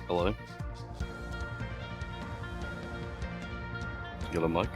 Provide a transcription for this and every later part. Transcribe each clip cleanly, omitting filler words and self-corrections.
Hello? Get a mic?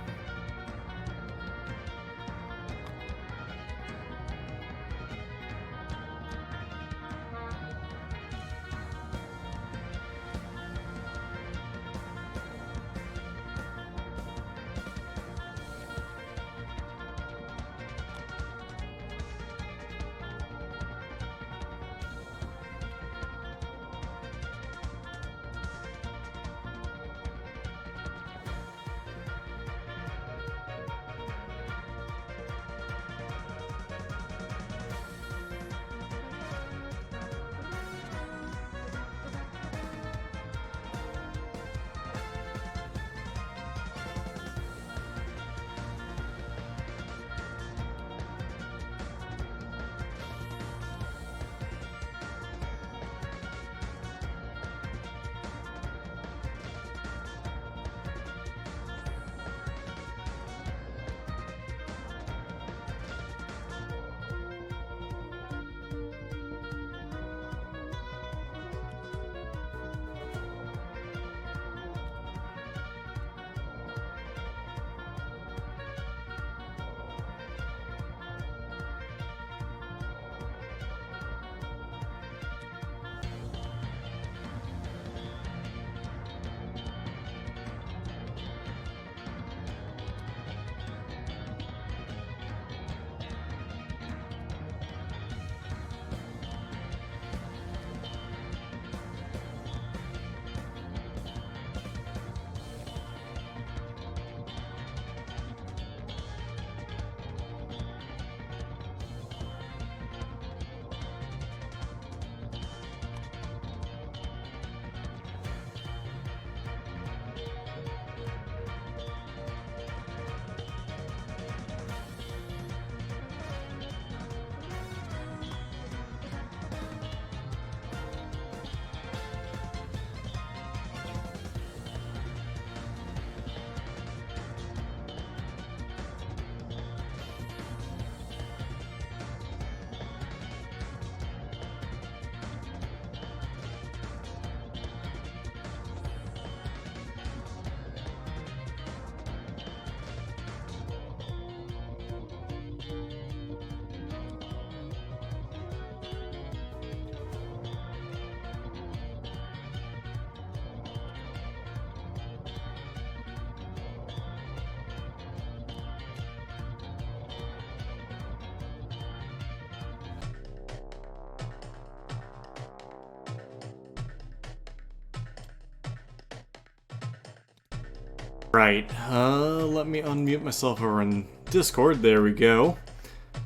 Right, let me unmute myself over in Discord. There we go.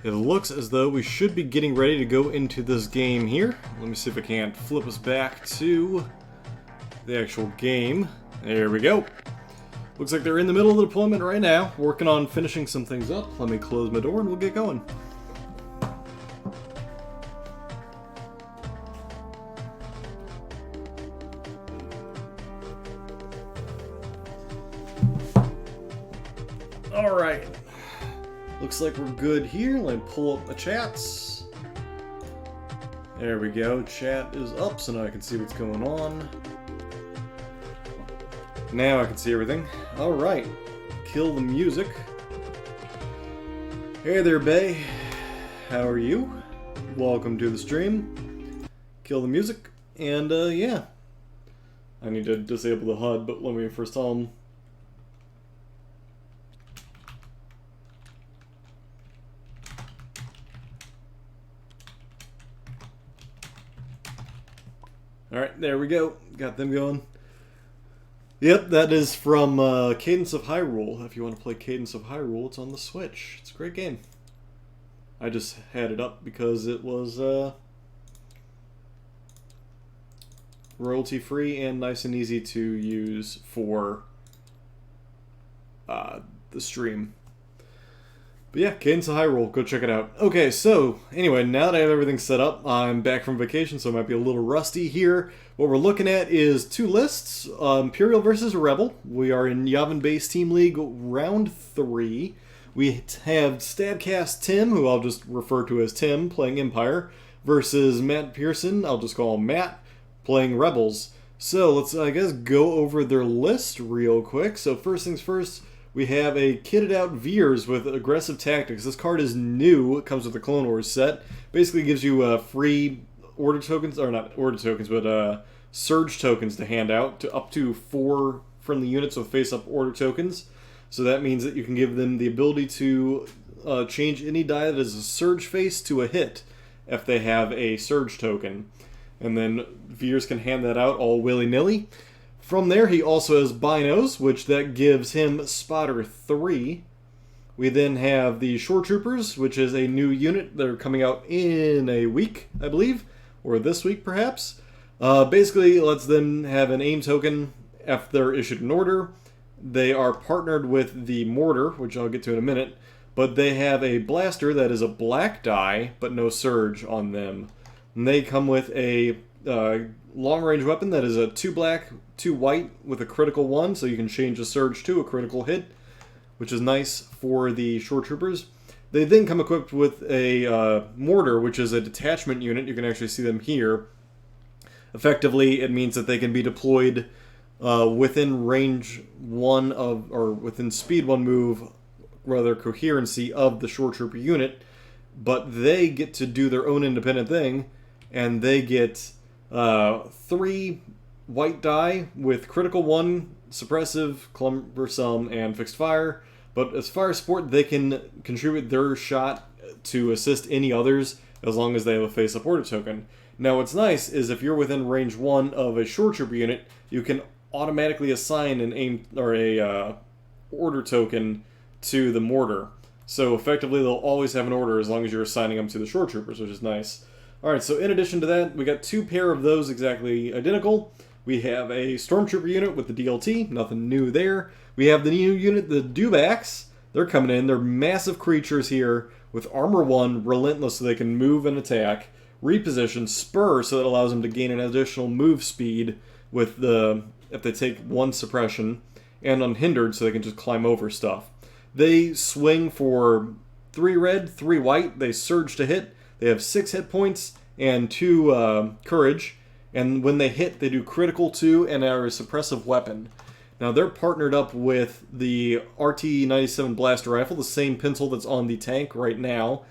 It looks as though we should be getting ready to go into this game here. Let me see if I can't flip us back to the actual game. There we go. Looks like they're in the middle of the deployment right now, working on finishing some things up. Let me close my door and we'll get going. Alright, looks like we're good here. Let me pull up the chats. There we go, chat is up so now I can see what's going on. Now I can see everything. Alright, kill the music. Hey there, Bay. How are you? Welcome to the stream. Kill the music, and yeah. I need to disable the HUD, but let me first tell them. Alright, there we go. Got them going. Yep, that is from Cadence of Hyrule. If you want to play Cadence of Hyrule, it's on the Switch. It's a great game. I just had it up because it was royalty-free and nice and easy to use for the stream. But yeah, Cadence of Hyrule, go check it out. Okay, so anyway, now that I have everything set up, I'm back from vacation, so I might be a little rusty here. What we're looking at is two lists, Imperial versus Rebel. We are in Yavin Base Team League Round 3. We have STABCastTim, who I'll just refer to as Tim, playing Empire, versus MattPierson, I'll just call him Matt, playing Rebels. So let's, I guess, go over their list real quick. So first things first, we have a kitted out Veers with aggressive tactics. This card is new. It comes with the Clone Wars set. Basically gives you free order tokens, or not order tokens, but surge tokens to hand out to up to 4 friendly units with face-up order tokens. So that means that you can give them the ability to change any die that is a surge face to a hit if they have a surge token. And then Veers can hand that out all willy-nilly. From there, he also has Binos, which that gives him Spotter 3. We then have the Shore Troopers, which is a new unit. They're coming out in a week, I believe, or this week perhaps. Basically, it lets them have an aim token if they're issued an order. They are partnered with the Mortar, which I'll get to in a minute, but they have a blaster that is a black die, but no surge on them. And they come with a long-range weapon that is a 2 black, 2 white with a critical 1, so you can change a surge to a critical hit, which is nice for the Shore Troopers. They then come equipped with a Mortar, which is a detachment unit. You can actually see them here. Effectively, it means that they can be deployed within range 1 of, or within speed 1 move, rather coherency of the Shore Trooper unit, but they get to do their own independent thing, and they get 3 white die with critical 1, suppressive, cumbersome, and fixed fire. But as far as support, they can contribute their shot to assist any others as long as they have a face-up order token. Now what's nice is if you're within range 1 of a Shore Trooper unit, you can automatically assign an aim or a order token to the Mortar. So effectively they'll always have an order as long as you're assigning them to the Shore Troopers, which is nice. Alright, so in addition to that, we got 2 pair of those exactly identical. We have a Stormtrooper unit with the DLT, nothing new there. We have the new unit, the Dewbacks. They're coming in. They're massive creatures here with armor 1, relentless so they can move and attack, reposition, spur so that allows them to gain an additional move speed with the, if they take 1 suppression, and unhindered so they can just climb over stuff. They swing for 3 red, 3 white. They surge to hit. They have 6 hit points and 2 courage. And when they hit, they do critical 2 and are a suppressive weapon. Now they're partnered up with the RT-97 blaster rifle, the same pencil that's on the tank right now.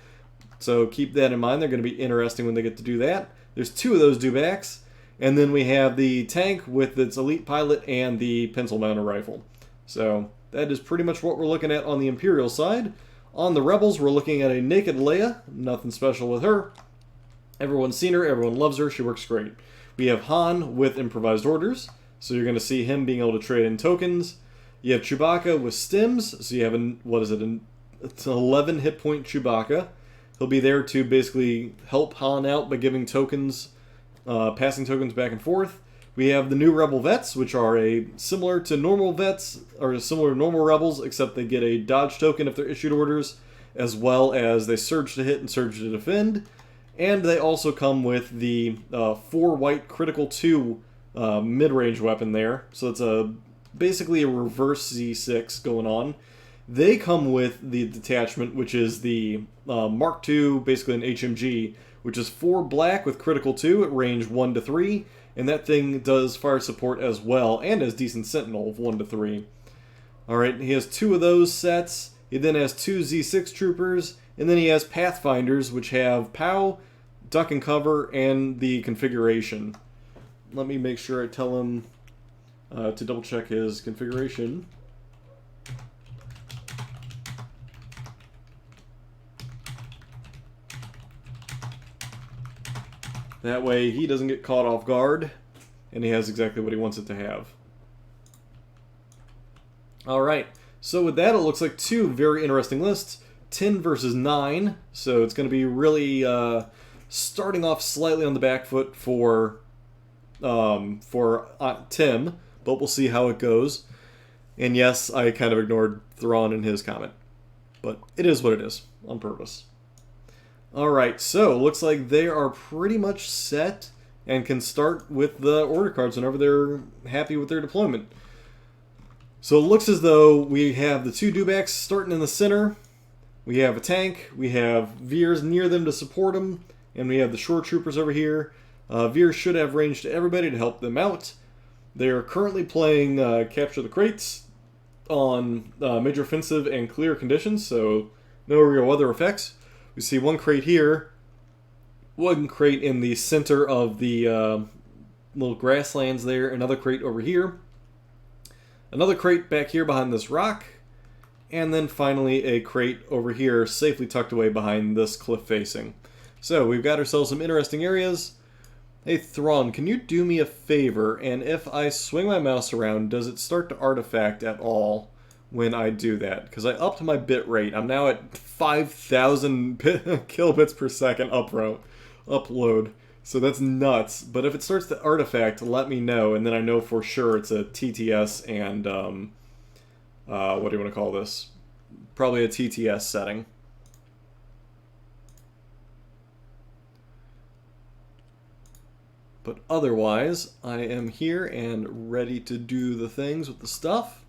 So keep that in mind. They're going to be interesting when they get to do that. There's 2 of those Dewbacks. And then we have the tank with its elite pilot and the pencil-mounted rifle. So that is pretty much what we're looking at on the Imperial side. On the Rebels, we're looking at a naked Leia. Nothing special with her. Everyone's seen her. Everyone loves her. She works great. We have Han with improvised orders. So you're going to see him being able to trade in tokens. You have Chewbacca with stims. So you have, it's an 11 hit point Chewbacca. He'll be there to basically help Han out by giving tokens, passing tokens back and forth. We have the new Rebel Vets, which are similar to normal Vets, or similar to normal Rebels, except they get a dodge token if they're issued orders, as well as they surge to hit and surge to defend. And they also come with the 4 white critical 2 mid-range weapon there. So it's basically a reverse Z6 going on. They come with the detachment, which is the Mark II, basically an HMG, which is 4 black with critical 2 at range 1 to 3. And that thing does fire support as well, and has decent sentinel of 1 to 3. Alright, he has 2 of those sets. He then has 2 Z6 troopers, and then he has Pathfinders, which have POW, duck and cover, and the configuration. Let me make sure I tell him to double check his configuration. That way he doesn't get caught off guard, and he has exactly what he wants it to have. Alright, so with that it looks like 2 very interesting lists. 10 versus 9, so it's going to be really starting off slightly on the back foot for Tim, but we'll see how it goes. And yes, I kind of ignored Thrawn in his comment, but it is what it is, on purpose. Alright, so looks like they are pretty much set and can start with the order cards whenever they're happy with their deployment. So it looks as though we have the 2 Dewbacks starting in the center. We have a tank, we have Veers near them to support them, and we have the Shore Troopers over here. Veers should have range to everybody to help them out. They are currently playing Capture the Crates on major offensive and clear conditions, so no real weather effects. We see one crate here, one crate in the center of the little grasslands there, another crate over here, another crate back here behind this rock, and then finally a crate over here safely tucked away behind this cliff facing. So we've got ourselves some interesting areas. Hey Thrawn, can you do me a favor, and if I swing my mouse around, does it start to artifact at all when I do that? Because I upped my bit rate. I'm now at 5,000 kilobits per second upload. So that's nuts. But if it starts to artifact, let me know, and then I know for sure it's a TTS and, what do you want to call this? Probably a TTS setting. But otherwise, I am here and ready to do the things with the stuff.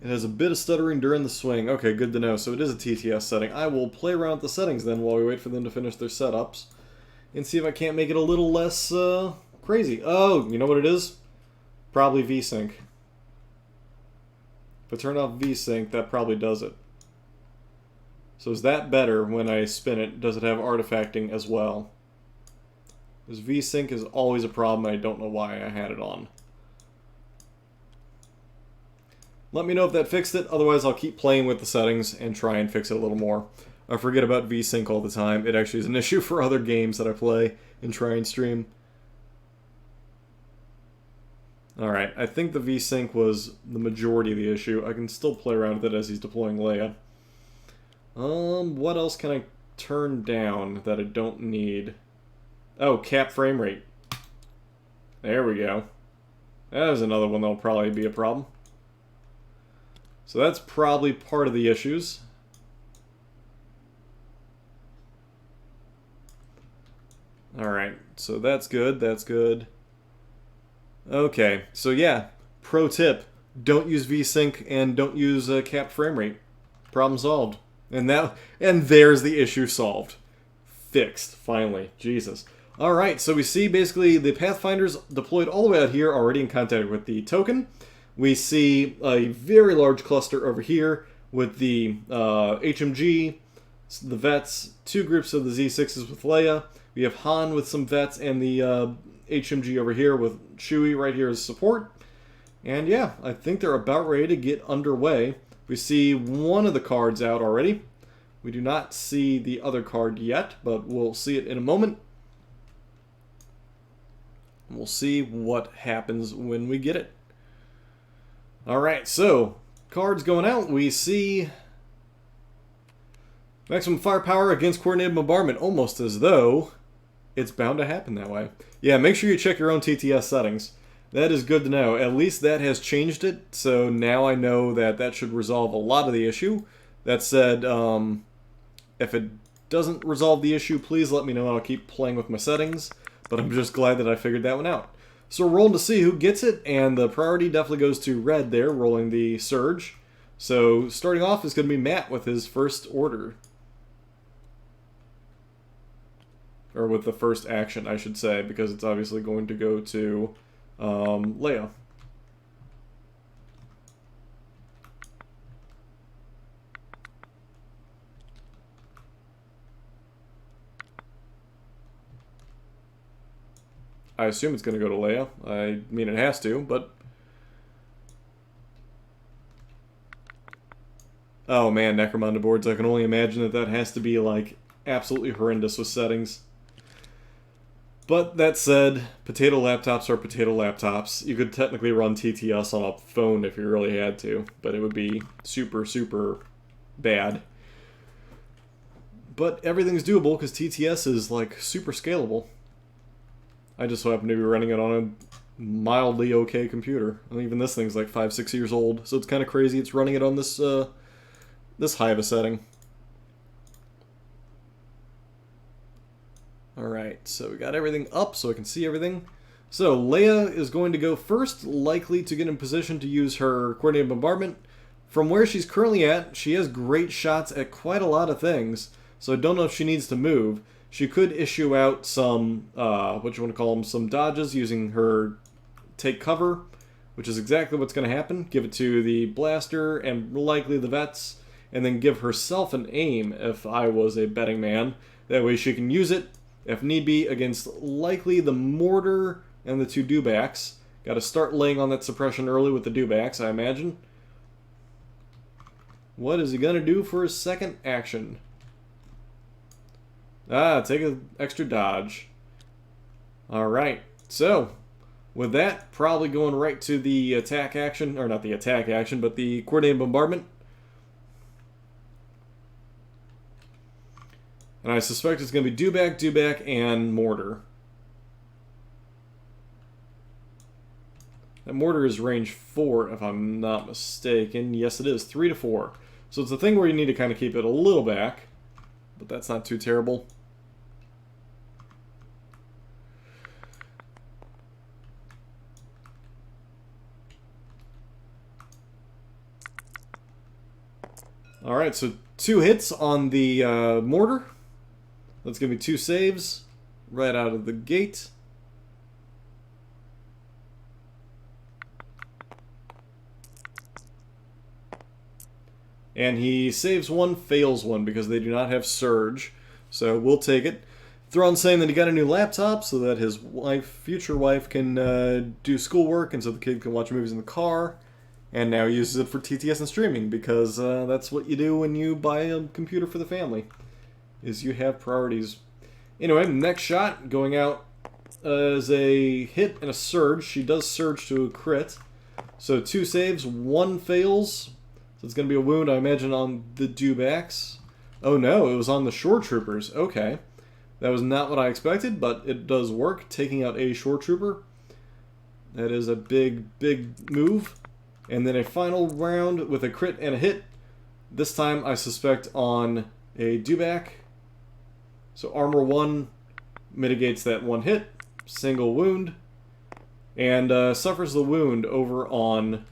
It has a bit of stuttering during the swing. Okay, good to know. So it is a TTS setting. I will play around with the settings then while we wait for them to finish their setups and see if I can't make it a little less crazy. Oh, you know what it is? Probably VSync. If I turn off VSync, that probably does it. So is that better when I spin it? Does it have artifacting as well? Because VSync is always a problem. I don't know why I had it on. Let me know if that fixed it. Otherwise, I'll keep playing with the settings and try and fix it a little more. I forget about VSync all the time. It actually is an issue for other games that I play and try and stream. Alright, I think the VSync was the majority of the issue. I can still play around with it as he's deploying Leia. What else can I turn down that I don't need? Oh, cap frame rate. There we go. That is another one that'll probably be a problem. So that's probably part of the issues. Alright, so that's good, that's good. Okay, so yeah, pro tip, don't use VSync and don't use cap frame rate. Problem solved. And there's the issue solved. Fixed, finally. Jesus. Alright, so we see basically the Pathfinders deployed all the way out here, already in contact with the token. We see a very large cluster over here with the HMG, the Vets, two groups of the Z6s with Leia. We have Han with some Vets and the HMG over here with Chewie right here as support. And yeah, I think they're about ready to get underway. We see one of the cards out already. We do not see the other card yet, but we'll see it in a moment. We'll see what happens when we get it. Alright, so, cards going out. We see maximum firepower against coordinated bombardment, almost as though it's bound to happen that way. Yeah, make sure you check your own TTS settings. That is good to know. At least that has changed it, so now I know that that should resolve a lot of the issue. That said, if it doesn't resolve the issue, please let me know and I'll keep playing with my settings. But I'm just glad that I figured that one out. So we're rolling to see who gets it, and the priority definitely goes to Red there, rolling the Surge. So starting off is going to be Matt with his first order. Or with the first action, I should say, because it's obviously going to go to Leia. I assume it's going to go to Leia. I mean, it has to, but... Oh man, Necromunda boards. I can only imagine that that has to be, like, absolutely horrendous with settings. But that said, potato laptops are potato laptops. You could technically run TTS on a phone if you really had to, but it would be super, super bad. But everything's doable because TTS is, like, super scalable. I just so happen to be running it on a mildly okay computer. And even this thing's like 5-6 years old, so it's kind of crazy it's running it on this this high of a setting. Alright, so we got everything up so I can see everything. So Leia is going to go first, likely to get in position to use her coordinated bombardment. From where she's currently at, she has great shots at quite a lot of things. so I don't know if she needs to move. She could issue out some, what you want to call them, some dodges using her take cover, which is exactly what's going to happen. Give it to the blaster and likely the vets, and then give herself an aim if I was a betting man. That way she can use it, if need be, against likely the mortar and the 2 dewbacks. Got to start laying on that suppression early with the dewbacks, I imagine. What is he going to do for his second action? Take an extra dodge. Alright, so with that, probably going right to the attack action, or not the attack action, but the coordinated bombardment. And I suspect it's going to be dewback, and mortar. That mortar is range 4, if I'm not mistaken. Yes, it is. 3 to 4. So it's a thing where you need to kind of keep it a little back. But that's not too terrible. Alright, so 2 hits on the mortar. That's going to be 2 saves right out of the gate. And he saves 1, fails 1, because they do not have surge. So we'll take it. Thrawn's saying that he got a new laptop so that his future wife, can do schoolwork, and so the kid can watch movies in the car. And now he uses it for TTS and streaming, because that's what you do when you buy a computer for the family, is you have priorities. Anyway, next shot, going out as a hit and a surge. She does surge to a crit. So 2 saves, 1 fails. So it's going to be a wound, I imagine, on the dewbacks. Oh no, it was on the shore troopers. Okay. That was not what I expected, but it does work, taking out a shore trooper. That is a big, big move. And then a final round with a crit and a hit. This time, I suspect, on a dewback. So armor 1 mitigates that 1 hit. Single wound. And suffers the wound over on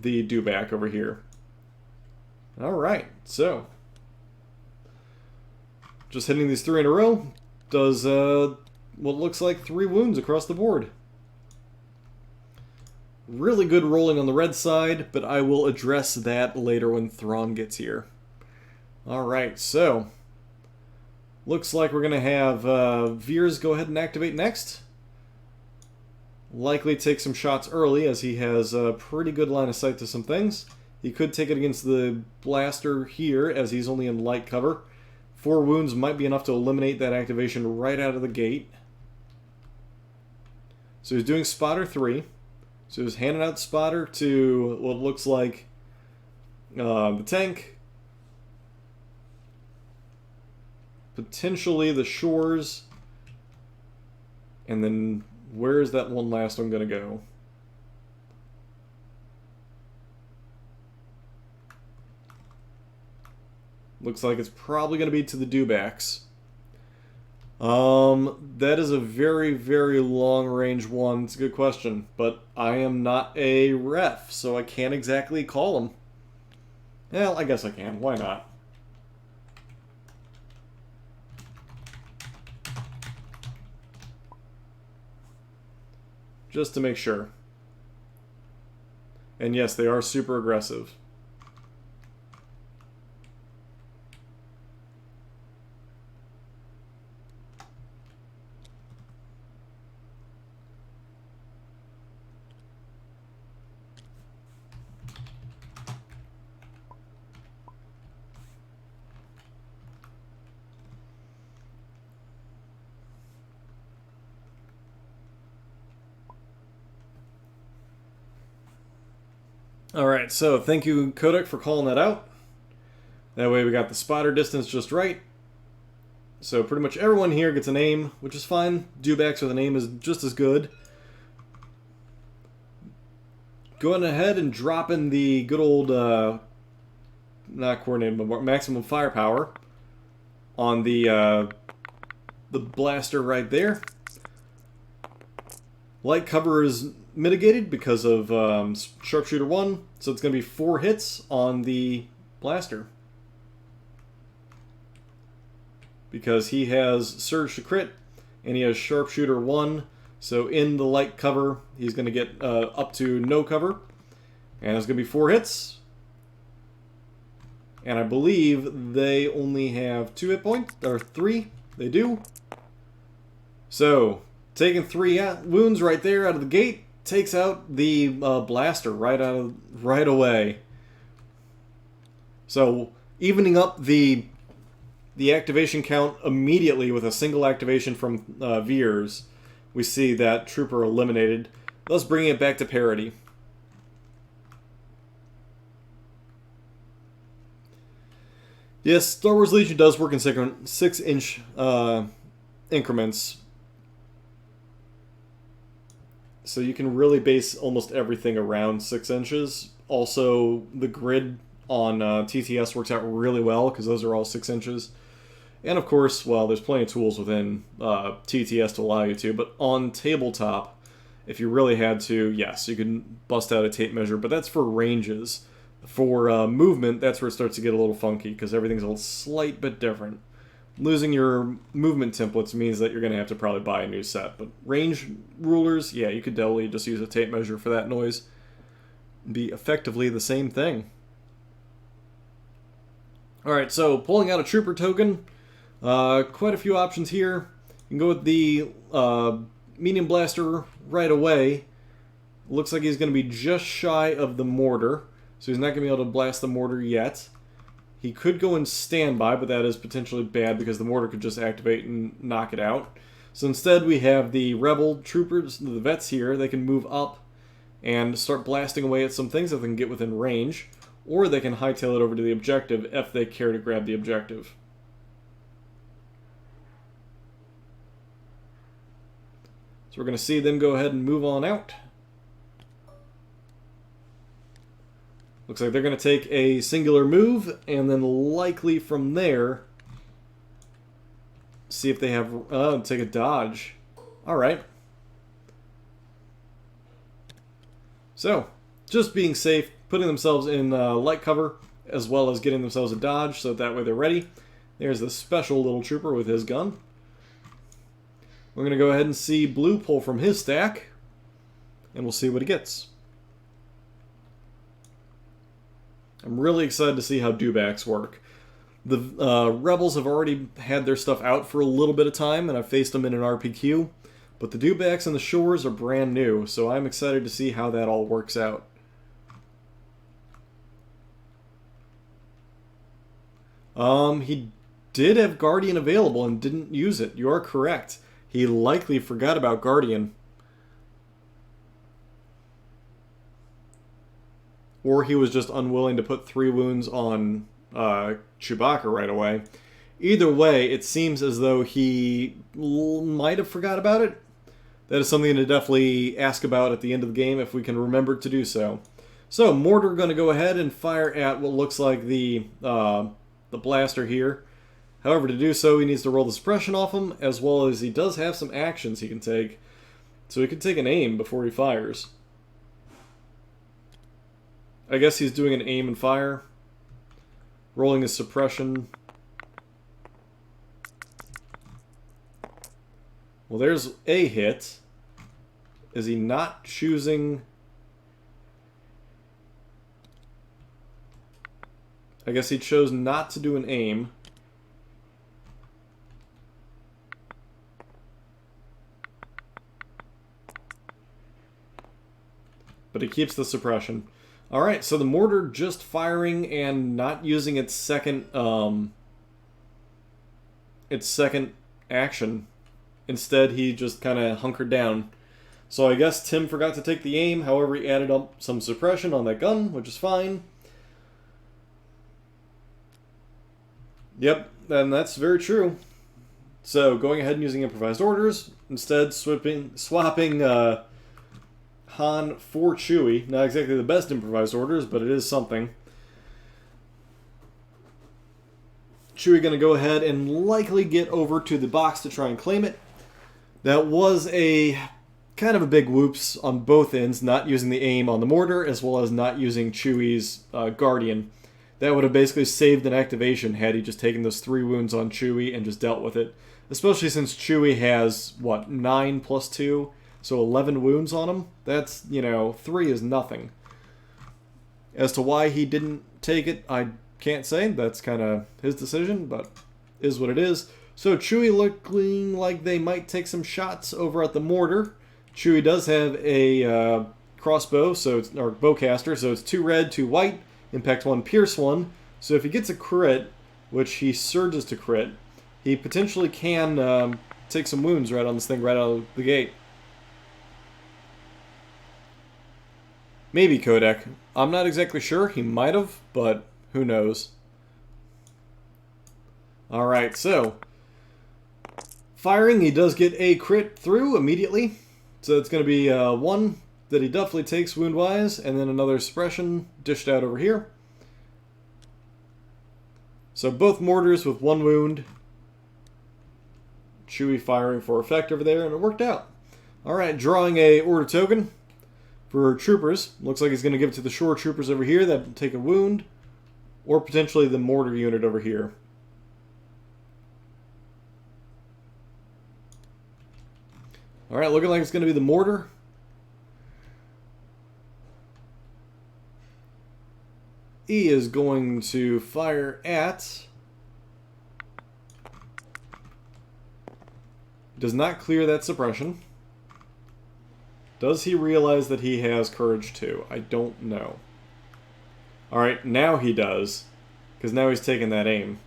the dewback over here. Alright, so just hitting these 3 in a row does what looks like 3 wounds across the board. Really good rolling on the red side, but I will address that later when Thrawn gets here. Alright, so looks like we're going to have Veers go ahead and activate next. Likely take some shots early, as he has a pretty good line of sight to some things. He could take it against the blaster here, as he's only in light cover. 4 wounds might be enough to eliminate that activation right out of the gate. So he's doing spotter 3. So he's handing out spotter to what looks like the tank. Potentially the shores. And then where is that one last one going to go? Looks like it's probably going to be to the dewbacks. That is a very, very long range one. It's a good question, but I am not a ref, so I can't exactly call them. Well, I guess I can. Why not? Just to make sure. And yes, they are super aggressive. Alright, so thank you, Kodak, for calling that out. That way we got the spotter distance just right. So pretty much everyone here gets an aim, which is fine. Dewbacks with an aim is just as good. Going ahead and dropping the good old, not coordinated, but maximum firepower on the blaster right there. Light cover is mitigated because of Sharpshooter 1, so it's going to be 4 hits on the blaster. because he has Surge to crit, and he has Sharpshooter 1. So in the light cover, he's going to get up to no cover. And it's going to be 4 hits. And I believe they only have 2 hit points, or 3. They do. So, taking 3 wounds right there out of the gate, takes out the blaster right away. So, evening up the activation count immediately with a single activation from Veers, we see that Trooper eliminated, thus bringing it back to parity. Yes, Star Wars Legion does work in 6-inch increments. So you can really base almost everything around 6 inches. Also, the grid on TTS works out really well because those are all 6 inches. And of course, well, there's plenty of tools within TTS to allow you to, but on tabletop, if you really had to, yes, you can bust out a tape measure, but that's for ranges. For movement, that's where it starts to get a little funky because everything's a slight bit different. Losing your movement templates means that you're going to have to probably buy a new set. But range rulers, yeah, you could definitely just use a tape measure for that noise. Be effectively the same thing. Alright, so pulling out a Trooper token. Quite a few options here. You can go with the medium blaster right away. Looks like he's going to be just shy of the mortar. So he's not going to be able to blast the mortar yet. He could go in standby, but that is potentially bad because the mortar could just activate and knock it out. So instead we have the Rebel Troopers, the vets here. They can move up and start blasting away at some things that they can get within range. Or they can hightail it over to the objective if they care to grab the objective. So we're going to see them go ahead and move on out. Looks like they're going to take a singular move, and then likely from there, see if they have, take a dodge. Alright. So, just being safe, putting themselves in light cover, as well as getting themselves a dodge, so that way they're ready. There's the special little trooper with his gun. We're going to go ahead and see Blue pull from his stack, and we'll see what he gets. I'm really excited to see how dewbacks work. The Rebels have already had their stuff out for a little bit of time, and I've faced them in an RPQ, but the dewbacks and the shores are brand new, so I'm excited to see how that all works out. He did have Guardian available and didn't use it. You are correct. He likely forgot about Guardian. Or he was just unwilling to put 3 wounds on Chewbacca right away. Either way, it seems as though he might have forgot about it. That is something to definitely ask about at the end of the game if we can remember to do so. So, Mortar going to go ahead and fire at what looks like the blaster here. However, to do so, he needs to roll the suppression off him, as well as he does have some actions he can take. So he can take an aim before he fires. I guess he's doing an aim and fire. Rolling his suppression. Well, there's a hit. Is he not choosing... I guess he chose not to do an aim. But he keeps the suppression. Alright, so the mortar just firing and not using its second action. Instead, he just kind of hunkered down. So I guess Tim forgot to take the aim, however he added up some suppression on that gun, which is fine. Yep, and that's very true. So going ahead and using improvised orders, instead swapping Han for Chewie. Not exactly the best improvised orders, but it is something. Chewie going to go ahead and likely get over to the box to try and claim it. That was a kind of a big whoops on both ends, not using the aim on the mortar, as well as not using Chewie's Guardian. That would have basically saved an activation had he just taken those 3 wounds on Chewie and just dealt with it. Especially since Chewie has, what, 9 plus 2? So 11 wounds on him? That's, 3 is nothing. As to why he didn't take it, I can't say. That's kind of his decision, but is what it is. So Chewie looking like they might take some shots over at the mortar. Chewie does have a crossbow, or bowcaster, so it's 2 red, 2 white, impact 1, pierce 1. So if he gets a crit, which he surges to crit, he potentially can take some wounds right on this thing right out of the gate. Maybe Kodak. I'm not exactly sure. He might have, but who knows. Alright, so firing, he does get a crit through immediately. So it's going to be 1 that he definitely takes wound-wise, and then another suppression dished out over here. So both mortars with 1 wound. Chewie firing for effect over there, and it worked out. Alright, drawing a order token for troopers. Looks like he's going to give it to the shore troopers over here that take a wound, or potentially the mortar unit over here. Alright, looking like it's going to be the mortar. E is going to fire at... Does not clear that suppression. Does he realize that he has courage too? I don't know. Alright, now he does. Because now he's taking that aim.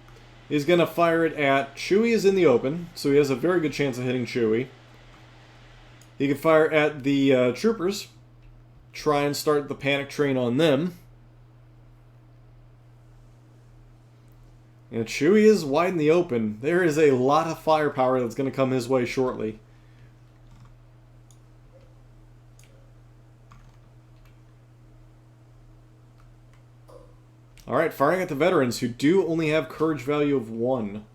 He's going to fire it at... Chewie is in the open, so he has a very good chance of hitting Chewie. He can fire at the troopers. Try and start the panic train on them. And Chewie is wide in the open. There is a lot of firepower that's going to come his way shortly. Alright, firing at the veterans who do only have courage value of 1.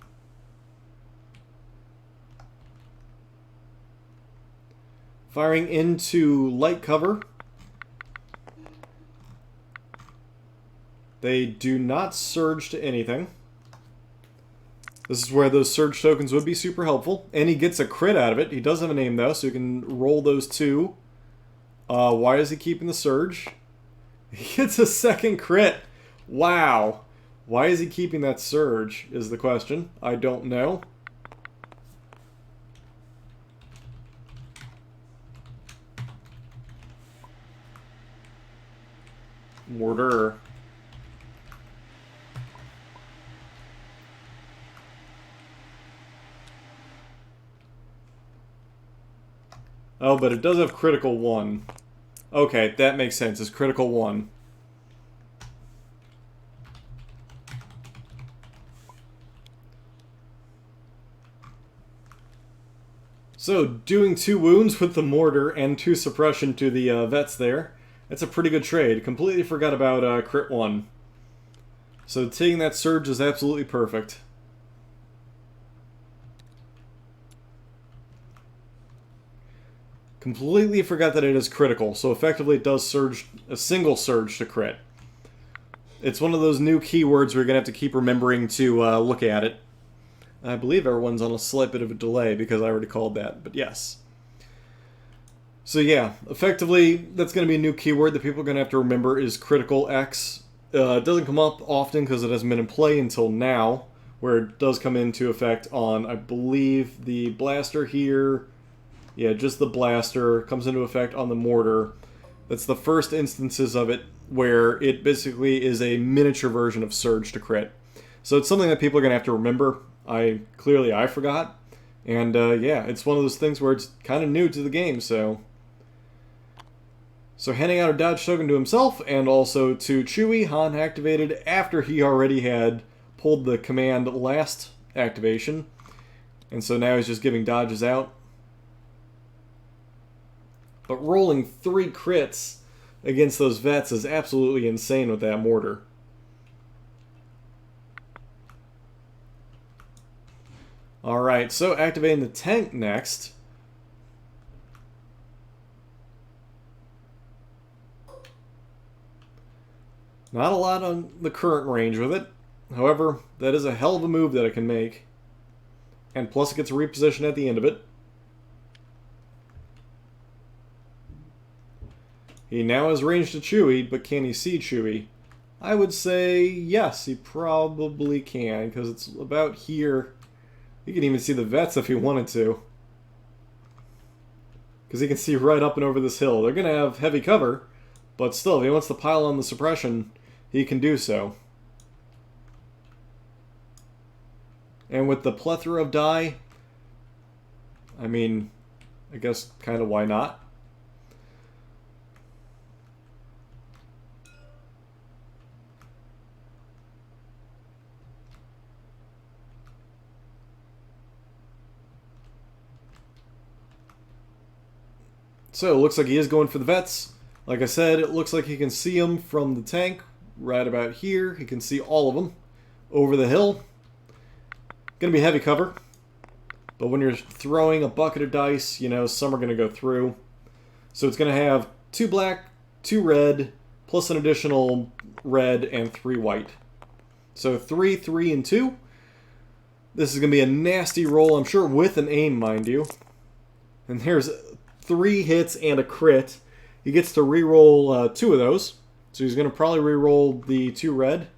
Firing into light cover. They do not surge to anything. This is where those surge tokens would be super helpful. And he gets a crit out of it. He does have a name though, so you can roll those 2. Why is he keeping the surge? He gets a second crit. Wow. Why is he keeping that surge is the question. I don't know. Mortar. Oh, but it does have critical 1. Okay, that makes sense. It's critical 1. So, doing 2 wounds with the mortar and 2 suppression to the vets there. That's a pretty good trade. Completely forgot about crit 1. So taking that surge is absolutely perfect. Completely forgot that it is critical, so effectively it does surge, a single surge to crit. It's one of those new keywords we're going to have to keep remembering to look at it. I believe everyone's on a slight bit of a delay because I already called that, but yes. So yeah, effectively, that's going to be a new keyword that people are going to have to remember is critical X. It doesn't come up often because it hasn't been in play until now, where it does come into effect on, I believe, the blaster here. Yeah, just the blaster comes into effect on the mortar. That's the first instances of it where it basically is a miniature version of Surge to crit. So it's something that people are going to have to remember. I forgot. And yeah, it's one of those things where it's kind of new to the game, so... So handing out a dodge token to himself and also to Chewie, Han activated after he already had pulled the command last activation. And so now he's just giving dodges out. But rolling 3 crits against those vets is absolutely insane with that mortar. Alright, so activating the tank next. Not a lot on the current range with it. However, that is a hell of a move that it can make. And plus it gets a reposition at the end of it. He now has range to Chewie, but can he see Chewie? I would say yes, he probably can, because it's about here. He can even see the vets if he wanted to. Because he can see right up and over this hill. They're going to have heavy cover, but still, if he wants to pile on the suppression, he can do so. And with the plethora of die, I mean, I guess kind of why not? So it looks like he is going for the vets. Like I said, it looks like he can see them from the tank right about here. He can see all of them over the hill. Going to be heavy cover. But when you're throwing a bucket of dice, you know, some are going to go through. So it's going to have 2 black, 2 red, plus an additional red and 3 white. So 3, 3, and 2. This is going to be a nasty roll, I'm sure, with an aim, mind you. And there's 3 hits and a crit. He gets to re-roll 2 of those. So he's going to probably re-roll the 2 red.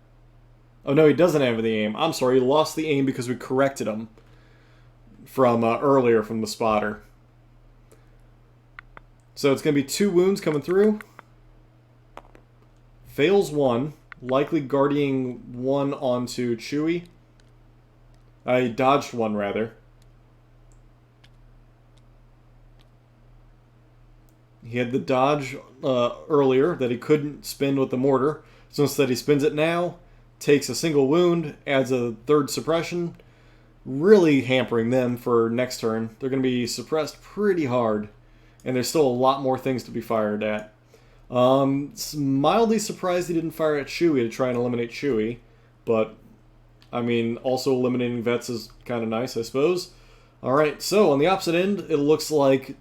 Oh, no, he doesn't have the aim. I'm sorry, he lost the aim because we corrected him from earlier from the spotter. So it's going to be 2 wounds coming through. Fails 1, likely guarding 1 onto Chewie. He dodged 1, rather. He had the dodge earlier that he couldn't spend with the mortar. So instead he spins it now, takes a single wound, adds a 3rd suppression, really hampering them for next turn. They're going to be suppressed pretty hard, and there's still a lot more things to be fired at. Mildly surprised he didn't fire at Chewie to try and eliminate Chewie, but, I mean, also eliminating vets is kind of nice, I suppose. Alright, so on the opposite end, it looks like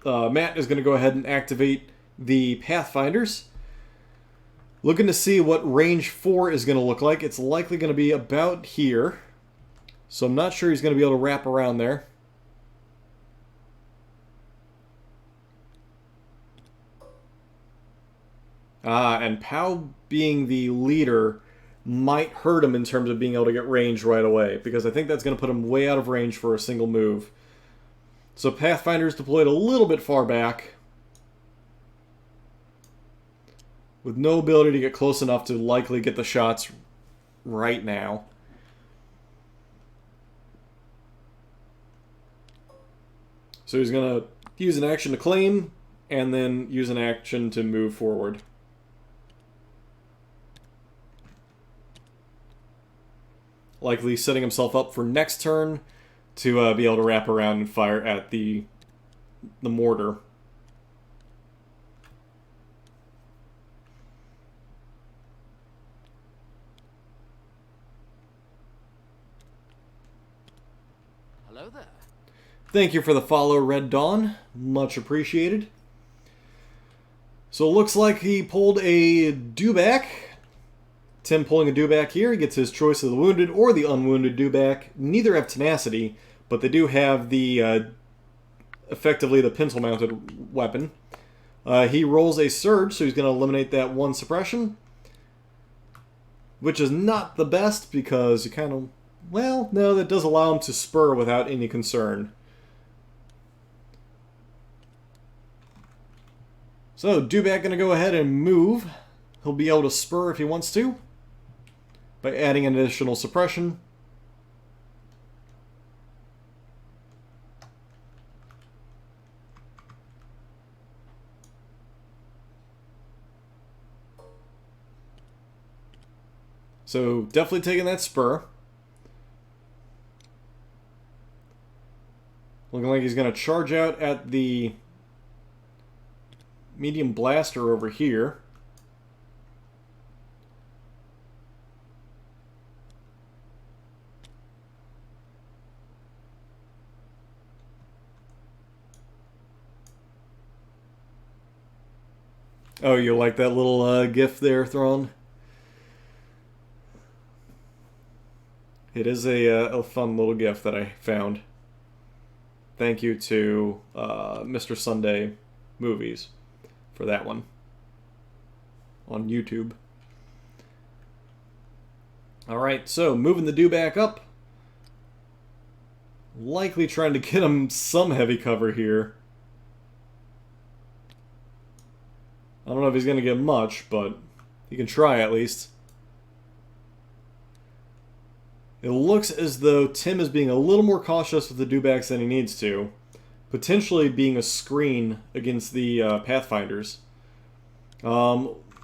Matt is going to go ahead and activate the Pathfinders. Looking to see what range 4 is going to look like. It's likely going to be about here. So I'm not sure he's going to be able to wrap around there. And Pow being the leader might hurt him in terms of being able to get range right away, because I think that's going to put him way out of range for a single move. So Pathfinder is deployed a little bit far back, with no ability to get close enough to likely get the shots right now. So he's going to use an action to claim, and then use an action to move forward. Likely setting himself up for next turn to be able to wrap around and fire at the mortar. Hello there. Thank you for the follow, Red Dawn. Much appreciated. So it looks like he pulled a dewback. Tim pulling a dewback here. He gets his choice of the wounded or the unwounded dewback. Neither have tenacity, but they do have the effectively the pencil-mounted weapon. He rolls a surge, so he's going to eliminate that 1 suppression, which is not the best because you kind of, well, no, that does allow him to spur without any concern. So dewback going to go ahead and move. He'll be able to spur if he wants to by adding an additional suppression. So definitely taking that spur. Looking like he's going to charge out at the medium blaster over here. Oh, you like that little gif there, Thrawn? It is a fun little gift that I found. Thank you to Mr. Sunday Movies for that one on YouTube. Alright, so moving the back up. Likely trying to get him some heavy cover here. I don't know if he's going to get much, but he can try at least. It looks as though Tim is being a little more cautious with the dewbacks than he needs to, potentially being a screen against the Pathfinders.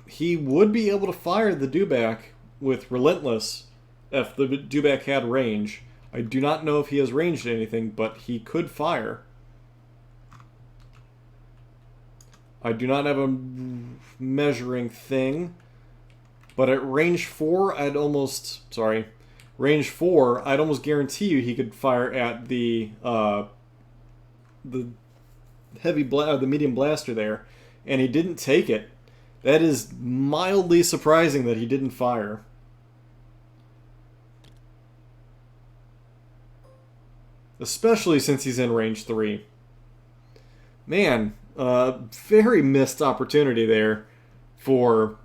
He would be able to fire the dewback with Relentless if the dewback had range. I do not know if he has range to anything, but he could fire. I do not have a measuring thing, but at range 4, range 4, I'd almost guarantee you he could fire at the medium blaster there, and he didn't take it. That is mildly surprising that he didn't fire. Especially since he's in range 3. Man, very missed opportunity there for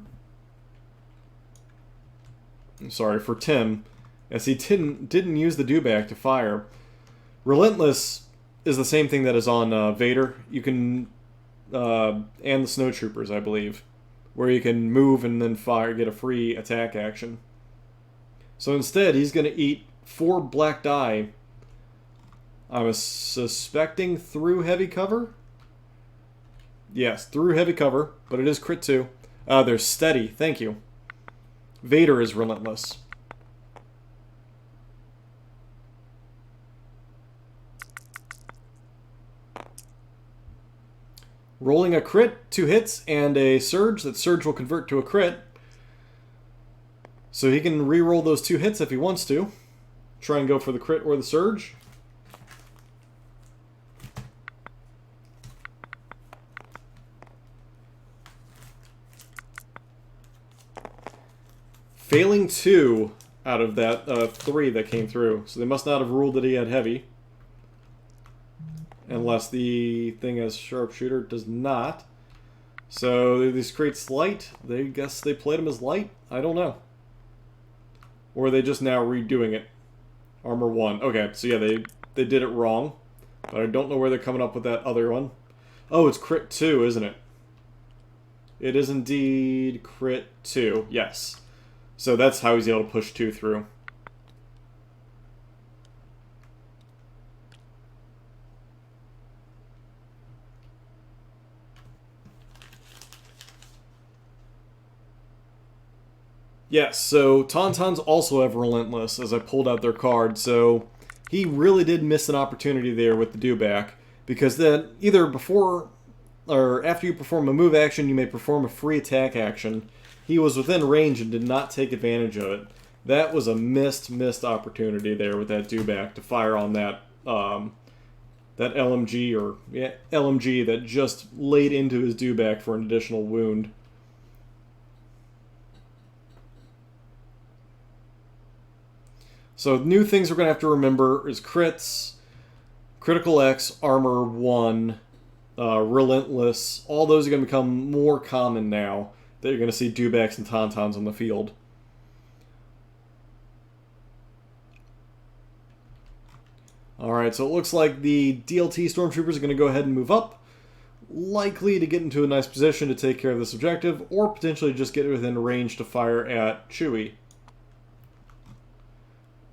Tim, as he didn't use the dewback to fire. Relentless is the same thing that is on Vader. You can and the Snowtroopers, I believe, where you can move and then fire, get a free attack action. So instead, he's going to eat 4 black die. I'm suspecting through heavy cover. Yes, through heavy cover, but it is crit 2. There's steady. Thank you. Vader is relentless. Rolling a crit, 2 hits, and a surge. That surge will convert to a crit. So he can re-roll those 2 hits if he wants to. Try and go for the crit or the surge. Failing 2 out of that 3 that came through. So they must not have ruled that he had heavy. Unless the thing has sharpshooter does not. So these creates light. They guess they played him as light? I don't know. Or are they just now redoing it? Armor 1. Okay, so yeah, they did it wrong. But I don't know where they're coming up with that other one. Oh, it's crit 2, isn't it? It is indeed crit 2, yes. So that's how he's able to push 2 through. Yes, so Tauntauns also have Relentless, as I pulled out their card, so he really did miss an opportunity there with the dewback, because then either before or after you perform a move action, you may perform a free attack action. He was within range and did not take advantage of it. That was a missed opportunity there with that dewback to fire on that that LMG that just laid into his dewback for an additional wound. So new things we're going to have to remember is crits, critical X, armor 1, relentless. All those are going to become more common now that you're going to see dewbacks and tauntauns on the field. Alright, so it looks like the DLT Stormtroopers are going to go ahead and move up. Likely to get into a nice position to take care of this objective, or potentially just get within range to fire at Chewie.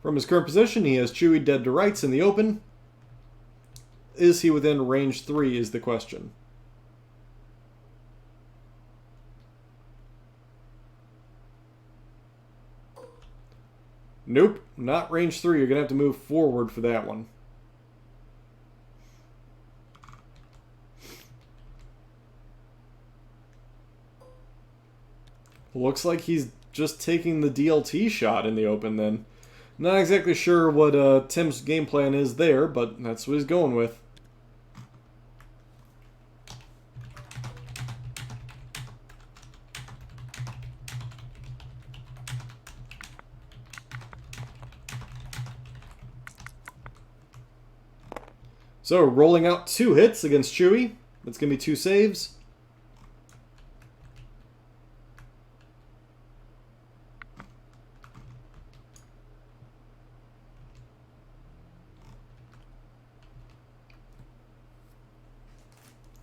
From his current position, he has Chewie dead to rights in the open. Is he within range 3 is the question. Nope, not range 3. You're going to have to move forward for that one. Looks like he's just taking the DLT shot in the open then. Not exactly sure what Tim's game plan is there, but that's what he's going with. So, rolling out 2 hits against Chewy. That's going to be 2 saves.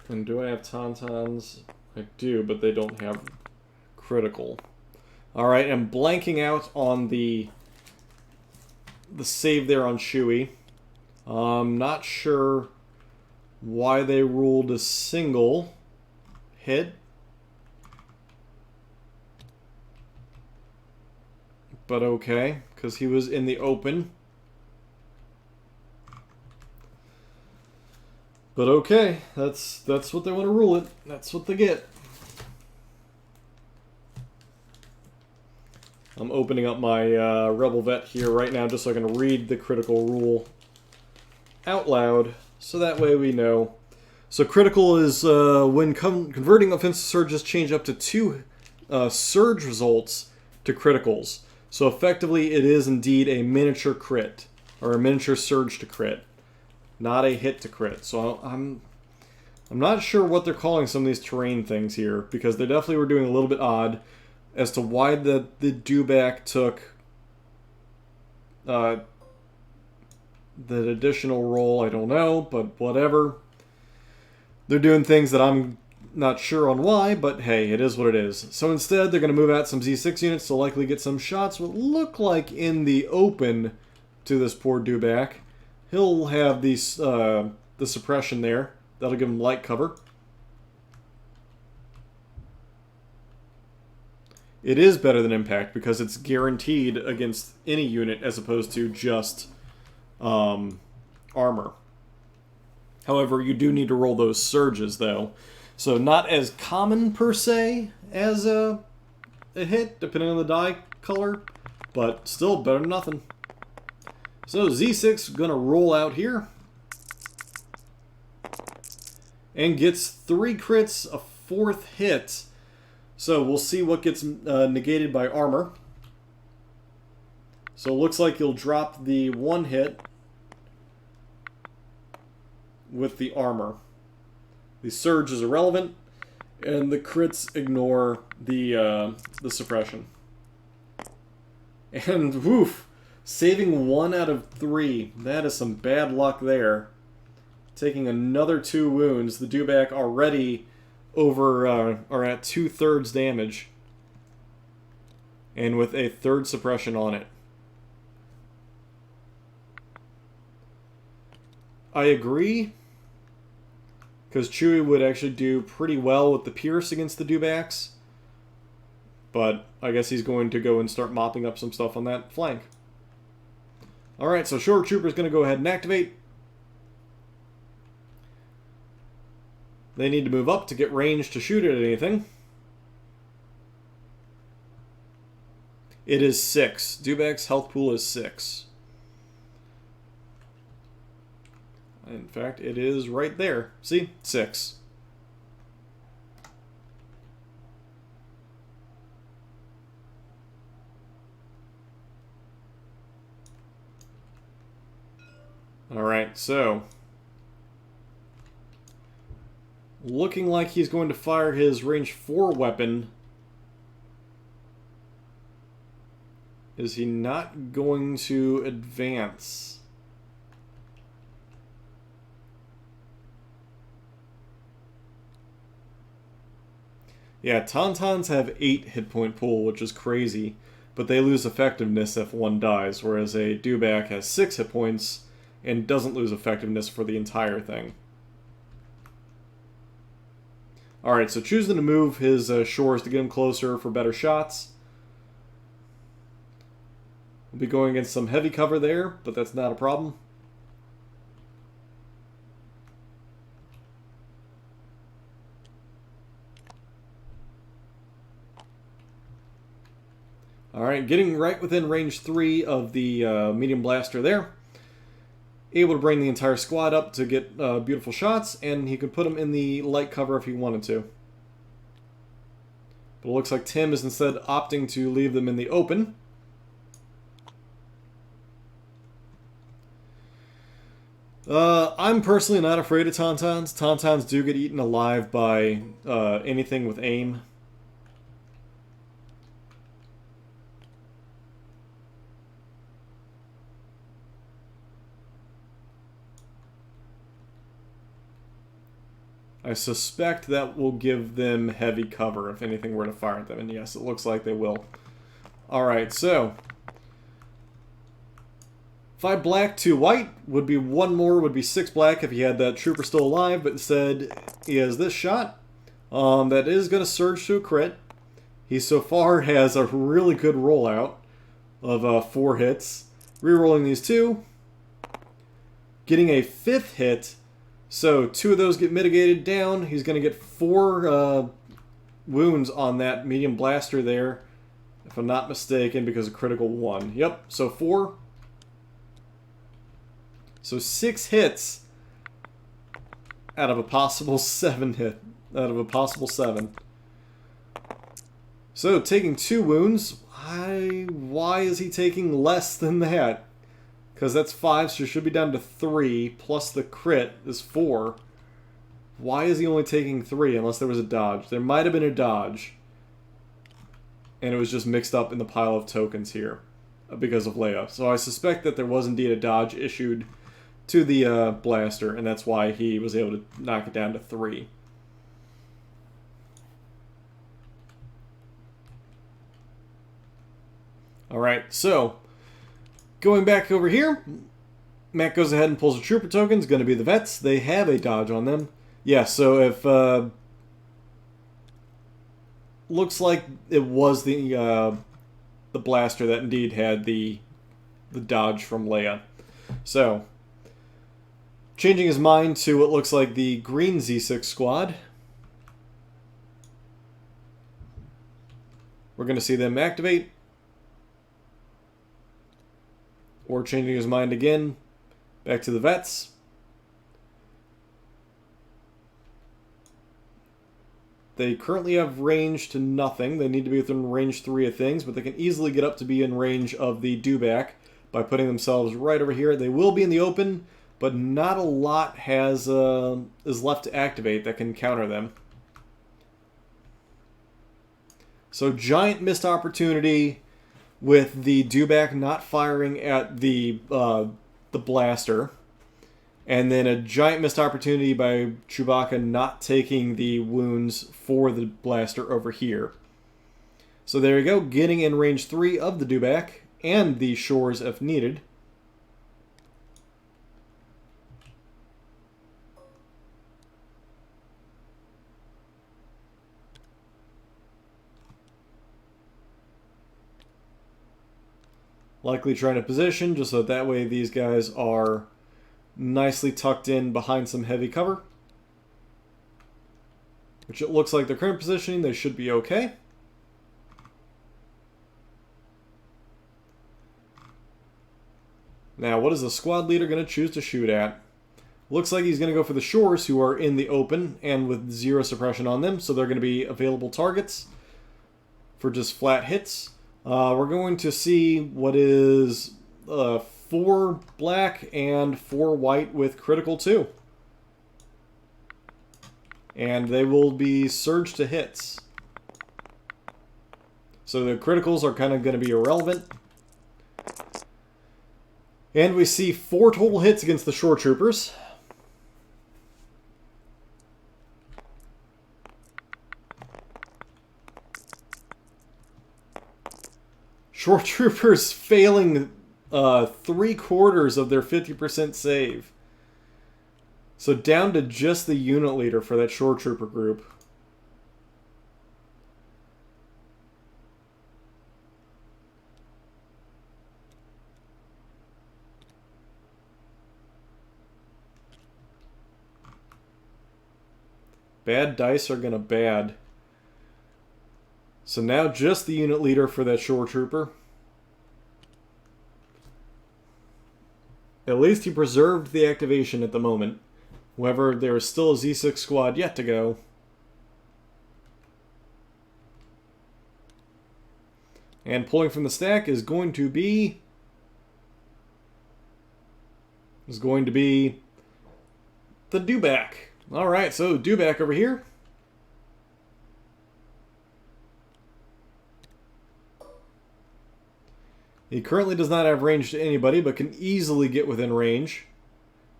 And do I have Tauntauns? I do, but they don't have critical. Alright, I'm blanking out on the save there on Chewy. I'm not sure why they ruled a single hit. But okay, because he was in the open. But okay, that's what they want to rule it. That's what they get. I'm opening up my Rebel Vet here right now just so I can read the critical rule out loud, so that way we know. So critical is when converting offensive surges change up to 2 surge results to criticals. So effectively it is indeed a miniature crit, or a miniature surge to crit, not a hit to crit. So I'm not sure what they're calling some of these terrain things here, because they definitely were doing a little bit odd. As to why the dewback took the additional roll, I don't know, but whatever. They're doing things that I'm not sure on why, but hey, it is what it is. So instead, they're going to move out some Z6 units to likely get some shots what look like in the open to this poor dewback. He'll have these, the suppression there. That'll give him light cover. It is better than impact because it's guaranteed against any unit as opposed to just armor. However, you do need to roll those surges though. So not as common per se as a hit, depending on the die color, but still better than nothing. So Z6 is going to roll out here. And gets 3 crits, a 4th hit. So we'll see what gets negated by armor. So it looks like you'll drop the 1 hit with the armor. The surge is irrelevant, and the crits ignore the suppression. And woof, saving 1 out of 3. That is some bad luck there. Taking another 2 wounds. The dewback already over are at 2/3 damage, and with a 3rd suppression on it. I agree, because Chewy would actually do pretty well with the Pierce against the dewbacks, but I guess he's going to go and start mopping up some stuff on that flank. Alright, so Short Trooper's going to go ahead and activate. They need to move up to get range to shoot at anything. It is 6. Dewback's health pool is 6. In fact, it is right there. See? 6. Alright, so looking like he's going to fire his range 4 weapon. Is he not going to advance? Yeah, Tauntauns have 8 hit point pool, which is crazy, but they lose effectiveness if 1 dies, whereas a dewback has 6 hit points and doesn't lose effectiveness for the entire thing. Alright, so choosing to move his shores to get him closer for better shots. We'll be going against some heavy cover there, but that's not a problem. Alright, getting right within range 3 of the medium blaster there. Able to bring the entire squad up to get beautiful shots, and he could put them in the light cover if he wanted to. But it looks like Tim is instead opting to leave them in the open. I'm personally not afraid of Tauntauns. Tauntauns do get eaten alive by anything with aim. I suspect that will give them heavy cover if anything were to fire at them, and yes, it looks like they will. Alright, so 5 black, 2 white, would be 1 more, would be 6 black if he had that trooper still alive, but instead he has this shot. That is going to surge to a crit. He so far has a really good rollout of 4 hits. Rerolling these 2. Getting a 5th hit. So 2 of those get mitigated down. He's going to get 4 wounds on that medium blaster there, if I'm not mistaken, because of critical 1. Yep, so 4. So 6 hits out of a possible 7 hit. Out of a possible 7. So taking 2 wounds. Why is he taking less than that? Because that's 5, so it should be down to 3, plus the crit is 4. Why is he only taking 3 unless there was a dodge? There might have been a dodge, and it was just mixed up in the pile of tokens here because of Leia. So I suspect that there was indeed a dodge issued to the blaster, and that's why he was able to knock it down to 3. Alright, so going back over here, Matt goes ahead and pulls a trooper token. It's going to be the vets. They have a dodge on them. Yeah, so if looks like it was the blaster that indeed had the dodge from Leia. So changing his mind to what looks like the green Z6 squad. We're going to see them activate. Or changing his mind again, back to the vets. They currently have range to nothing. They need to be within range 3 of things, but they can easily get up to be in range of the dewback by putting themselves right over here. They will be in the open, but not a lot is left to activate that can counter them. So giant missed opportunity with the dewback not firing at the blaster, and then a giant missed opportunity by Chewbacca not taking the wounds for the blaster over here. So there you go, getting in range 3 of the dewback and the shores if needed. Likely trying to position just so that way these guys are nicely tucked in behind some heavy cover. Which it looks like their current positioning, they should be okay. Now, what is the squad leader going to choose to shoot at? Looks like he's going to go for the shores, who are in the open and with 0 suppression on them, so they're going to be available targets for just flat hits. We're going to see what is 4 black and 4 white with critical 2. And they will be surged to hits. So the criticals are kind of going to be irrelevant. And we see 4 total hits against the shore troopers. Shore troopers failing 3/4 of their 50% save. So down to just the unit leader for that shore trooper group. Bad dice are gonna bad. So now just the unit leader for that shore trooper. At least he preserved the activation at the moment. However, there is still a Z6 squad yet to go. And pulling from the stack is going to be the Dewback. Alright, so Dewback over here. He currently does not have range to anybody, but can easily get within range.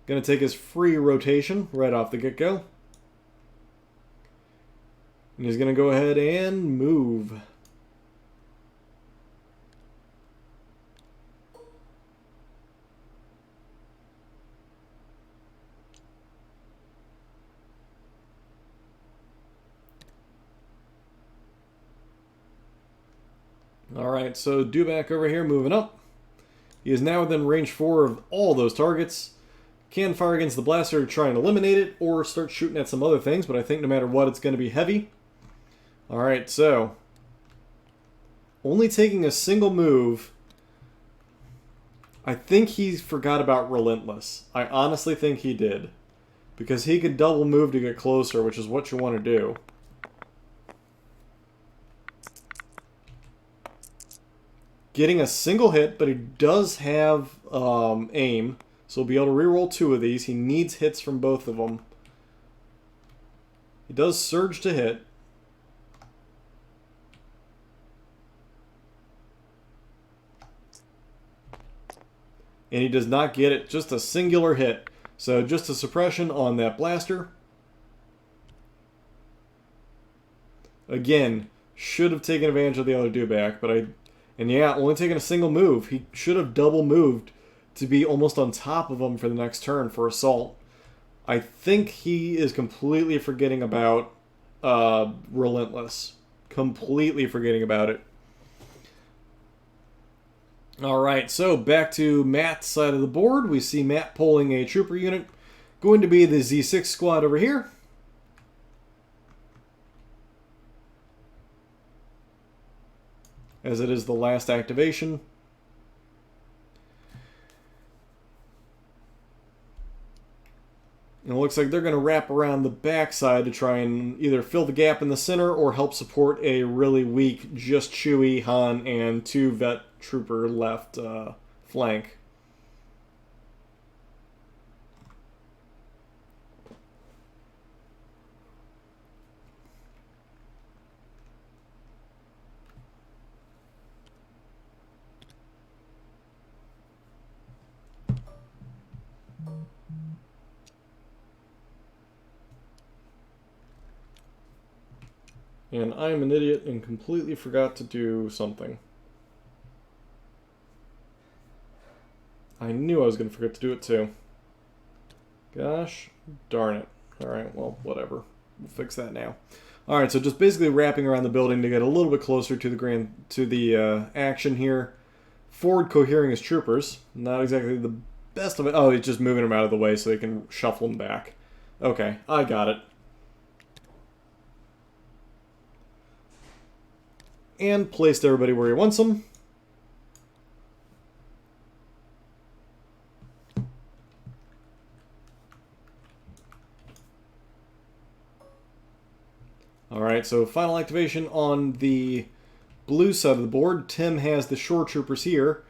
Gonna take his free rotation right off the get-go. And he's gonna go ahead and move. Alright, so Dewback over here moving up. He is now within range 4 of all those targets. Can fire against the blaster to try and eliminate it, or start shooting at some other things, but I think no matter what, it's going to be heavy. Alright, so only taking a single move. I think he forgot about Relentless. I honestly think he did. Because he could double move to get closer, which is what you want to do. Getting a single hit, but he does have aim, so he'll be able to reroll 2 of these. He needs hits from both of them. He does surge to hit. And he does not get it, just a singular hit. So just a suppression on that blaster. Again, should have taken advantage of the other Dewback, but and yeah, only taking a single move. He should have double moved to be almost on top of him for the next turn for assault. I think he is completely forgetting about Relentless. Completely forgetting about it. Alright, so back to Matt's side of the board. We see Matt pulling a trooper unit. Going to be the Z6 squad over here. As it is the last activation. And it looks like they're going to wrap around the backside to try and either fill the gap in the center or help support a really weak, just Chewie, Han, and 2 vet trooper left flank. And I'm an idiot and completely forgot to do something. I knew I was going to forget to do it too. Gosh darn it. Alright, well, whatever. We'll fix that now. Alright, so just basically wrapping around the building to get a little bit closer to the action here. Forward cohering his troopers. Not exactly the best of it. Oh, he's just moving them out of the way so they can shuffle them back. Okay, I got it. And placed everybody where he wants them. Alright, so final activation on the blue side of the board. Tim has the shore troopers here.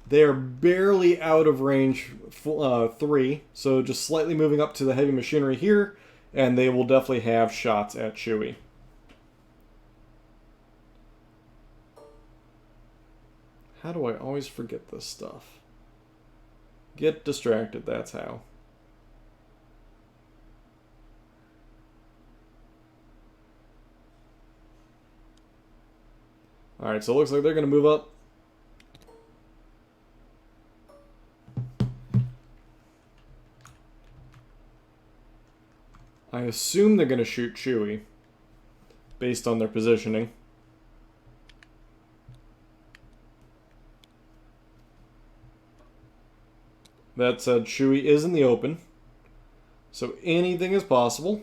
They are barely out of range 3, so just slightly moving up to the heavy machinery here, and they will definitely have shots at Chewie. How do I always forget this stuff? Get distracted, that's how. Alright, so it looks like they're going to move up. I assume they're going to shoot Chewie, based on their positioning. That said, Chewie is in the open, so anything is possible.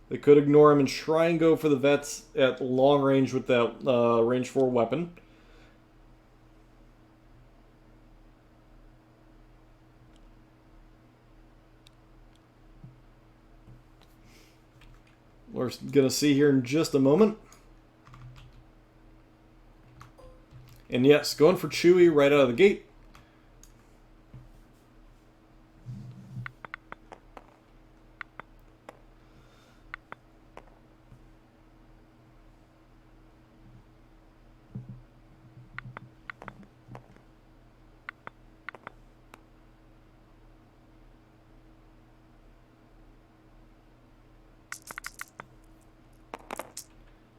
They could ignore him and try and go for the vets at long range with that range 4 weapon. We're going to see here in just a moment. And yes, going for Chewie right out of the gate.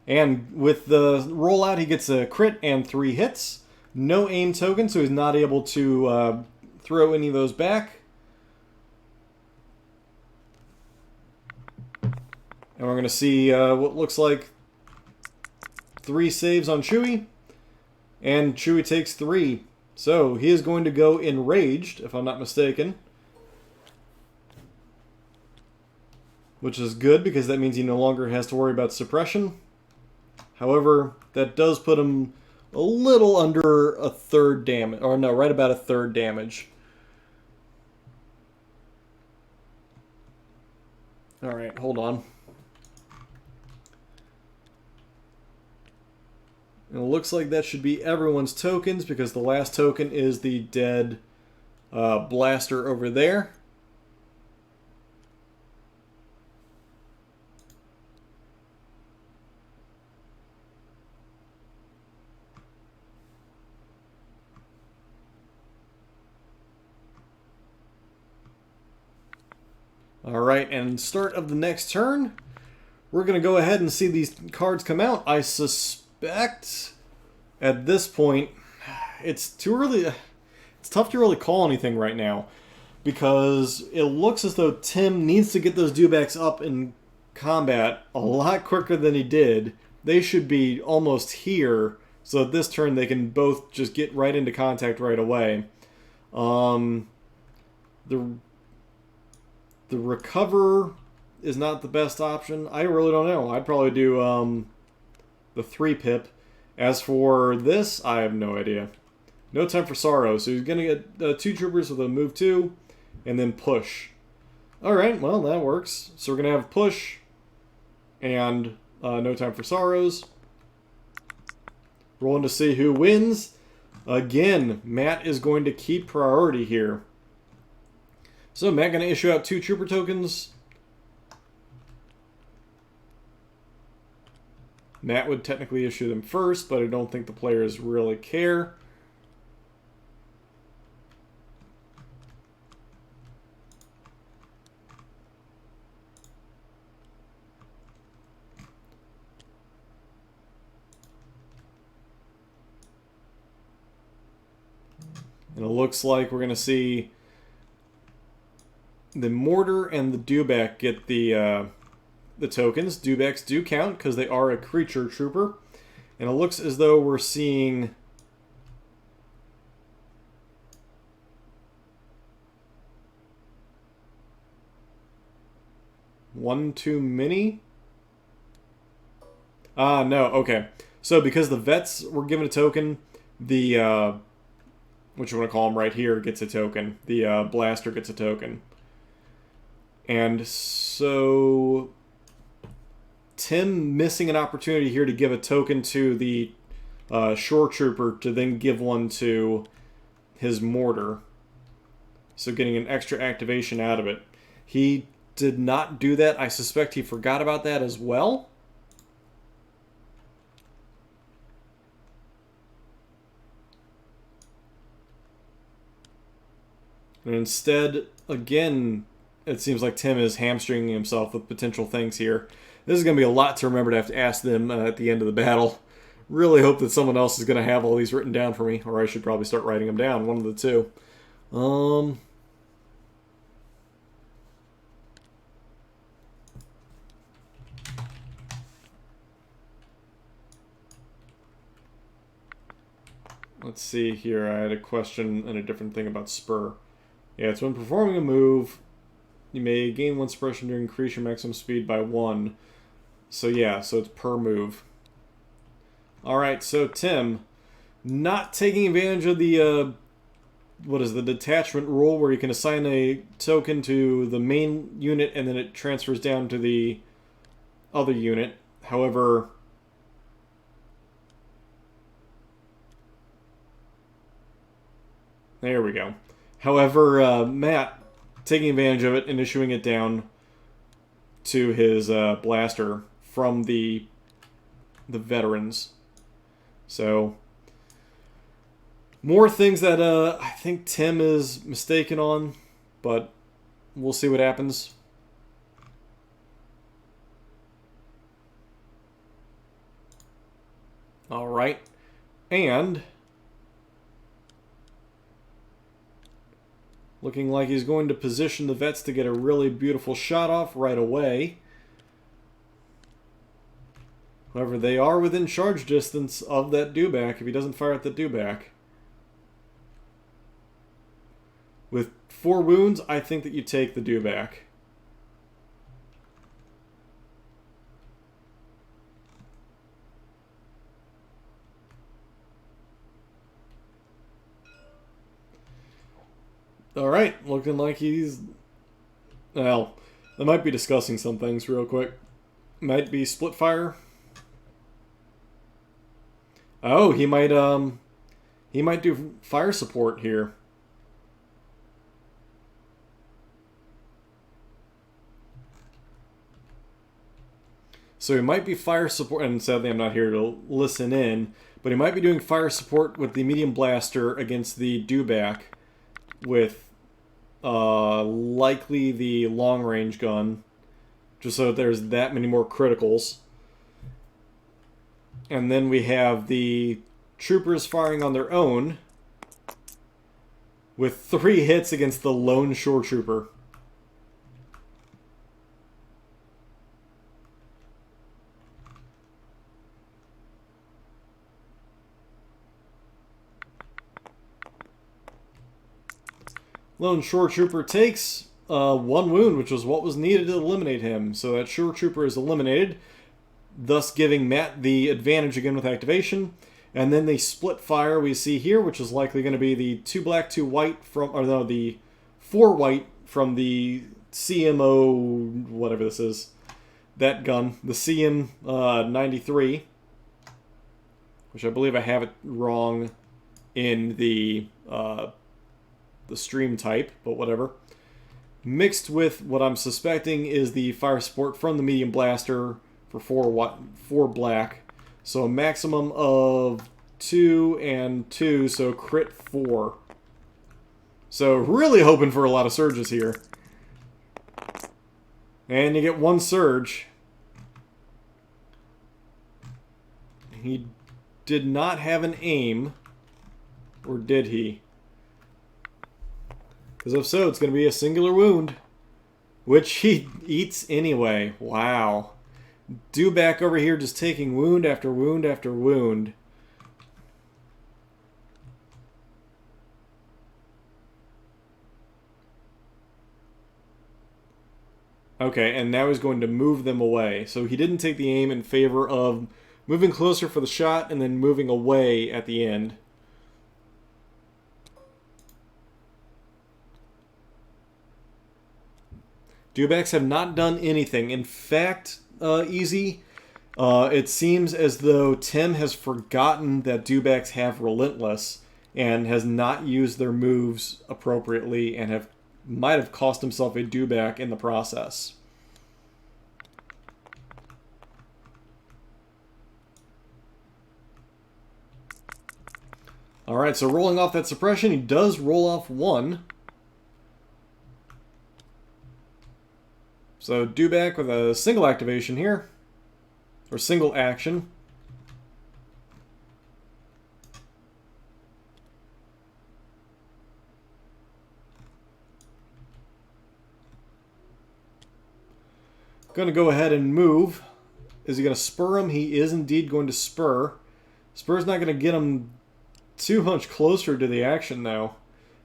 And with the rollout, he gets a crit and 3 hits. No aim token, so he's not able to throw any of those back. And we're going to see what looks like 3 saves on Chewie. And Chewie takes 3. So he is going to go enraged, if I'm not mistaken. Which is good, because that means he no longer has to worry about suppression. However, that does put him a little under a third damage. Or no, right about a third damage. Alright, hold on. And it looks like that should be everyone's tokens, because the last token is the dead blaster over there. Alright, and start of the next turn, we're going to go ahead and see these cards come out. I suspect at this point it's too early. It's tough to really call anything right now, because it looks as though Tim needs to get those dewbacks up in combat a lot quicker than he did. They should be almost here, so that this turn they can both just get right into contact right away. The recover is not the best option. I really don't know. I'd probably do the 3-pip. As for this, I have no idea. No time for sorrow. So he's going to get 2 troopers with a move 2, and then push. Alright, well, that works. So we're going to have push, and no time for sorrows. Rolling to see who wins. Again, Matt is going to keep priority here. So Matt going to issue out 2 trooper tokens. Matt would technically issue them first, but I don't think the players really care. And it looks like we're going to see the mortar and the dewback get the tokens. Dewbacks do count because they are a creature trooper. And it looks as though we're seeing one too many. No, okay. So because the vets were given a token, the what you want to call them right here gets a token. The blaster gets a token. And so Tim missing an opportunity here to give a token to the shore trooper to then give one to his mortar. So getting an extra activation out of it. He did not do that. I suspect he forgot about that as well. And instead, again, it seems like Tim is hamstringing himself with potential things here. This is going to be a lot to remember to have to ask them at the end of the battle. Really hope that someone else is going to have all these written down for me, or I should probably start writing them down, one of the two. Let's see here. I had a question and a different thing about Spur. Yeah, it's when performing a move, you may gain 1 suppression to increase your maximum speed by 1. So yeah, so it's per move. Alright, so Tim, not taking advantage of the, the detachment rule where you can assign a token to the main unit and then it transfers down to the other unit. However, there we go. However, Matt taking advantage of it and issuing it down to his blaster from the veterans. So, more things that I think Tim is mistaken on, but we'll see what happens. All right. And looking like he's going to position the vets to get a really beautiful shot off right away. However, they are within charge distance of that dewback if he doesn't fire at the dewback. With 4 wounds, I think that you take the dewback. Alright, looking like he's... Well, I might be discussing some things real quick. Might be split fire. Oh, he might do fire support here. So he might be fire support, and sadly I'm not here to listen in, but he might be doing fire support with the medium blaster against the dewback with likely the long range gun, just so that there's that many more criticals. And then we have the troopers firing on their own with 3 hits against the lone shore trooper. Lone shore trooper takes 1 wound, which was what was needed to eliminate him. So that shore trooper is eliminated, thus giving Matt the advantage again with activation. And then the split fire we see here, which is likely going to be the 2 black, 2 white from, or no, the 4 white from the CMO, whatever this is, that gun, the CM 93, which I believe I have it wrong in the stream type, but whatever. Mixed with what I'm suspecting is the fire support from the medium blaster for 4 black. So a maximum of 2 and 2, so crit 4. So really hoping for a lot of surges here. And you get 1 surge. He did not have an aim. Or did he? Because if so, it's going to be a singular wound. Which he eats anyway. Wow. Dewback over here just taking wound after wound after wound. Okay, and now he's going to move them away. So he didn't take the aim in favor of moving closer for the shot and then moving away at the end. Dewbacks have not done anything. In fact, Easy, it seems as though Tim has forgotten that dewbacks have Relentless and has not used their moves appropriately and might have cost himself a dewback in the process. Alright, so rolling off that suppression, he does roll off 1. So dewback with a single activation here. Or single action. Going to go ahead and move. Is he going to spur him? He is indeed going to spur. Spur's not going to get him too much closer to the action, though.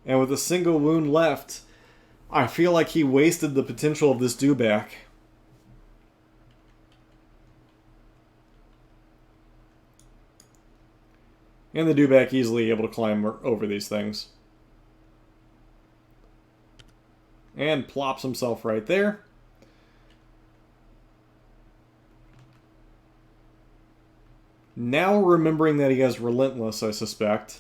And with a single wound left, I feel like he wasted the potential of this dewback. And the dewback easily able to climb over these things. And plops himself right there. Now remembering that he has Relentless, I suspect,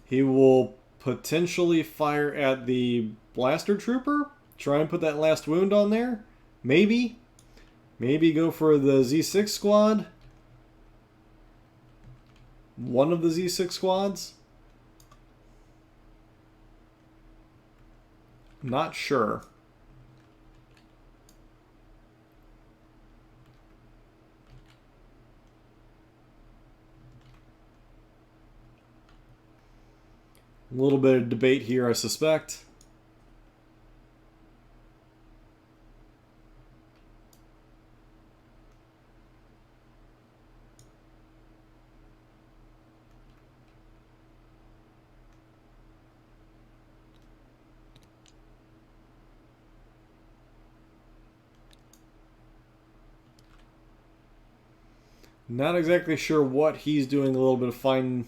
he will potentially fire at the blaster trooper. Try and put that last wound on there. Maybe. Maybe go for the Z6 squad. One of the Z6 squads. Not sure. A little bit of debate here, I suspect. Not exactly sure what he's doing. A little bit of fine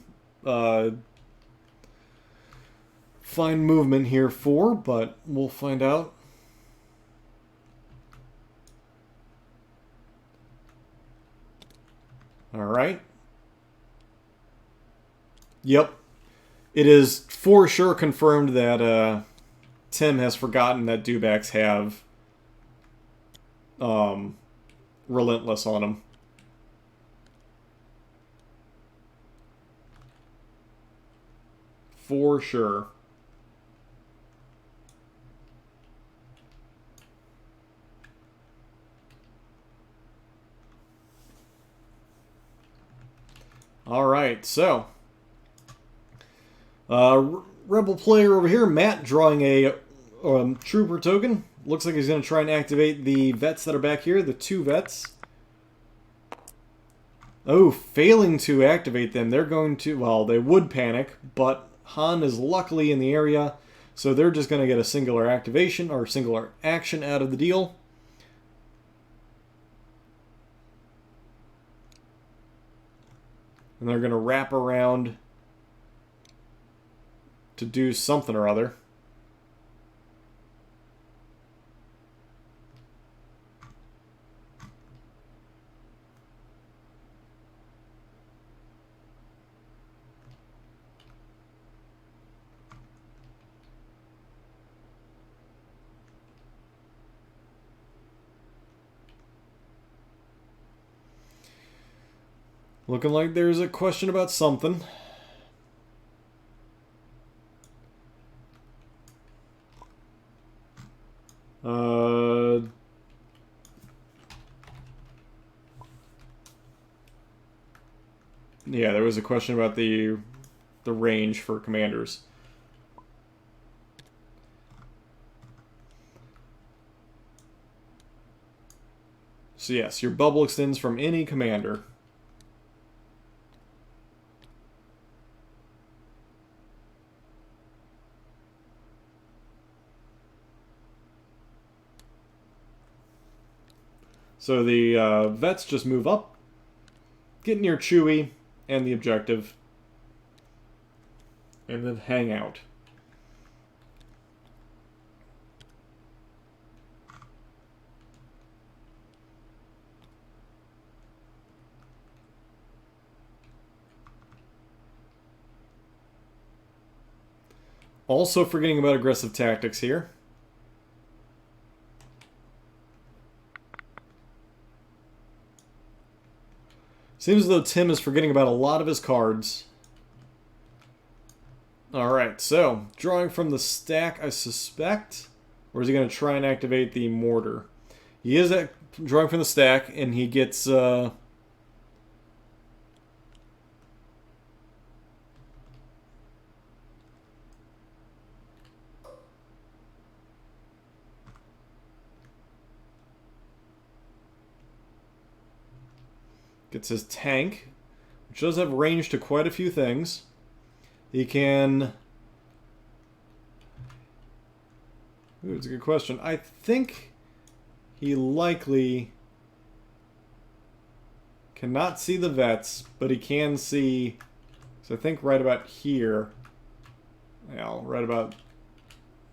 movement here for, but we'll find out. All right. Yep. It is for sure confirmed that Tim has forgotten that dewbacks have Relentless on them. For sure. All right, so Rebel player over here, Matt, drawing a trooper token. Looks like he's going to try and activate the vets that are back here, the 2 vets. Oh, failing to activate them. They're going to, well, they would panic, but Han is luckily in the area, so they're just going to get a singular activation or singular action out of the deal. And they're going to wrap around to do something or other. Looking like there's a question about something. Yeah, there was a question about the range for commanders. So yes, your bubble extends from any commander. So the vets just move up, get near Chewie and the objective, and then hang out. Also forgetting about aggressive tactics here. Seems as though Tim is forgetting about a lot of his cards. Alright, so, drawing from the stack, I suspect. Or is he going to try and activate the mortar? He is drawing from the stack, and he gets... Gets his tank, which does have range to quite a few things. He can... Ooh, it's a good question. I think he likely cannot see the vets, but he can see... So I think right about here, well, right about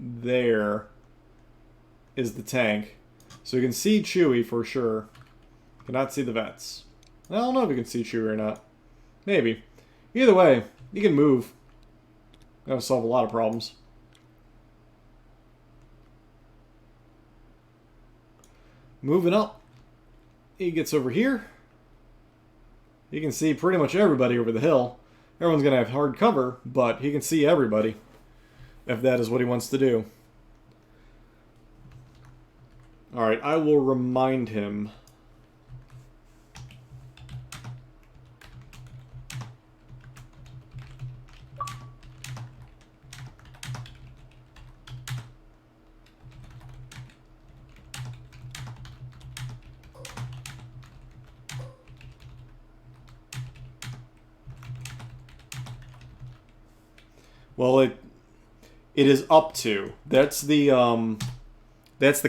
there is the tank. So you can see Chewie for sure. Cannot see the vets. I don't know if you can see Chewie or not. Maybe. Either way, you can move. That'll solve a lot of problems. Moving up. He gets over here. He can see pretty much everybody over the hill. Everyone's going to have hard cover, but he can see everybody. If that is what he wants to do. Alright, I will remind him. Well, it is up to. That's the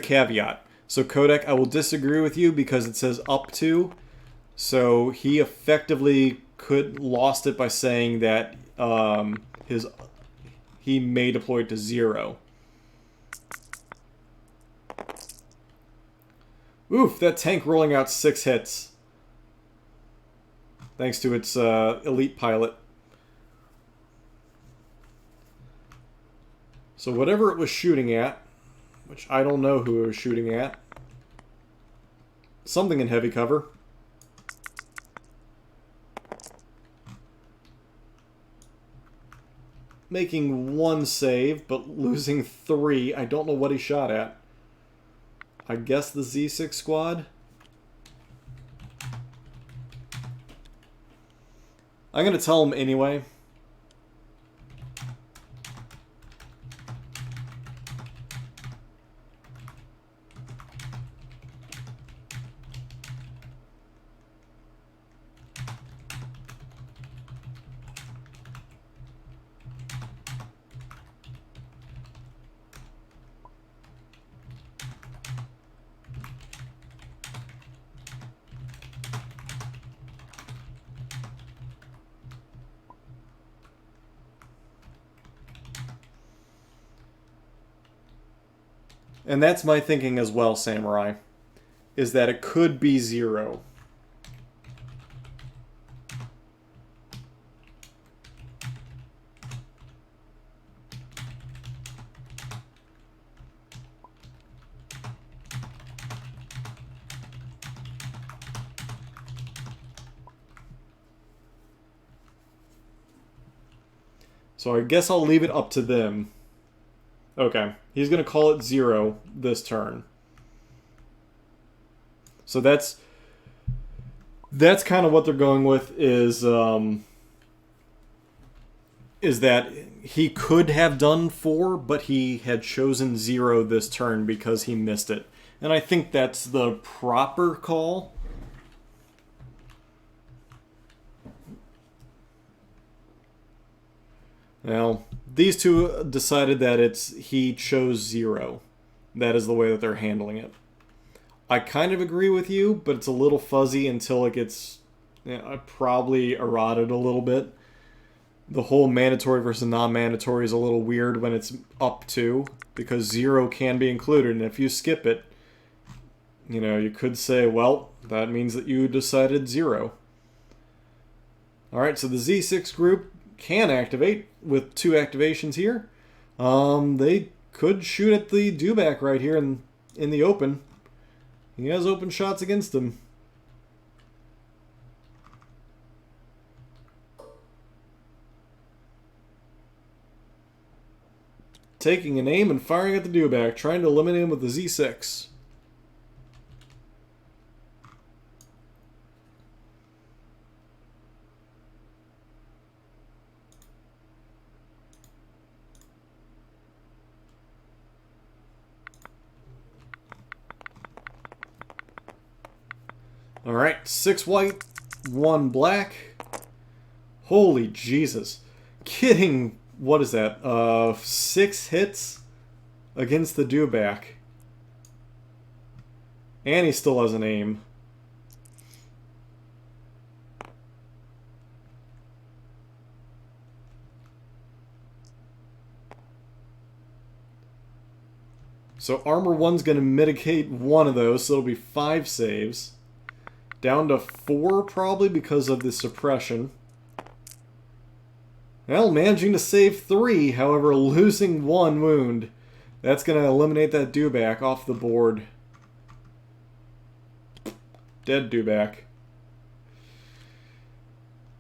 caveat. So Kodak, I will disagree with you because it says up to. So he effectively lost it by saying that he may deploy it to 0. Oof, that tank rolling out 6 hits. Thanks to its elite pilot. So whatever it was shooting at, which I don't know who it was shooting at, something in heavy cover. Making 1 save, but losing 3. I don't know what he shot at. I guess the Z6 squad? I'm going to tell him anyway. And that's my thinking as well, Samurai, is that it could be 0. So I guess I'll leave it up to them. Okay, he's going to call it 0 this turn. So that's kind of what they're going with is that he could have done 4, but he had chosen 0 this turn because he missed it. And I think that's the proper call. Now, these two decided that he chose 0. That is the way that they're handling it. I kind of agree with you, but it's a little fuzzy until it gets probably eroded a little bit. The whole mandatory versus non-mandatory is a little weird when it's up to, because 0 can be included, and if you skip it, you could say, well, that means that you decided 0. Alright, so the Z6 group can activate with 2 activations here. They could shoot at the dewback right here in the open. He has open shots against him. Taking an aim and firing at the dewback, trying to eliminate him with the Z6. Alright, 6 white, 1 black. Holy Jesus. Getting, what is that, 6 hits against the dewback. And he still has an aim. So armor 1's going to mitigate 1 of those, so it'll be 5 saves. Down to 4 probably because of the suppression. Well, managing to save 3, however, losing 1 wound. That's going to eliminate that dewback off the board. Dead dewback.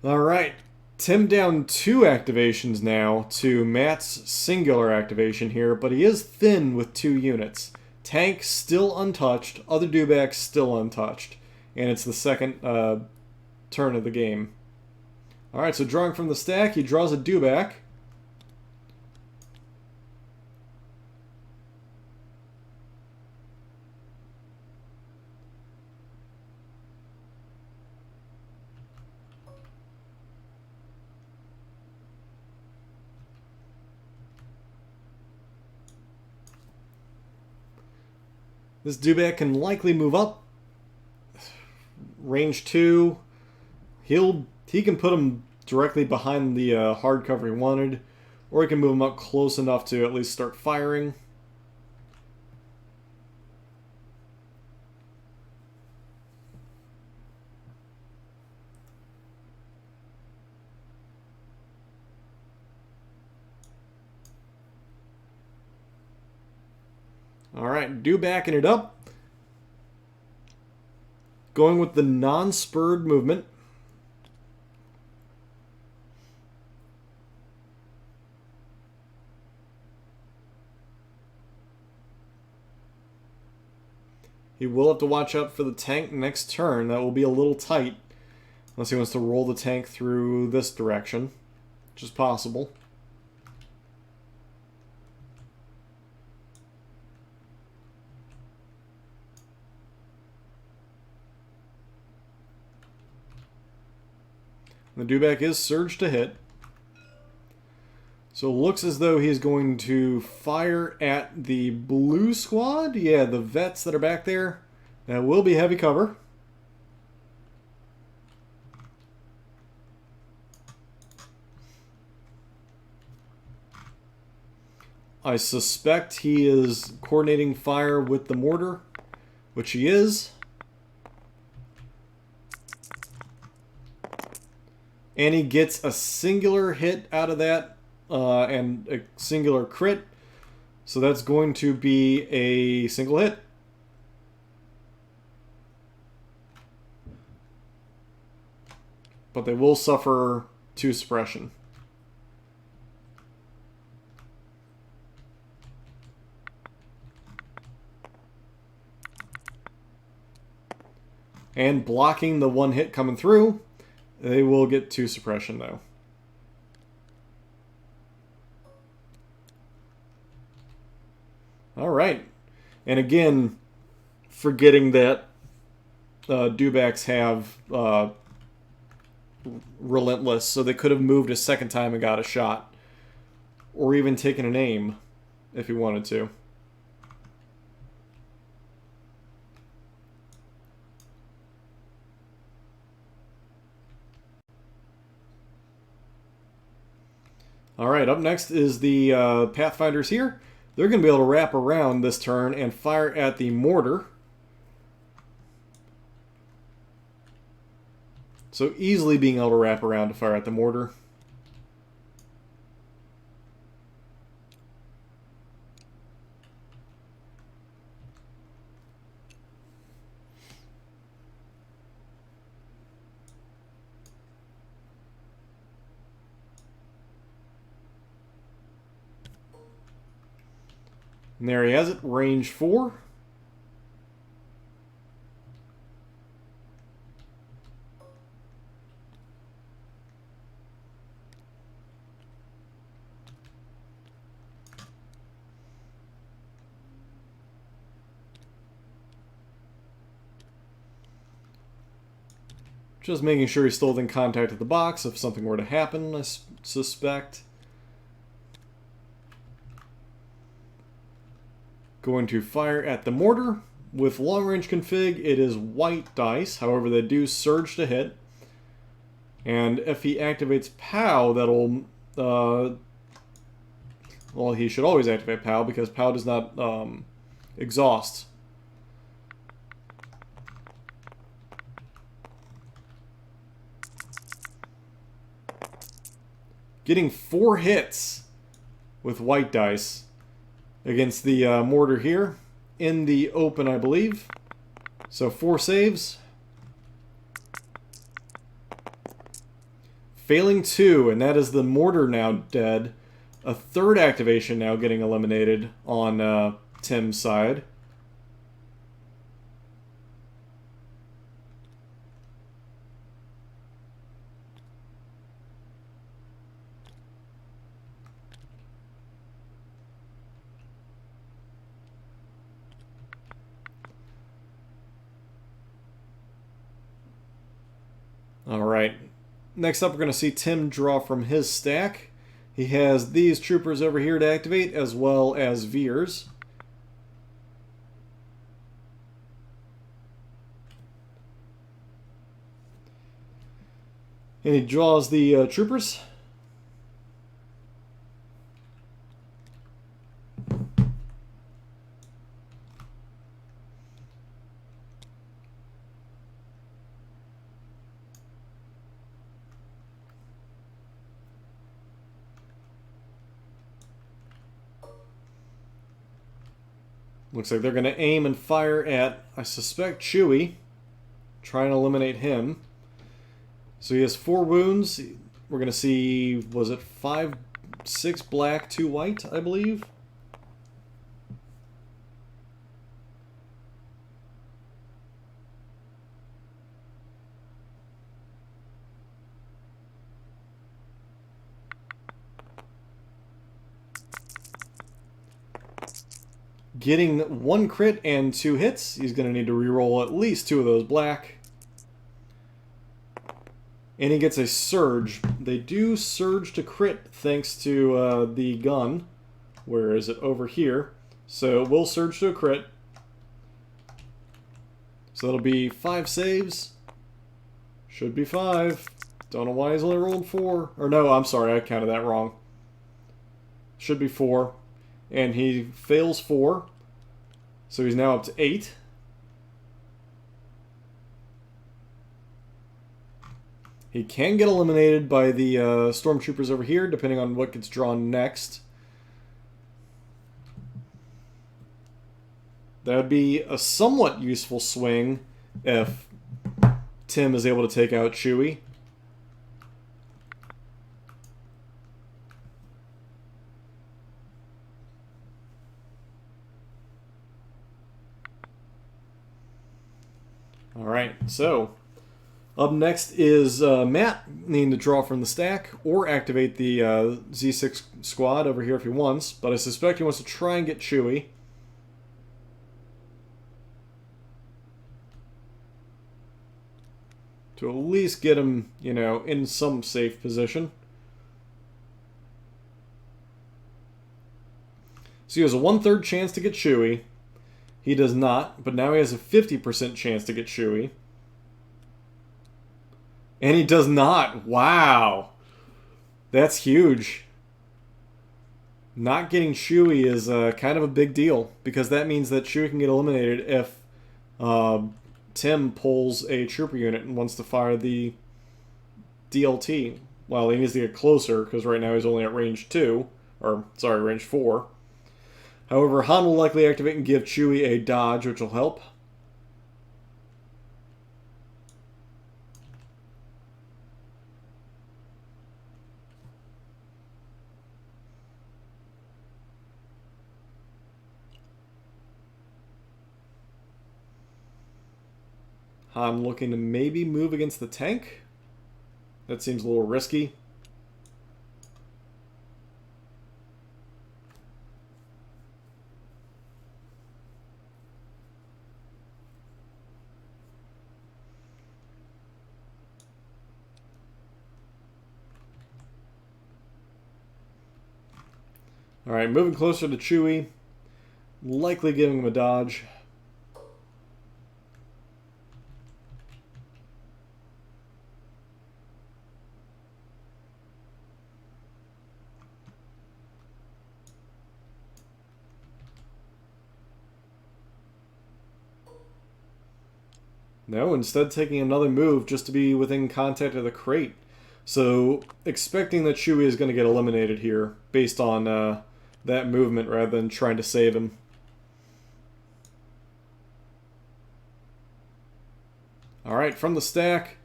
Alright, Tim down 2 activations now to Matt's singular activation here, but he is thin with 2 units. Tank still untouched, other dewback still untouched. And it's the second turn of the game. Alright, so drawing from the stack, he draws a dewback. This Dewback can likely move up. Range 2. He can put him directly behind the hard cover he wanted, or he can move him up close enough to at least start firing. Alright, Dewbacking it up. Going with the non-spurred movement. He will have to watch out for the tank next turn. That will be a little tight. Unless he wants to roll the tank through this direction, which is possible. The Dewback is surged to hit. So it looks as though he's going to fire at the blue squad. Yeah, the vets that are back there. That will be heavy cover. I suspect he is coordinating fire with the mortar, which he is. And he gets a singular hit out of that, and a singular crit. So that's going to be a single hit. But they will suffer 2 suppression. And blocking the 1 hit coming through. They will get 2 suppression, though. Alright. And again, forgetting that Dewbacks have Relentless, so they could have moved a second time and got a shot. Or even taken an aim, if he wanted to. Alright, up next is the Pathfinders here. They're going to be able to wrap around this turn and fire at the mortar. So easily being able to wrap around to fire at the mortar. And there he has it, range 4. Just making sure he's still in contact with the box if something were to happen, I suspect. Going to fire at the mortar. With long range config, it is white dice. However, they do surge to hit. And if he activates POW, that'll... well, he should always activate POW because POW does not exhaust. Getting 4 hits with white dice against the mortar here in the open, I believe. So 4 saves. Failing 2, and that is the mortar now dead. A 3rd activation now getting eliminated on Tim's side. Alright, next up we're going to see Tim draw from his stack. He has these troopers over here to activate, as well as Veers. And he draws the troopers. Looks like they're going to aim and fire at, I suspect, Chewie. Try and eliminate him. So he has 4 wounds. We're going to see, was it 5, 6 black, 2 white, I believe? Getting 1 crit and 2 hits. He's going to need to reroll at least 2 of those black. And he gets a surge. They do surge to crit thanks to the gun. Where is it? Over here. So we'll surge to a crit. So that'll be 5 saves. Should be 5. Don't know why he's only rolled 4. Or no, I'm sorry, I counted that wrong. Should be 4. And he fails 4. So he's now up to 8. He can get eliminated by the stormtroopers over here, depending on what gets drawn next. That would be a somewhat useful swing if Tim is able to take out Chewie. Alright, so up next is Matt needing to draw from the stack or activate the Z6 squad over here if he wants, but I suspect he wants to try and get Chewie. To at least get him, you know, in some safe position. So he has a 1/3 chance to get Chewie. He does not, but now he has a 50% chance to get Chewie. And he does not. Wow. That's huge. Not getting Chewie is kind of a big deal, because that means that Chewie can get eliminated if Tim pulls a trooper unit and wants to fire the DLT. Well, he needs to get closer, because right now he's only at range 2. Or, sorry, range 4. However, Han will likely activate and give Chewie a dodge, which will help. Han looking to maybe move against the tank. That seems a little risky. Alright, moving closer to Chewie. Likely giving him a dodge. No, instead taking another move just to be within contact of the crate. So, expecting that Chewie is going to get eliminated here, based on that movement rather than trying to save him. Alright, from the stack,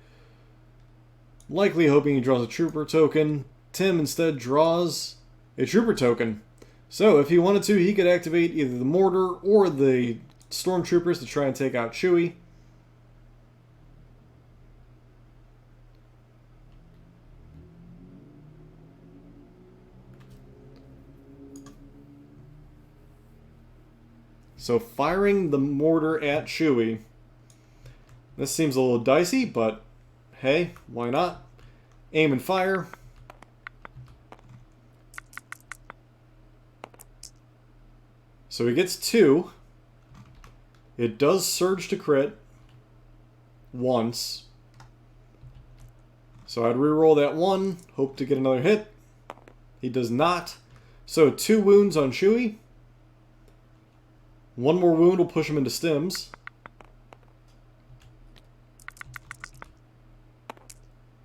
likely hoping he draws a trooper token. Tim instead draws a trooper token. So, if he wanted to, he could activate either the mortar or the stormtroopers to try and take out Chewie. So firing the mortar at Chewie. This seems a little dicey, but hey, why not? Aim and fire. So he gets 2. It does surge to crit once. So I'd reroll that one, hope to get another hit. He does not. So 2 wounds on Chewie. 1 more wound will push him into stims.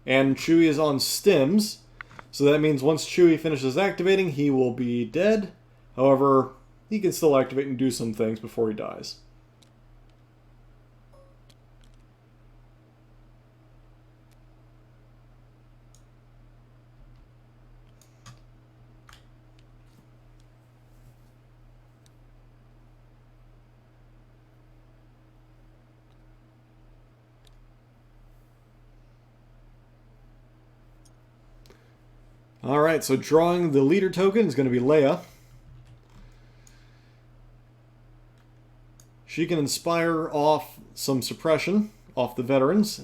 And Chewie is on stims. So that means once Chewie finishes activating, he will be dead. However, he can still activate and do some things before he dies. Alright, so drawing the leader token is going to be Leia. She can inspire off some suppression off the veterans.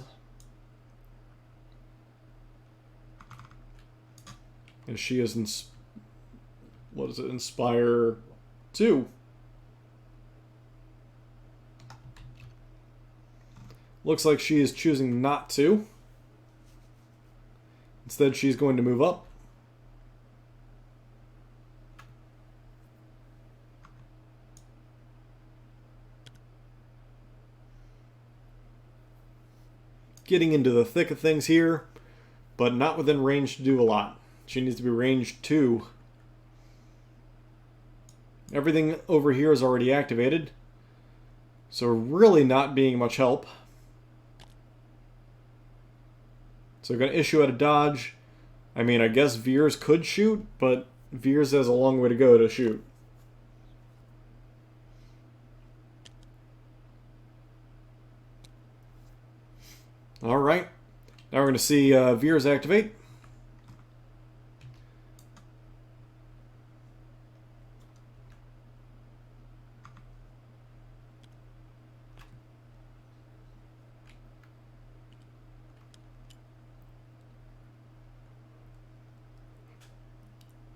And she is what does it inspire 2? Looks like she is choosing not to. Instead, she's going to move up. Getting into the thick of things here, but not within range to do a lot. She needs to be range 2. Everything over here is already activated, so really not being much help. So we're going to issue out a dodge. I mean, I guess Veers could shoot, but Veers has a long way to go to shoot. Alright, now we're going to see Veers activate.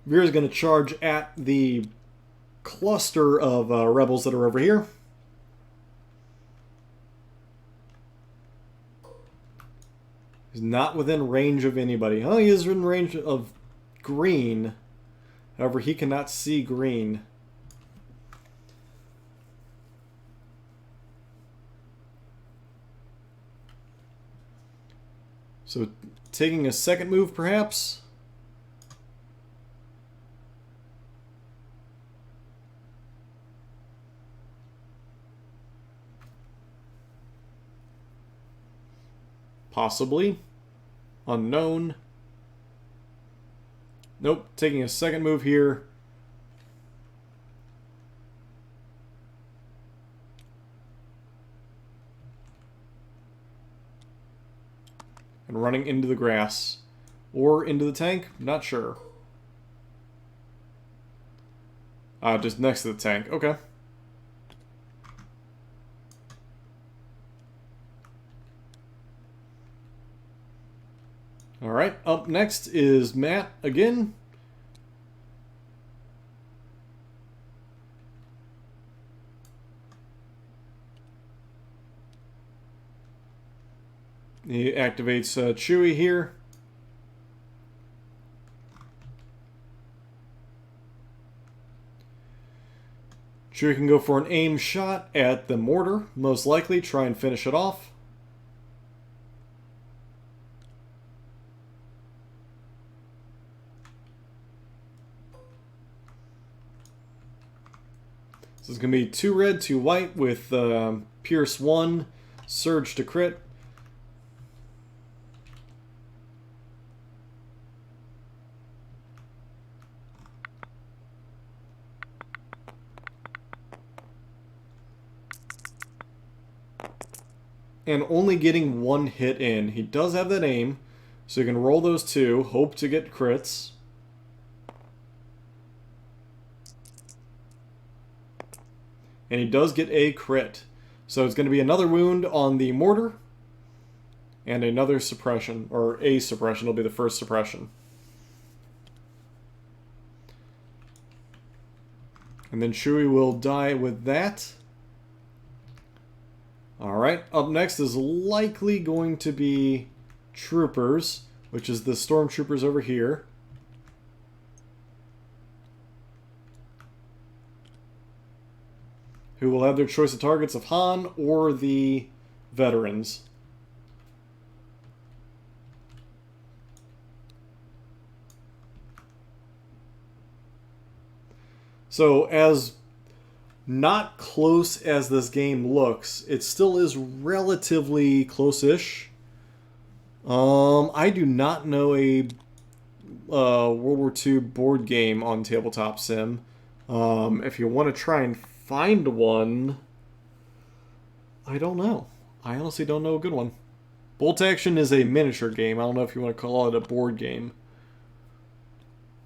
Veers is going to charge at the cluster of rebels that are over here. He's not within range of anybody. Oh, he is in range of green. However, he cannot see green. So, taking a second move, perhaps? Possibly. Unknown. Nope. Taking a second move here. And running into the grass. Or into the tank? Not sure. Just next to the tank. Okay. Alright, up next is Matt again. He activates Chewie here. Chewie can go for an aim shot at the mortar, most likely, try and finish it off. So it's going to be 2 red, 2 white with Pierce 1, Surge to crit. And only getting 1 hit in. He does have that aim, so you can roll those 2, hope to get crits. And he does get a crit. So it's going to be another wound on the mortar. And another suppression. Or a suppression will be the first suppression. And then Chewie will die with that. Alright, up next is likely going to be Troopers. which is the stormtroopers over here. Who will have their choice of targets of Han or the veterans. So, as not close as this game looks, it still is relatively close-ish. I do not know a World War II board game on Tabletop Sim. If you want to try and find one, I don't know. I honestly don't know a good one. Bolt Action is a miniature game. I don't know if you want to call it a board game.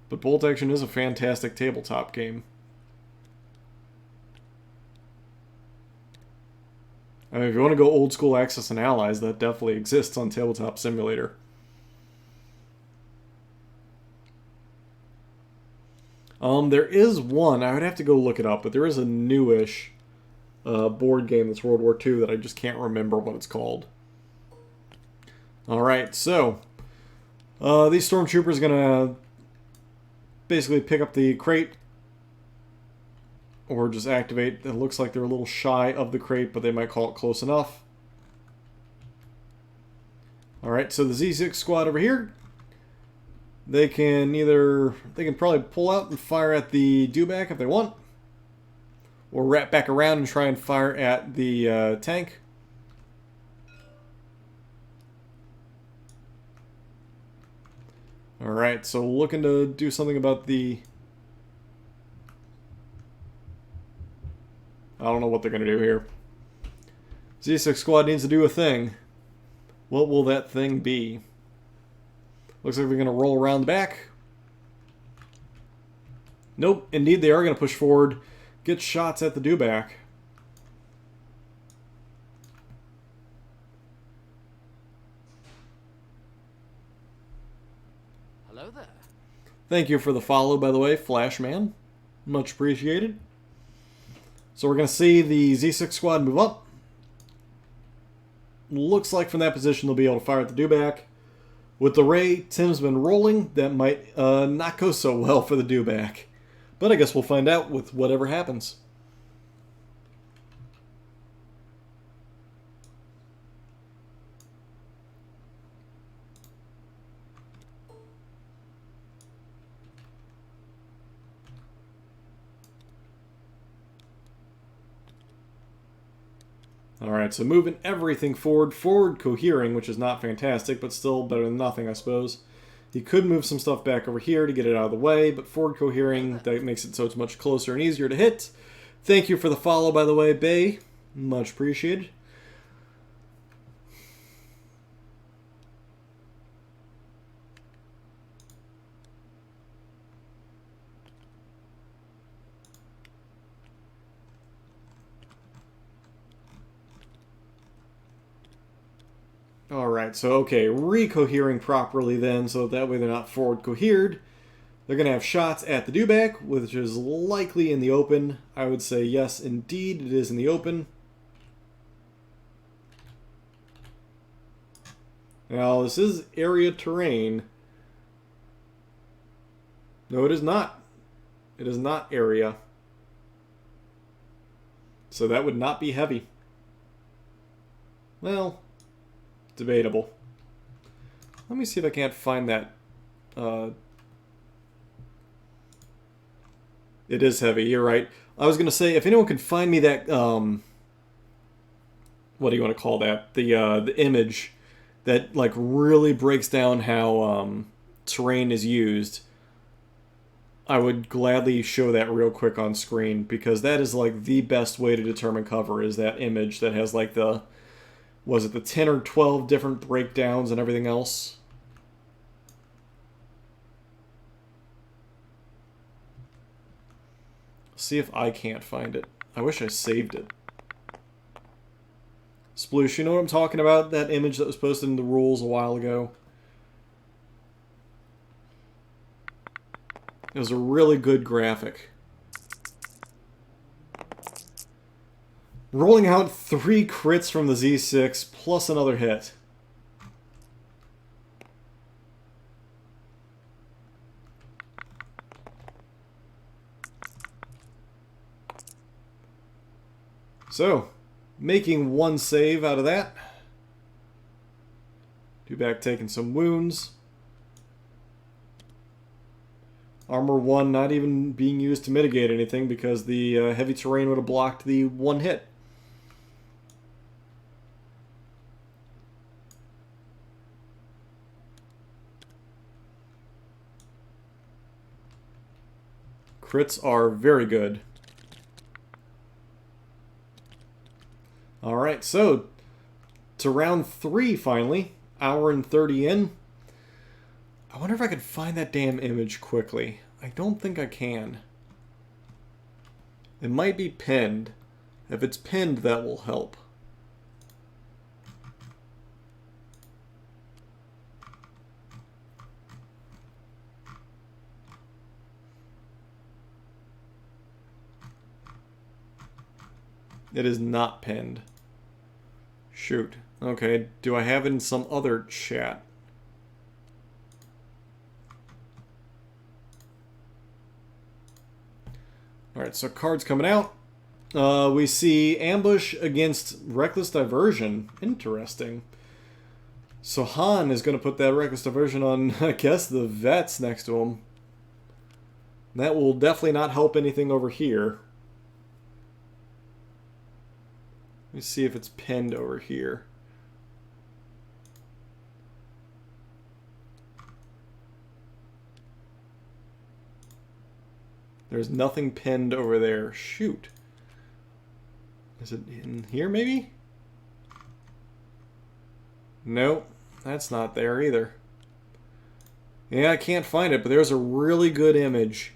But Bolt Action is a fantastic tabletop game. I mean, if you want to go old school Axis and Allies, that definitely exists on Tabletop Simulator. There is one, I would have to go look it up, but there is a newish board game that's World War II that I just can't remember what it's called. Alright, so these stormtroopers are going to basically pick up the crate or just activate. It looks like they're a little shy of the crate, but they might call it close enough. Alright, so the Z6 squad over here, they can probably pull out and fire at the dewback if they want, or wrap back around and try and fire at the tank. Alright, so looking to do something about the... I don't know what they're going to do here. Z6 squad needs to do a thing. What will that thing be? Looks like we're going to roll around the back. Nope, indeed they are going to push forward, get shots at the dewback. Hello there. Thank you for the follow, by the way, Flashman. Much appreciated. So we're going to see the Z6 squad move up. Looks like from that position they'll be able to fire at the dewback. With the ray Tim's been rolling, that might not go so well for the dewback. But I guess we'll find out with whatever happens. Alright, so moving everything forward cohering, which is not fantastic, but still better than nothing, I suppose. He could move some stuff back over here to get it out of the way, but forward cohering, that makes it so it's much closer and easier to hit. Thank you for the follow, by the way, Bay. Much appreciated. Alright, so okay, recohering properly then, so that way they're not forward cohered. They're going to have shots at the dewback, which is likely in the open. I would say yes, indeed, it is in the open. Now, this is area terrain. No, it is not. It is not area. So that would not be heavy. Well, debatable. Let me see if I can't find that. It is heavy, you're right. I was going to say, if anyone can find me that, what do you want to call that? The image that, like, really breaks down how terrain is used, I would gladly show that real quick on screen, because that is, like, the best way to determine cover, is that image that has, like, the, was it the 10 or 12 different breakdowns and everything else? See if I can't find it. I wish I saved it. Sploosh, you know what I'm talking about? That image that was posted in the rules a while ago? It was a really good graphic. Rolling out 3 crits from the Z6 plus another hit. So, making one save out of that. Dewback taking some wounds. Armor 1 not even being used to mitigate anything because the heavy terrain would have blocked the one hit. Crits are very good. Alright, so to round 3 finally. Hour and 30 in. I wonder if I could find that damn image quickly. I don't think I can. It might be pinned. If it's pinned, that will help. It is not pinned. Shoot. Okay, do I have it in some other chat? Alright, so cards coming out. We see ambush against reckless diversion. Interesting. So Han is going to put that reckless diversion on, I guess, the vets next to him. That will definitely not help anything over here. Let me see if it's pinned over here. There's nothing pinned over there. Shoot. Is it in here, maybe? Nope, that's not there either. Yeah, I can't find it, but there's a really good image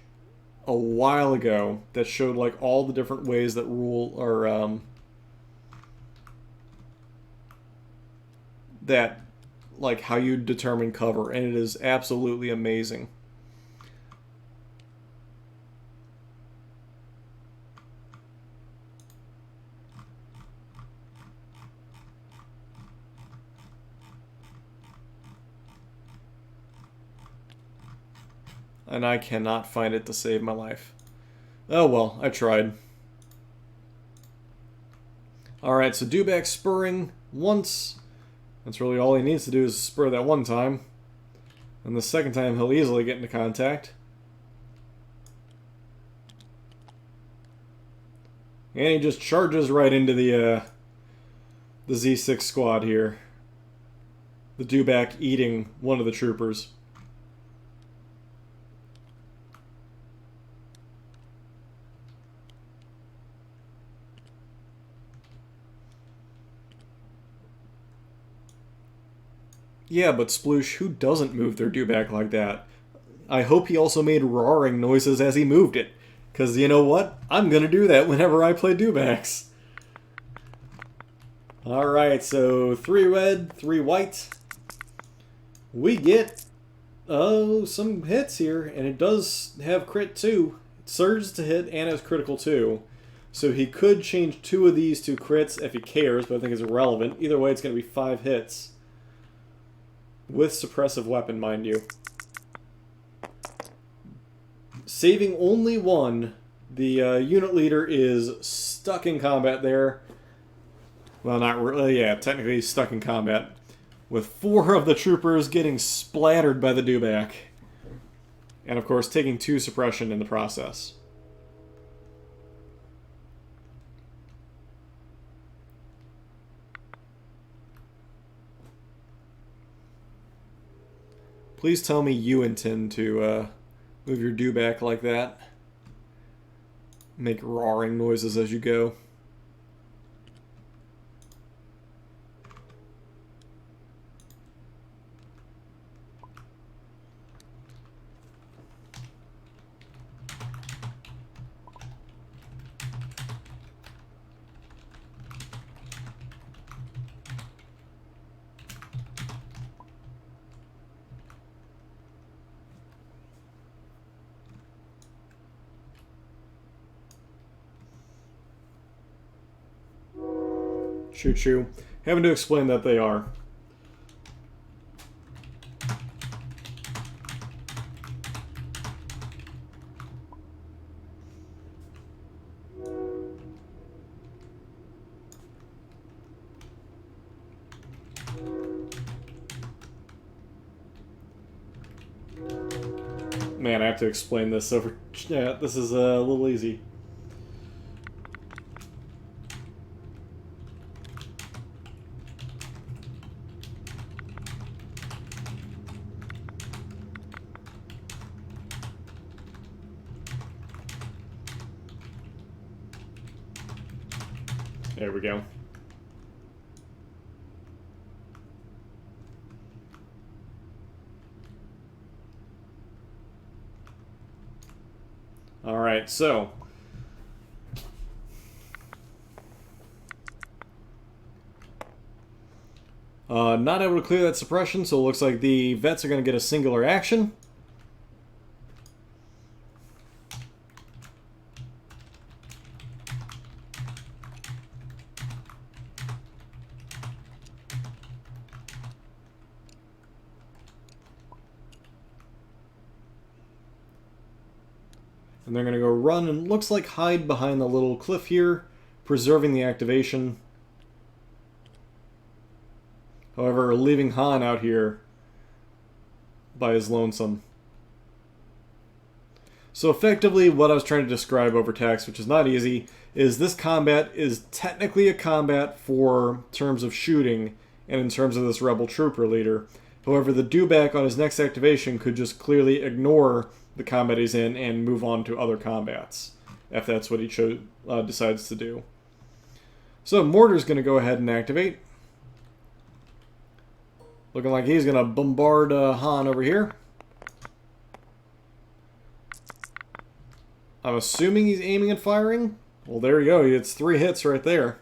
a while ago that showed like all the different ways that rule or that like how you determine cover, and it is absolutely amazing. And I cannot find it to save my life. Oh well, I tried. Alright, so Dewback spurring once. That's really all he needs to do is spur that one time. And the second time he'll easily get into contact. And he just charges right into the Z6 squad here. The Dewback eating one of the troopers. Yeah, but Sploosh, who doesn't move their Dewback like that? I hope he also made roaring noises as he moved it. Because you know what? I'm going to do that whenever I play Dewbacks. Alright, so 3 red, 3 white. We get some hits here, and it does have crit too. It surges to hit and has critical too. So he could change 2 of these to crits if he cares, but I think it's irrelevant. Either way, it's going to be 5 hits. With suppressive weapon, mind you. Saving only 1. The unit leader is stuck in combat there. Well, not really. Yeah, technically he's stuck in combat. With 4 of the troopers getting splattered by the Dewback. And of course, taking 2 suppression in the process. Please tell me you intend to move your Dewback like that. Make roaring noises as you go. Choo-choo. Having to explain that they are. man, I have to explain this over chat. This is a little easy. There we go. Alright, so not able to clear that suppression, so it looks like the vets are going to get a singular action. And they're going to go run and looks like hide behind the little cliff here, preserving the activation. However, leaving Han out here by his lonesome. So effectively, what I was trying to describe over text, which is not easy, is this combat is technically a combat for terms of shooting and in terms of this rebel trooper leader. However, the dewback on his next activation could just clearly ignore the combat he's in and move on to other combats, if that's what he decides to do. So Mortar's going to go ahead and activate. Looking like he's going to bombard Han over here. I'm assuming he's aiming and firing. Well, there you go. He hits 3 hits right there.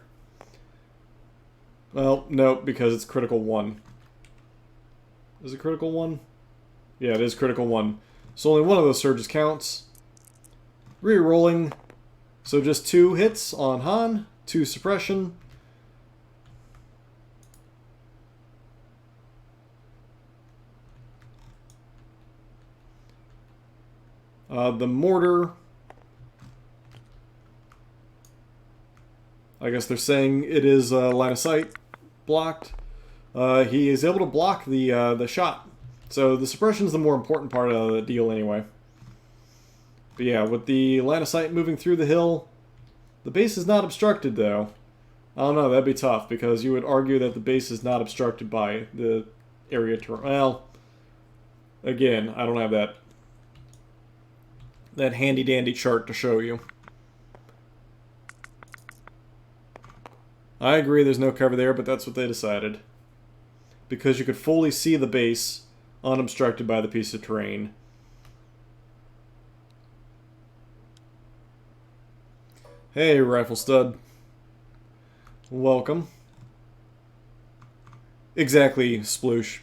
Well, no, because it's critical 1. Is it critical 1? Yeah, it is critical 1. So only one of those surges counts. Re-rolling. So just 2 hits on Han, 2 suppression. The mortar. I guess they're saying it is line of sight blocked. He is able to block the shot. So the suppression is the more important part of the deal anyway. But yeah, with the line of sight moving through the hill, the base is not obstructed though. I don't know, that'd be tough because you would argue that the base is not obstructed by the area terrain. Well, again, I don't have that handy dandy chart to show you. I agree there's no cover there, but that's what they decided. Because you could fully see the base unobstructed by the piece of terrain. Hey, Rifle Stud. Welcome. Exactly, Sploosh.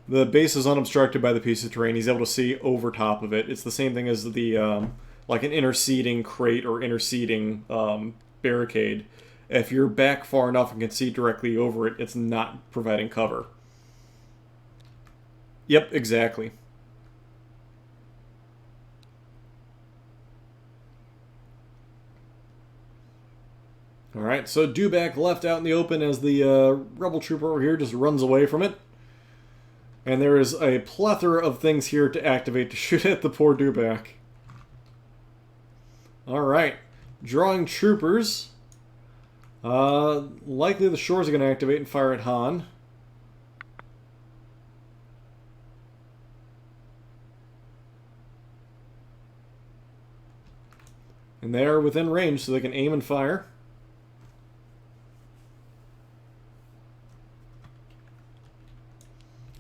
The base is unobstructed by the piece of terrain. He's able to see over top of it. It's the same thing as the like an interceding crate or interceding barricade. If you're back far enough and can see directly over it, it's not providing cover. Yep, exactly. Alright, so dewback left out in the open as the rebel trooper over here just runs away from it. And there is a plethora of things here to activate to shoot at the poor dewback. Alright, drawing troopers. Likely the shores are going to activate and fire at Han. And they are within range, so they can aim and fire.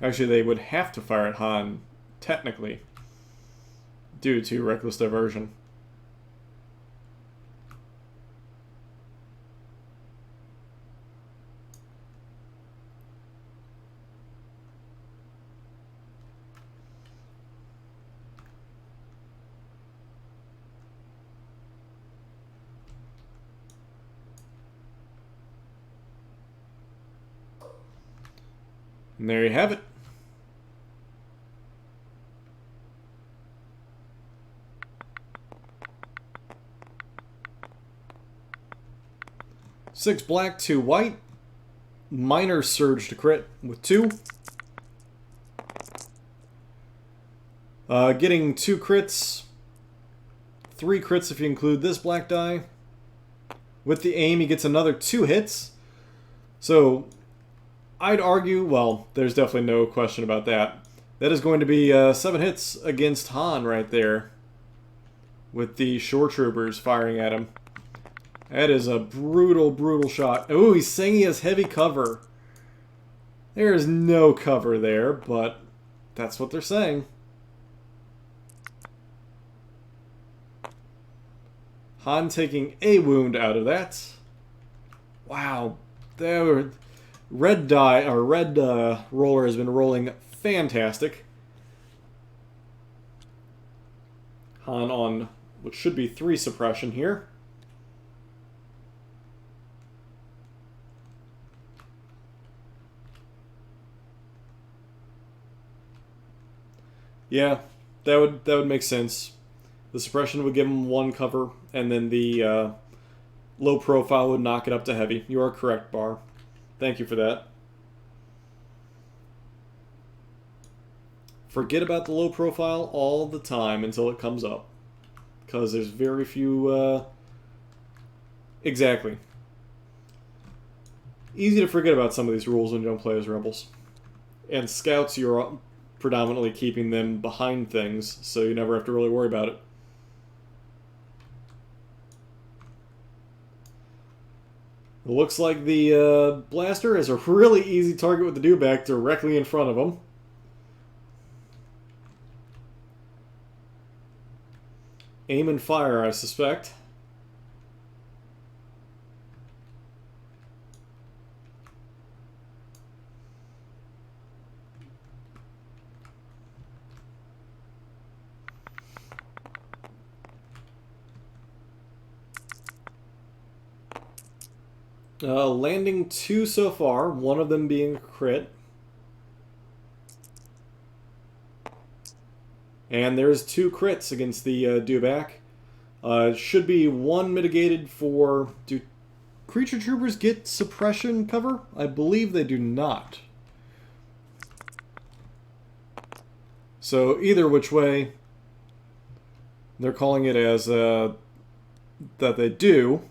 Actually, they would have to fire at Han, technically, due to reckless diversion. And there you have it. Six black, 2 white. Minor surge to crit with 2. Getting 2 crits, 3 crits if you include this black die. With the aim, he gets another 2 hits. So, I'd argue, well, there's definitely no question about that. That is going to be 7 hits against Han right there. With the shore troopers firing at him. That is a brutal, brutal shot. Oh, he's saying he has heavy cover. There is no cover there, but that's what they're saying. Han taking a wound out of that. Wow. Red die, or red roller has been rolling fantastic. Han on what should be 3 suppression here. Yeah, that would make sense. The suppression would give him 1 cover, and then the low profile would knock it up to heavy. You are correct, Bar. Thank you for that. Forget about the low profile all the time until it comes up. Because there's very few... Exactly. Easy to forget about some of these rules when you don't play as Rebels. And Scouts, you're predominantly keeping them behind things, so you never have to really worry about it. It looks like the blaster is a really easy target with the dewback directly in front of him. Aim and fire, I suspect. Landing 2 so far, one of them being a crit. And there's 2 crits against the dewback. Should be 1 mitigated for... Do creature troopers get suppression cover? I believe they do not. So either which way, they're calling it as that they do.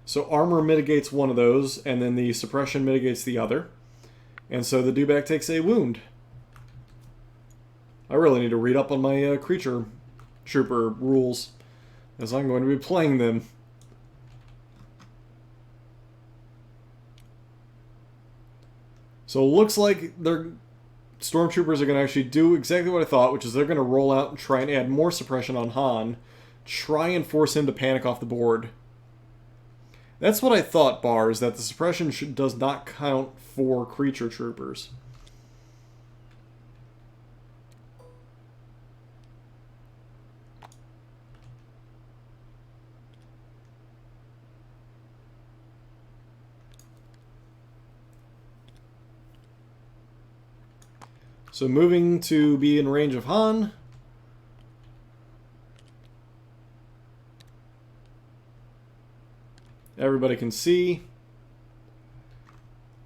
So armor mitigates one of those, and then the suppression mitigates the other. And so the dewback takes a wound. I really need to read up on my creature trooper rules, as I'm going to be playing them. So it looks like their stormtroopers are going to actually do exactly what I thought, which is they're going to roll out and try and add more suppression on Han, try and force him to panic off the board. That's what I thought, Bar, is that the suppression does not count for creature troopers. So moving to be in range of Han. Everybody can see.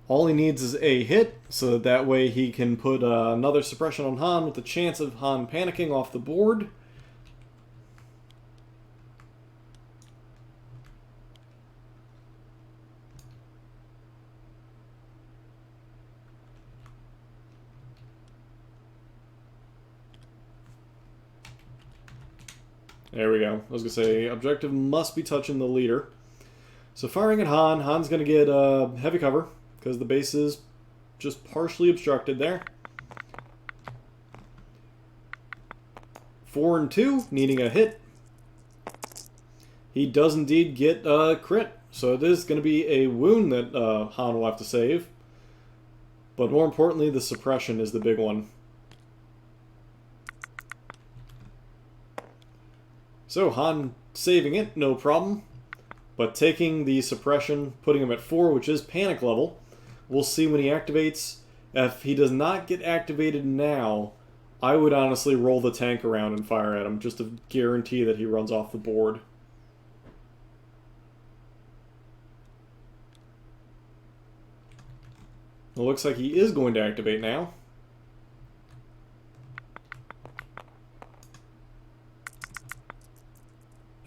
All he needs is a hit, so that way he can put another suppression on Han with the chance of Han panicking off the board. There we go. I was going to say, objective must be touching the leader. So firing at Han, Han's going to get heavy cover, because the base is just partially obstructed there. 4 and 2, needing a hit. He does indeed get a crit, so it is going to be a wound that Han will have to save. But more importantly, the suppression is the big one. So Han saving it, no problem. But taking the suppression, putting him at 4, which is panic level. We'll see when he activates. If he does not get activated now, I would honestly roll the tank around and fire at him, just to guarantee that he runs off the board. It looks like he is going to activate now.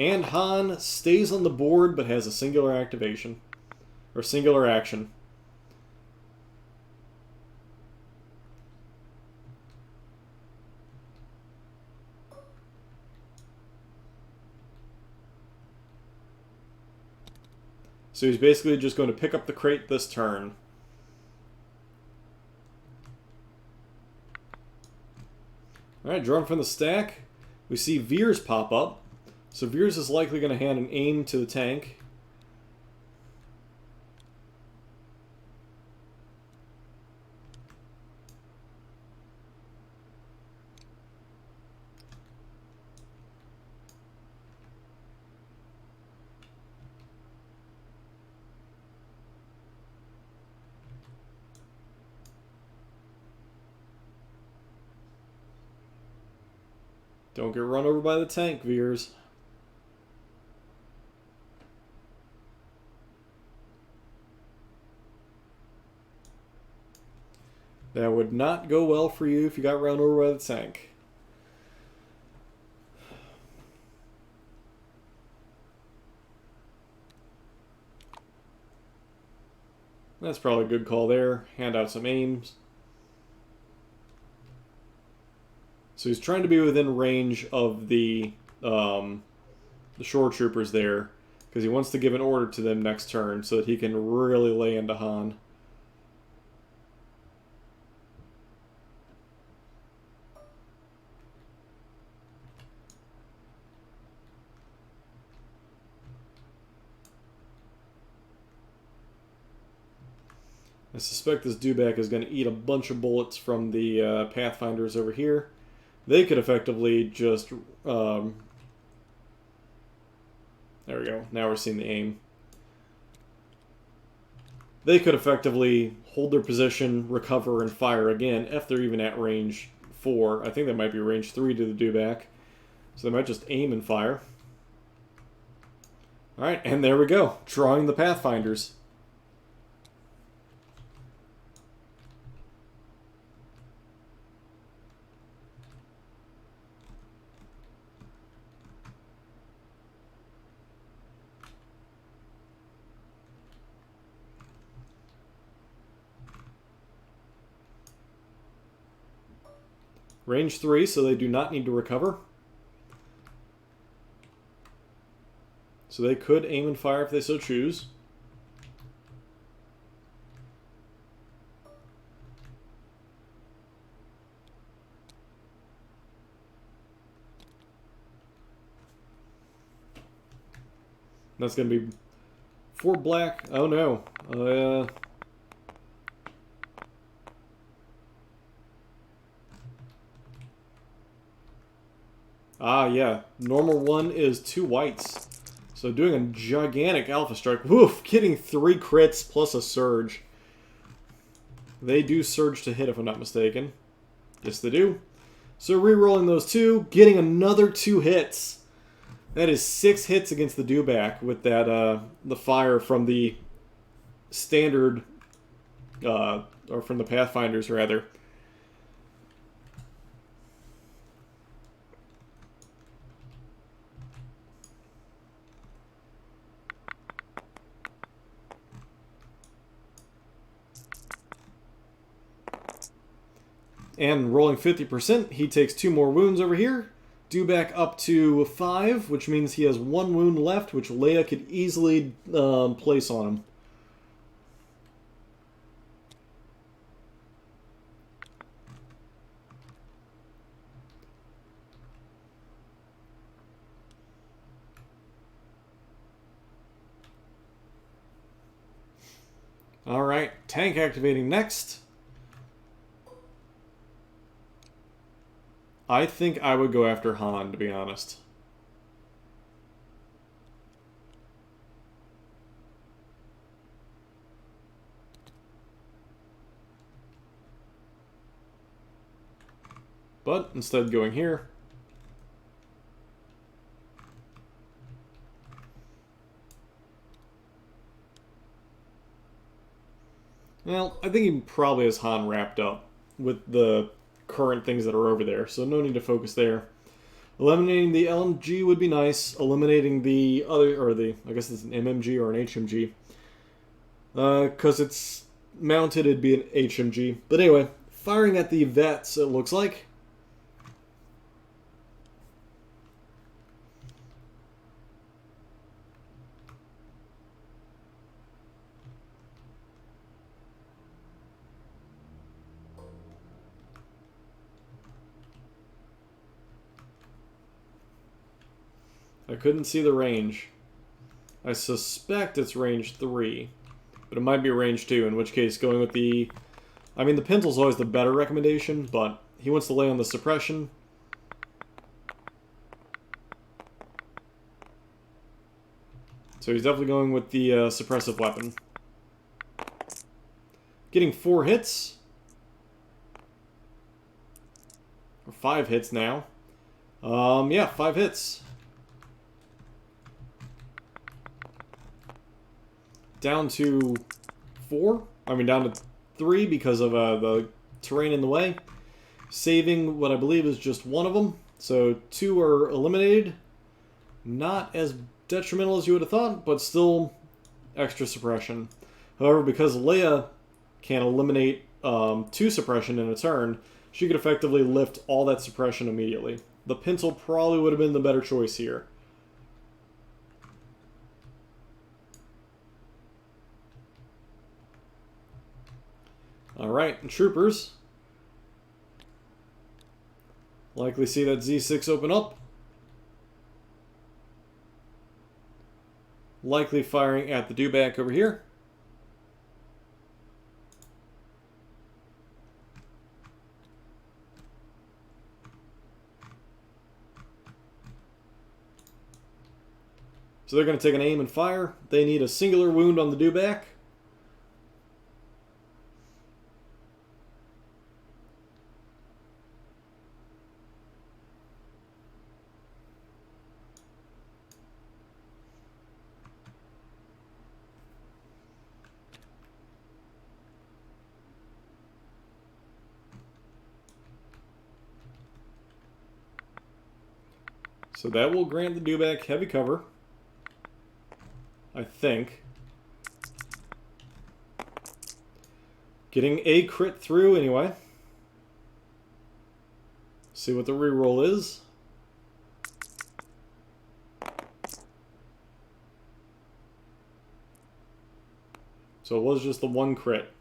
And Han stays on the board but has a singular activation. Or singular action. So he's basically just going to pick up the crate this turn. Alright, drawing from the stack, we see Veers pop up. So Veers is likely going to hand an aim to the tank. Don't get run over by the tank, Veers. That would not go well for you if you got run over by the tank. That's probably a good call there. Hand out some aims. So he's trying to be within range of the shore troopers there, because he wants to give an order to them next turn so that he can really lay into Han. I suspect this dewback is going to eat a bunch of bullets from the Pathfinders over here. They could effectively just... there we go. Now we're seeing the aim. They could effectively hold their position, recover, and fire again if they're even at range 4. I think that might be range 3 to the dewback. So they might just aim and fire. Alright, and there we go. Drawing the Pathfinders. Range 3, so they do not need to recover. So they could aim and fire if they so choose. That's going to be 4 black. Oh no. Yeah. Normal 1 is 2 whites. So doing a gigantic alpha strike. Woof! Getting 3 crits plus a surge. They do surge to hit if I'm not mistaken. Yes, they do. So re-rolling those 2, getting another 2 hits. That is 6 hits against the dewback with that the fire from the standard, or from the Pathfinders rather. And rolling 50%, he takes 2 more wounds over here. Dewback up to 5, which means he has 1 wound left, which Leia could easily place on him. Alright, tank activating next. I think I would go after Han, to be honest. But instead going here. Well, I think he probably has Han wrapped up with the current things that are over there, so no need to focus there. Eliminating the LMG would be nice. Eliminating the other, or the, I guess it's an MMG or an HMG. Because it's mounted, it'd be an HMG. But anyway, firing at the vets, it looks like. I couldn't see the range. I suspect it's range 3, but it might be range 2, in which case going with the... I mean, the pinsel's always the better recommendation, but he wants to lay on the suppression. So he's definitely going with the suppressive weapon. Getting 4 hits. Or 5 hits now. Yeah, 5 hits. Down to 4. I mean, down to 3 because of the terrain in the way. Saving what I believe is just one of them. So 2 are eliminated. Not as detrimental as you would have thought, but still extra suppression. However, because Leia can eliminate 2 suppression in a turn, she could effectively lift all that suppression immediately. The Pinsel probably would have been the better choice here. Alright, and troopers. Likely see that Z6 open up. Likely firing at the dewback over here. So they're going to take an aim and fire. They need a singular wound on the dewback. So that will grant the dewback heavy cover, I think. Getting a crit through anyway. See what the reroll is. So it was just the 1 crit.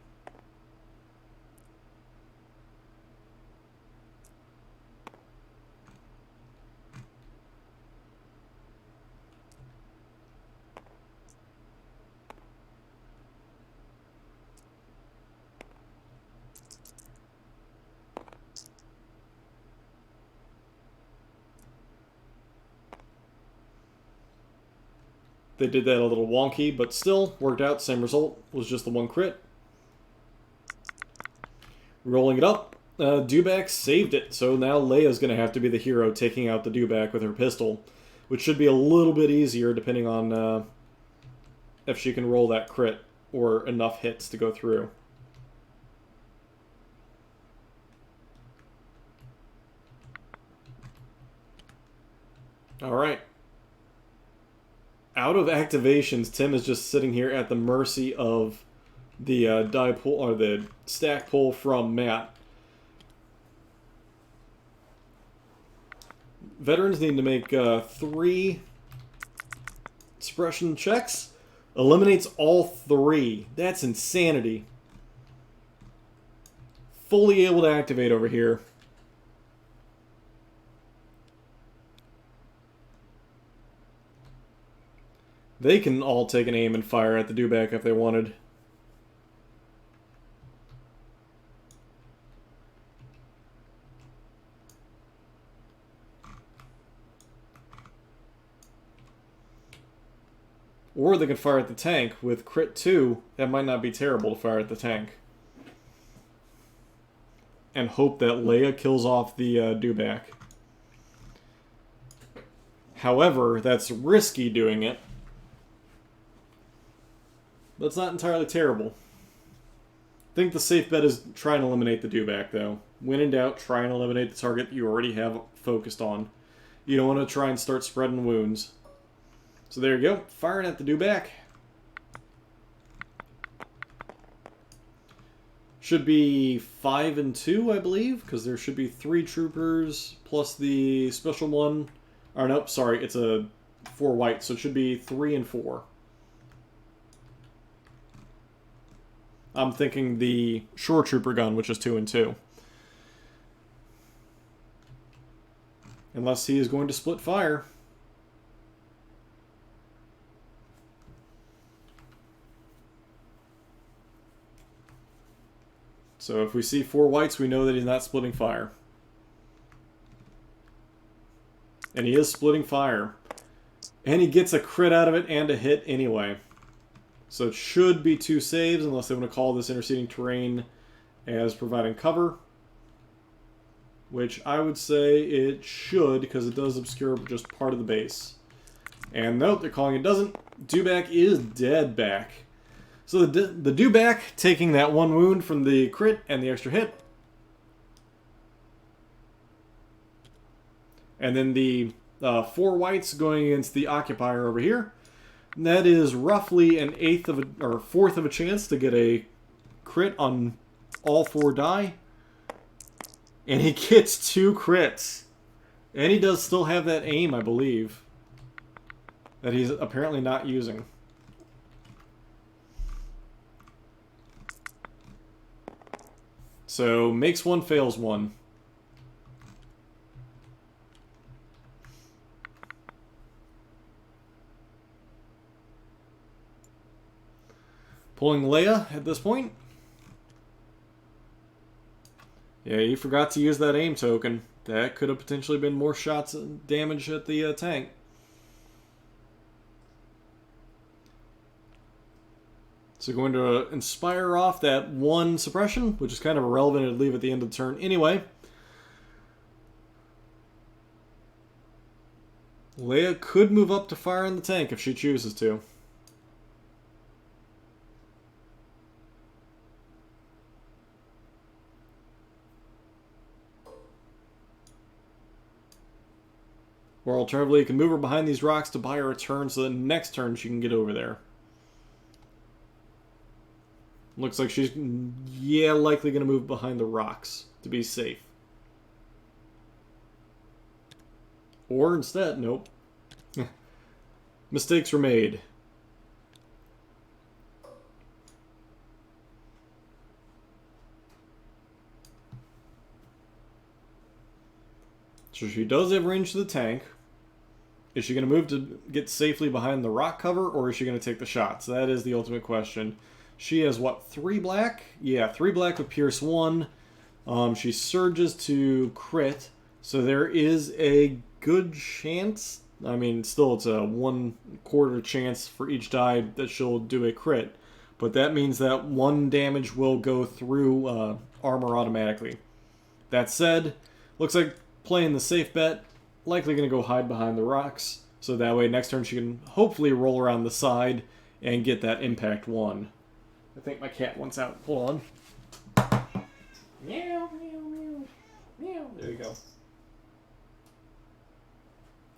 They did that a little wonky, but still worked out. Same result. Was just the 1 crit. Rolling it up. Dewback saved it. So now Leia's going to have to be the hero taking out the dewback with her pistol, which should be a little bit easier depending on if she can roll that crit or enough hits to go through. All right. Out of activations, Tim is just sitting here at the mercy of the die pull or the stack pull from Matt. Veterans need to make 3 suppression checks. Eliminates all 3. That's insanity. Fully able to activate over here. They can all take an aim and fire at the dewback if they wanted. Or they can fire at the tank. With crit 2, that might not be terrible to fire at the tank. And hope that Leia kills off the dewback. However, that's risky doing it. But it's not entirely terrible. I think the safe bet is try and eliminate the dewback, though. When in doubt, try and eliminate the target you already have focused on. You don't want to try and start spreading wounds. So there you go. Firing at the dewback. Should be 5 and 2, I believe, because there should be 3 troopers plus the special one. Or nope, sorry, it's a 4 white, so it should be 3 and 4. I'm thinking the shore trooper gun, which is 2 and 2. Unless he is going to split fire. So if we see 4 whites, we know that he's not splitting fire. And he is splitting fire. And he gets a crit out of it and a hit anyway. So it should be 2 saves, unless they want to call this interceding terrain as providing cover. Which I would say it should, because it does obscure just part of the base. And nope, they're calling it doesn't. Dewback is dead back. So the dewback taking that 1 wound from the crit and the extra hit. And then the 4 whites going against the occupier over here. And that is roughly an 1/4 of a chance to get a crit on all 4 die. And he gets 2 crits. And he does still have that aim, I believe, that he's apparently not using. So, makes 1, fails 1. Pulling Leia at this point. Yeah, you forgot to use that aim token. That could have potentially been more shots and damage at the tank. So going to inspire off that 1 suppression, which is kind of irrelevant to leave at the end of the turn anyway. Leia could move up to fire in the tank if she chooses to. Or alternatively, you can move her behind these rocks to buy her a turn so that next turn she can get over there. Looks like she's, yeah, likely going to move behind the rocks to be safe. Or instead, nope. Mistakes were made. So she does have range to the tank. Is she going to move to get safely behind the rock cover, or is she going to take the shots? That is the ultimate question. She has, what, 3 black? Yeah, 3 black with Pierce 1. She surges to crit, so there is a good chance. I mean, still, it's a 1/4 chance for each die that she'll do a crit. But that means that 1 damage will go through armor automatically. That said, looks like playing the safe bet, likely going to go hide behind the rocks. So that way, next turn she can hopefully roll around the side and get that impact 1. I think my cat wants out. Hold on. Meow, meow, meow, meow. There you go.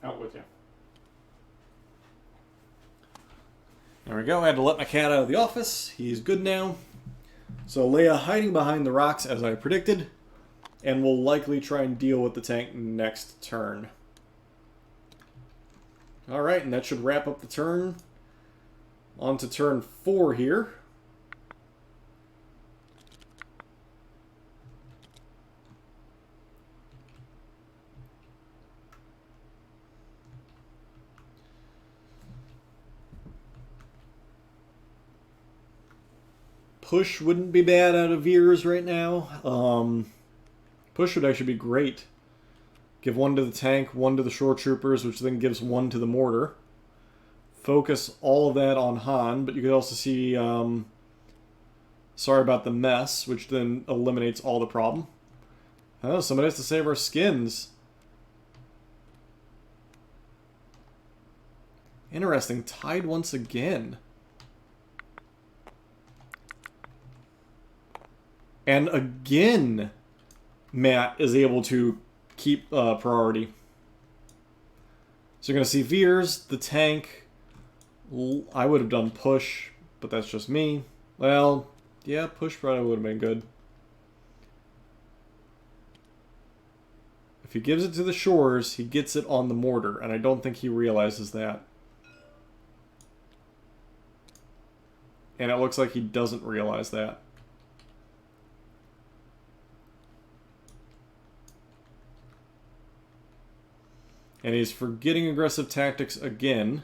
Out with you. There we go. I had to let my cat out of the office. He's good now. So Leia hiding behind the rocks as I predicted. And will likely try and deal with the tank next turn. Alright, and that should wrap up the turn. On to turn 4 here. Push wouldn't be bad out of Veers right now. Push would actually be great. Give 1 to the tank, 1 to the shore troopers, which then gives 1 to the mortar. Focus all of that on Han, but you could also see sorry about the mess, which then eliminates all the problem. Oh, somebody has to save our skins. Interesting. Tied once again. And again, Matt is able to keep priority. So you're going to see Veers, the tank. I would have done push, but that's just me. Well, yeah, push probably would have been good. If he gives it to the shores, he gets it on the mortar, and I don't think he realizes that. And it looks like he doesn't realize that. And he's forgetting aggressive tactics again.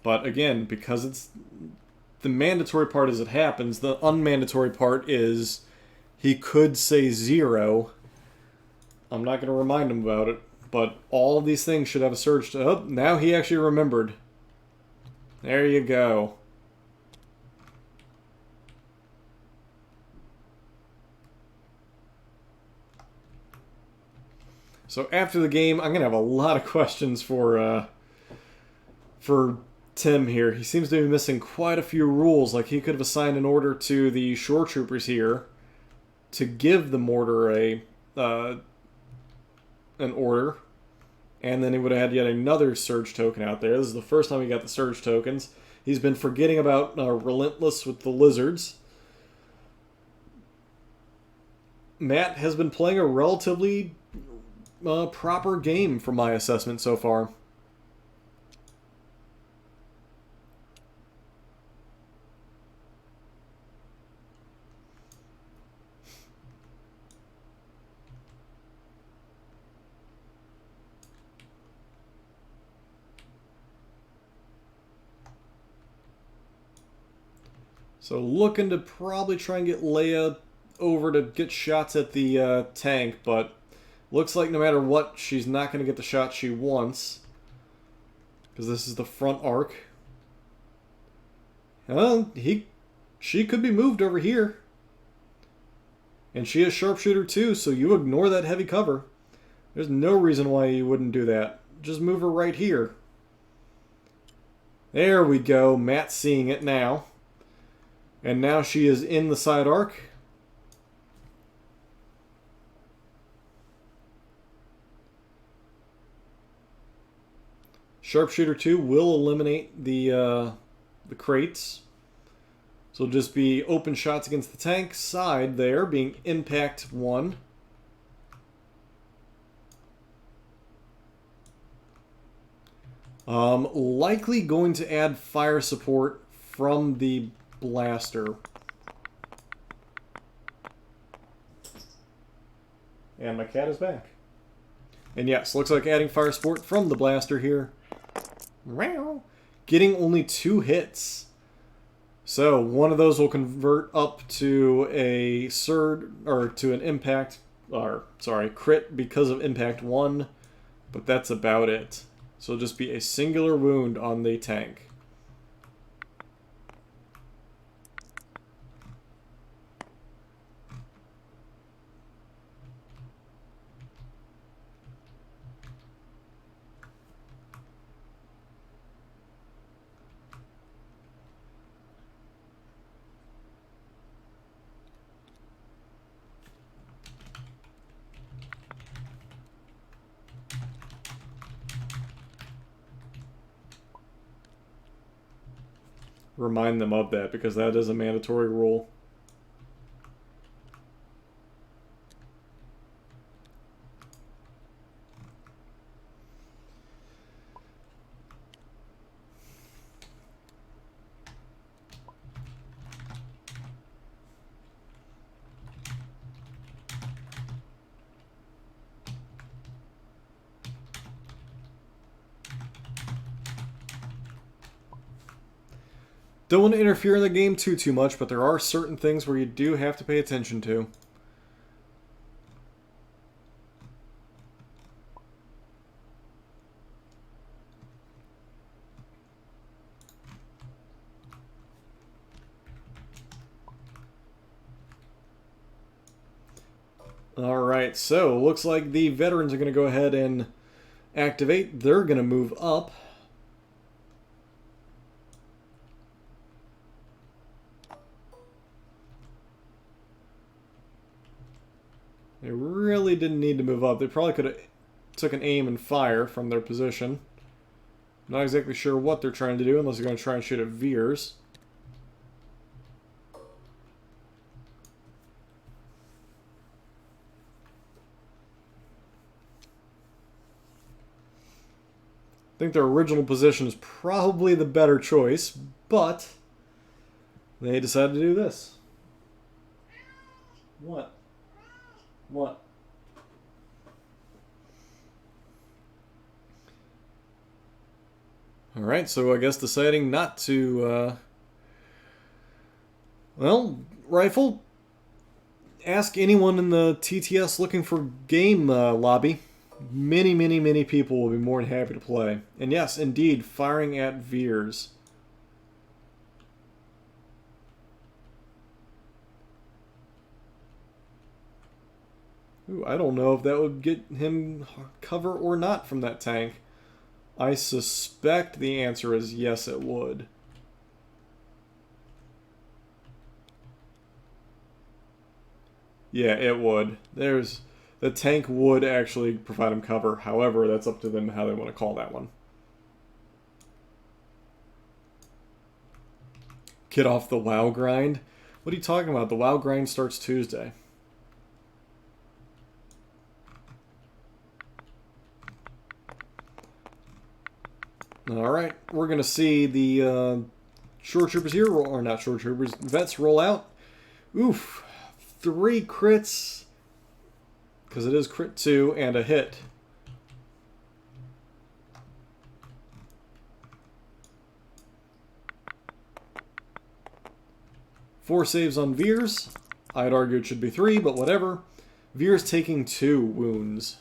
But again, because it's the mandatory part as it happens, the unmandatory part is he could say 0. I'm not going to remind him about it, but all of these things should have a surge to... Oh, now he actually remembered. There you go. So after the game, I'm going to have a lot of questions for Tim here. He seems to be missing quite a few rules. Like, he could have assigned an order to the shore troopers here to give the mortar an order, and then he would have had yet another surge token out there. This is the first time he got the surge tokens. He's been forgetting about Relentless with the lizards. Matt has been playing a relatively proper game from my assessment so far. So looking to probably try and get Leia over to get shots at the tank, but looks like no matter what, she's not going to get the shot she wants. Because this is the front arc. She could be moved over here. And she is sharpshooter too, so you ignore that heavy cover. There's no reason why you wouldn't do that. Just move her right here. There we go. Matt's seeing it now. And now she is in the side arc. Sharpshooter 2 will eliminate the crates. So it'll just be open shots against the tank side there, being impact 1. Likely going to add fire support from the blaster. And my cat is back. And yes, looks like adding fire support from the blaster here. Getting only 2 hits. So one of those will convert up to a surge, or to an impact, or sorry, crit because of impact 1. But that's about it. So it'll just be a singular wound on the tank. Remind them of that, because that is a mandatory rule. Don't want to interfere in the game too much, but there are certain things where you do have to pay attention to. Alright, so looks like the veterans are going to go ahead and activate. They're going to move up. They really didn't need to move up. They probably could have took an aim and fire from their position. Not exactly sure what they're trying to do unless they're going to try and shoot at Veers. I think their original position is probably the better choice, but they decided to do this. What? What? Alright, so I guess deciding not to, well, rifle. Ask anyone in the TTS looking for game lobby. Many people will be more than happy to play. And yes, indeed, firing at Veers. Ooh, I don't know if that would get him cover or not from that tank. I suspect the answer is yes, it would. Yeah, it would. The tank would actually provide him cover. However, that's up to them how they want to call that one. Get off the WoW grind? What are you talking about? The WoW grind starts Tuesday. Alright, we're going to see the Shore Troopers here, or not Shore Troopers, Vets roll out. Oof, 3 crits, because it is crit 2 and a hit. Four saves on Veers. I'd argue it should be 3, but whatever. Veers taking 2 wounds.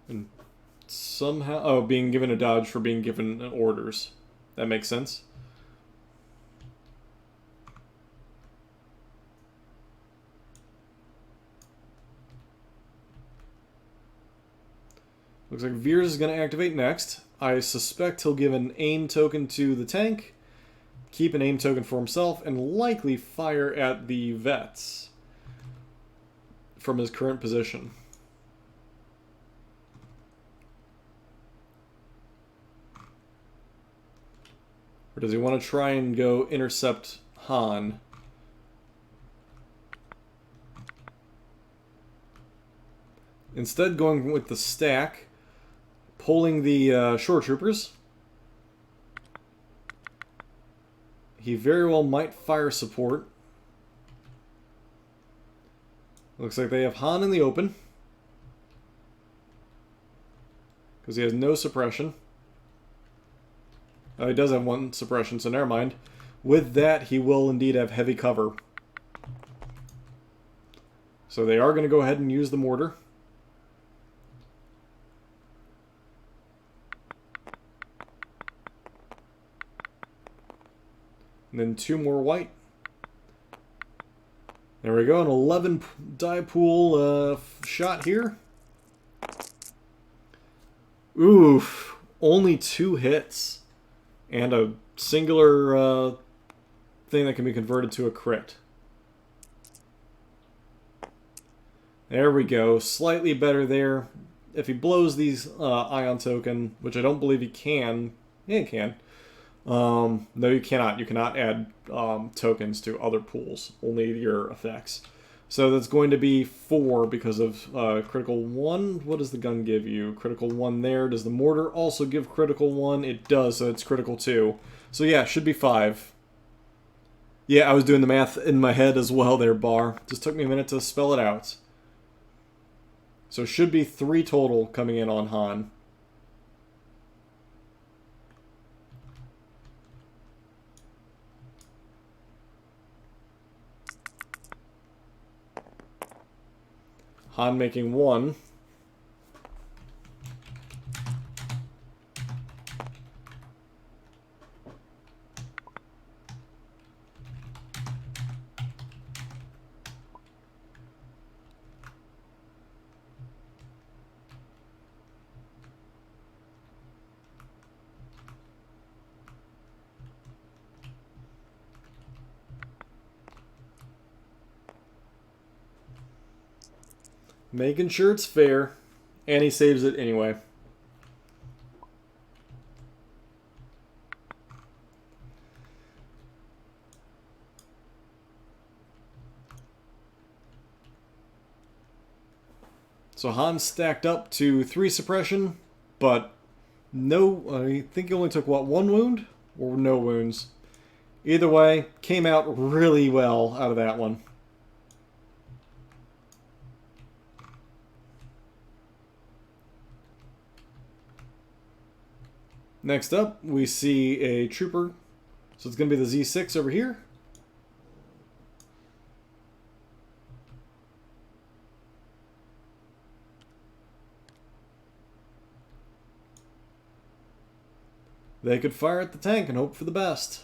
And somehow... Oh, being given a dodge for being given orders. That makes sense. Looks like Veers is going to activate next. I suspect he'll give an aim token to the tank, keep an aim token for himself, and likely fire at the vets from his current position. Or does he want to try and go intercept Han? Instead, going with the stack, pulling the Shore Troopers. He very well might fire support. Looks like they have Han in the open, because he has no suppression. Oh, he does have 1 suppression, so never mind. With that, he will indeed have heavy cover. So they are going to go ahead and use the mortar. And then 2 more white. There we go, an 11 die pool shot here. Oof, only 2 hits. And a singular thing that can be converted to a crit. There we go, slightly better there. If he blows these ion token, which I don't believe he can. Yeah, he can. No, you cannot. You cannot add tokens to other pools. Only your effects. So that's going to be 4 because of critical 1. What does the gun give you? Critical 1 there. Does the mortar also give critical 1? It does, so it's critical 2. So yeah, should be 5. Yeah, I was doing the math in my head as well there, Bar. Just took me a minute to spell it out. So should be 3 total coming in on Han. Han making 1. Making sure it's fair. And he saves it anyway. So Han's stacked up to 3 suppression, but no, I think he only took, what, 1 wound? Or no wounds. Either way, came out really well out of that one. Next up, we see a trooper. So it's going to be the Z6 over here. They could fire at the tank and hope for the best.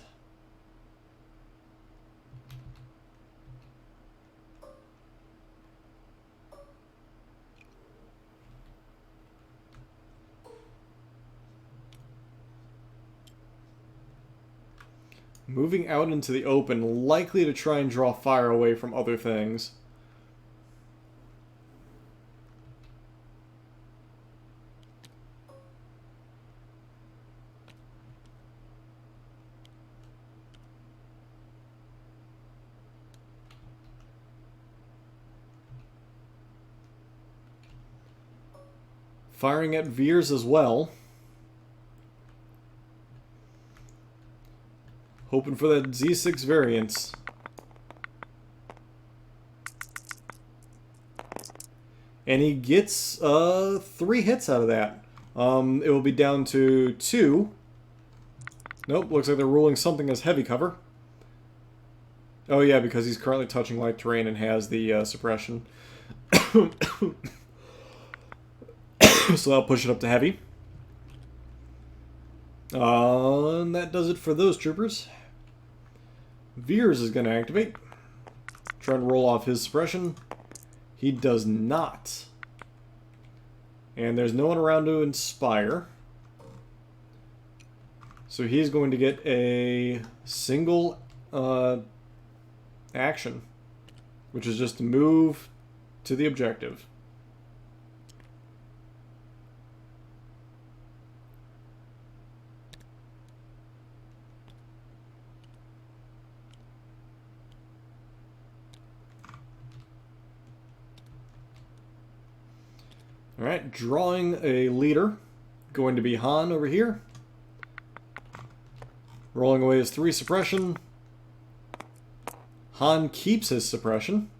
Moving out into the open, likely to try and draw fire away from other things. Firing at Veers as well. Hoping for that Z6 variance. And he gets 3 hits out of that. It will be down to 2. Nope, looks like they're ruling something as heavy cover. Oh yeah, because he's currently touching light terrain and has the suppression. So I'll push it up to heavy. And that does it for those troopers. Veers is going to activate. Try and roll off his suppression. He does not. And there's no one around to inspire. So he's going to get a single action, which is just to move to the objective. Alright, drawing a leader. Going to be Han over here. Rolling away his 3 suppression. Han keeps his suppression.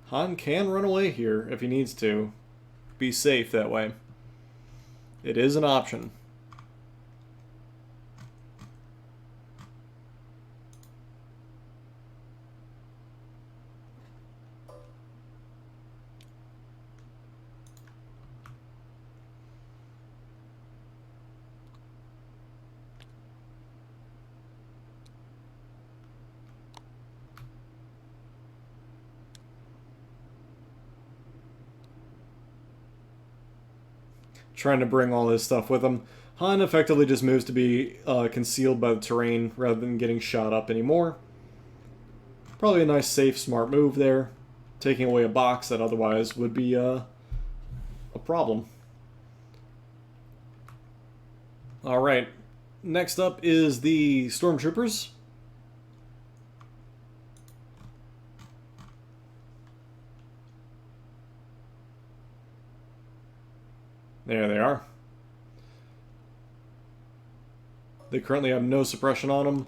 Han can run away here if he needs to. Be safe that way. It is an option. Trying to bring all his stuff with him. Han effectively just moves to be concealed by the terrain rather than getting shot up anymore. Probably a nice, safe, smart move there. Taking away a box that otherwise would be a problem. Alright, next up is the Stormtroopers. There they are. They currently have no suppression on them.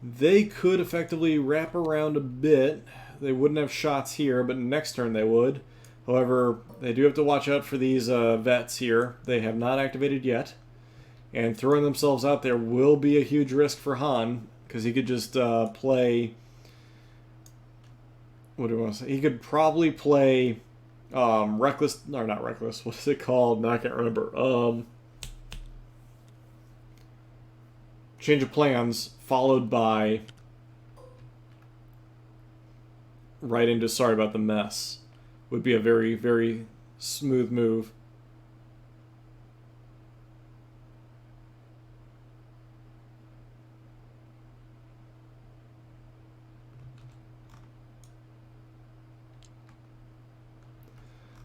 They could effectively wrap around a bit. They wouldn't have shots here, but next turn they would. However, they do have to watch out for these vets here. They have not activated yet. And throwing themselves out there will be a huge risk for Han, because he could just play... What do I want to say? He could probably play... reckless, or not reckless, what is it called? No, I can't remember. Change of plans, followed by right into sorry about the mess. would be a very, very smooth move.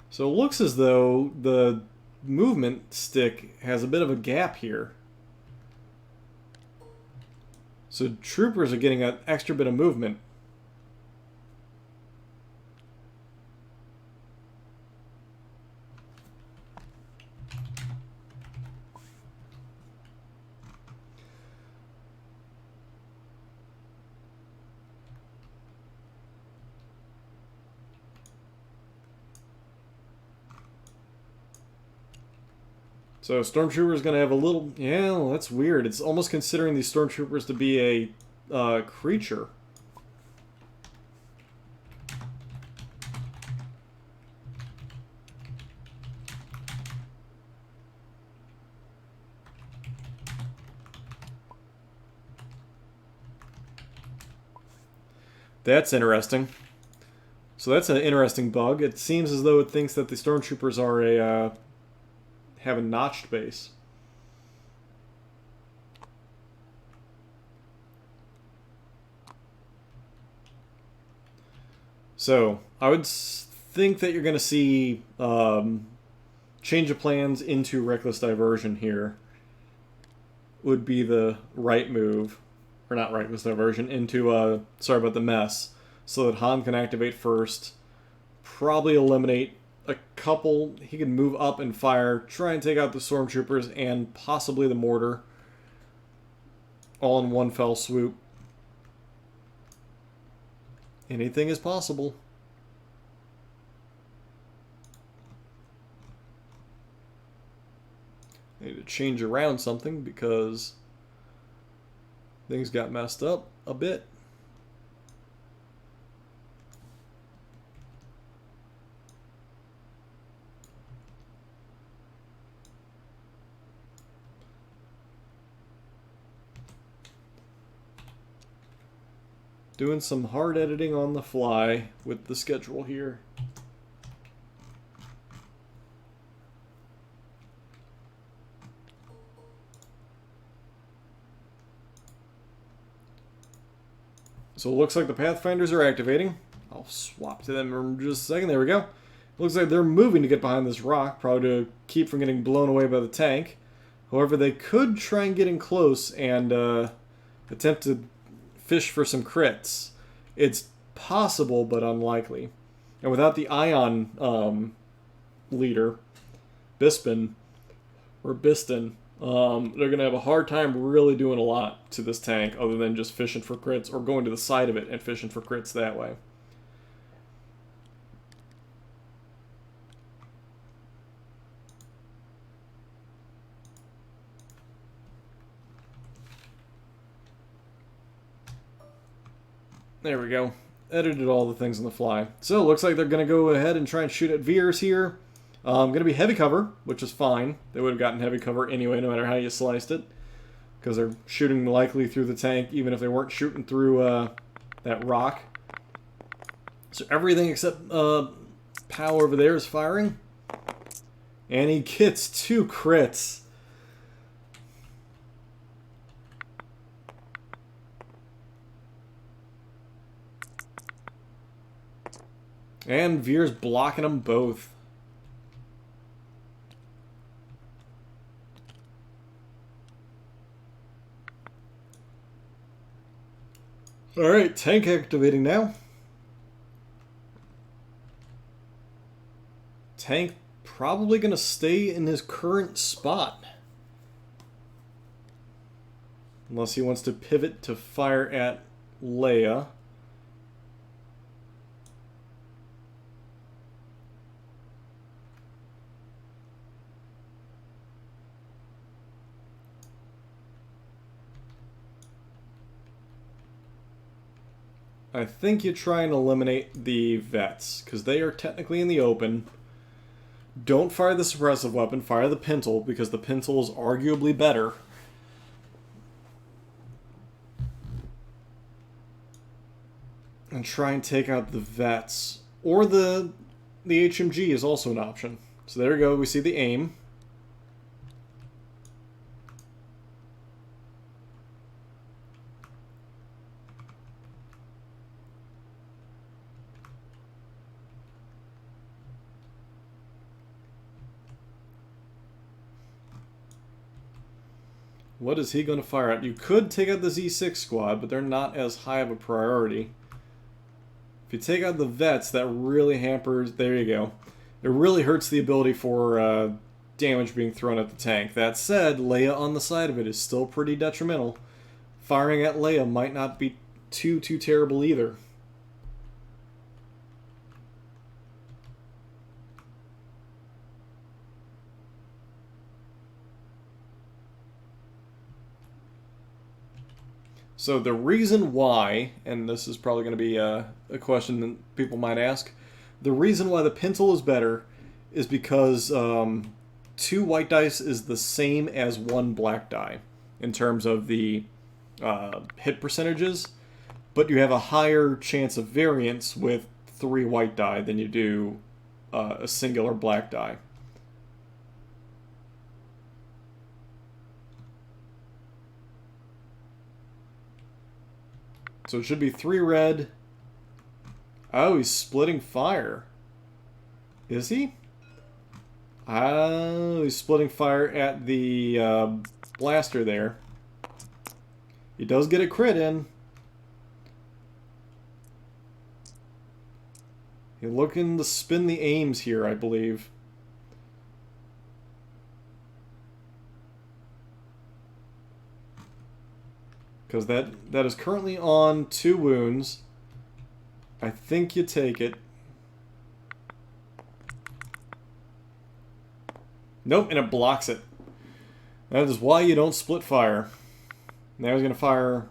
So it looks as though the movement stick has a bit of a gap here. So troopers are getting an extra bit of movement. So Stormtrooper is going to have a little... Yeah, well, that's weird. It's almost considering these Stormtroopers to be a creature. That's interesting. So that's an interesting bug. It seems as though it thinks that the Stormtroopers are have a notched base. So I would think that you're going to see change of plans into reckless diversion here would be the right move. Or not reckless diversion, into, sorry about the mess. So that Han can activate first. Probably eliminate a couple. He can move up and fire, try and take out the Stormtroopers and possibly the mortar. All in one fell swoop. Anything is possible. I need to change around something because things got messed up a bit. Doing some hard editing on the fly with the schedule here. So it looks like the Pathfinders are activating. I'll swap to them in just a second. There we go. Looks like they're moving to get behind this rock, probably to keep from getting blown away by the tank. However, they could try and get in close and attempt to fish for some crits. It's possible, but unlikely. And without the Ion leader, Biston, they're going to have a hard time really doing a lot to this tank other than just fishing for crits or going to the side of it and fishing for crits that way. There we go. Edited all the things on the fly. So it looks like they're going to go ahead and try and shoot at Veers here. Going to be heavy cover, which is fine. They would have gotten heavy cover anyway, no matter how you sliced it. Because they're shooting likely through the tank, even if they weren't shooting through that rock. So everything except Pow over there is firing. And he gets 2 crits. And Veer's blocking them both. Alright, tank activating now. Tank probably going to stay in his current spot. Unless he wants to pivot to fire at Leia. I think you try and eliminate the vets, because they are technically in the open. Don't fire the suppressive weapon, fire the pintle, because the pintle is arguably better. And try and take out the vets. Or the the HMG is also an option. So there we go, we see the aim. What is he going to fire at? You could take out the Z6 squad, but they're not as high of a priority. If you take out the vets, that really hampers... There you go. It really hurts the ability for damage being thrown at the tank. That said, Leia on the side of it is still pretty detrimental. Firing at Leia might not be too terrible either. So the reason why, and this is probably going to be a question that people might ask, the reason why the Pintle is better is because 2 white dice is the same as 1 black die in terms of the hit percentages, but you have a higher chance of variance with 3 white die than you do a singular black die. So it should be 3 red. Oh, he's splitting fire. Is he? Oh, he's splitting fire at the blaster there. He does get a crit in. He's looking to spin the aims here, I believe. Because that is currently on 2 wounds. I think you take it. Nope, and it blocks it. That is why you don't split fire. Now he's going to fire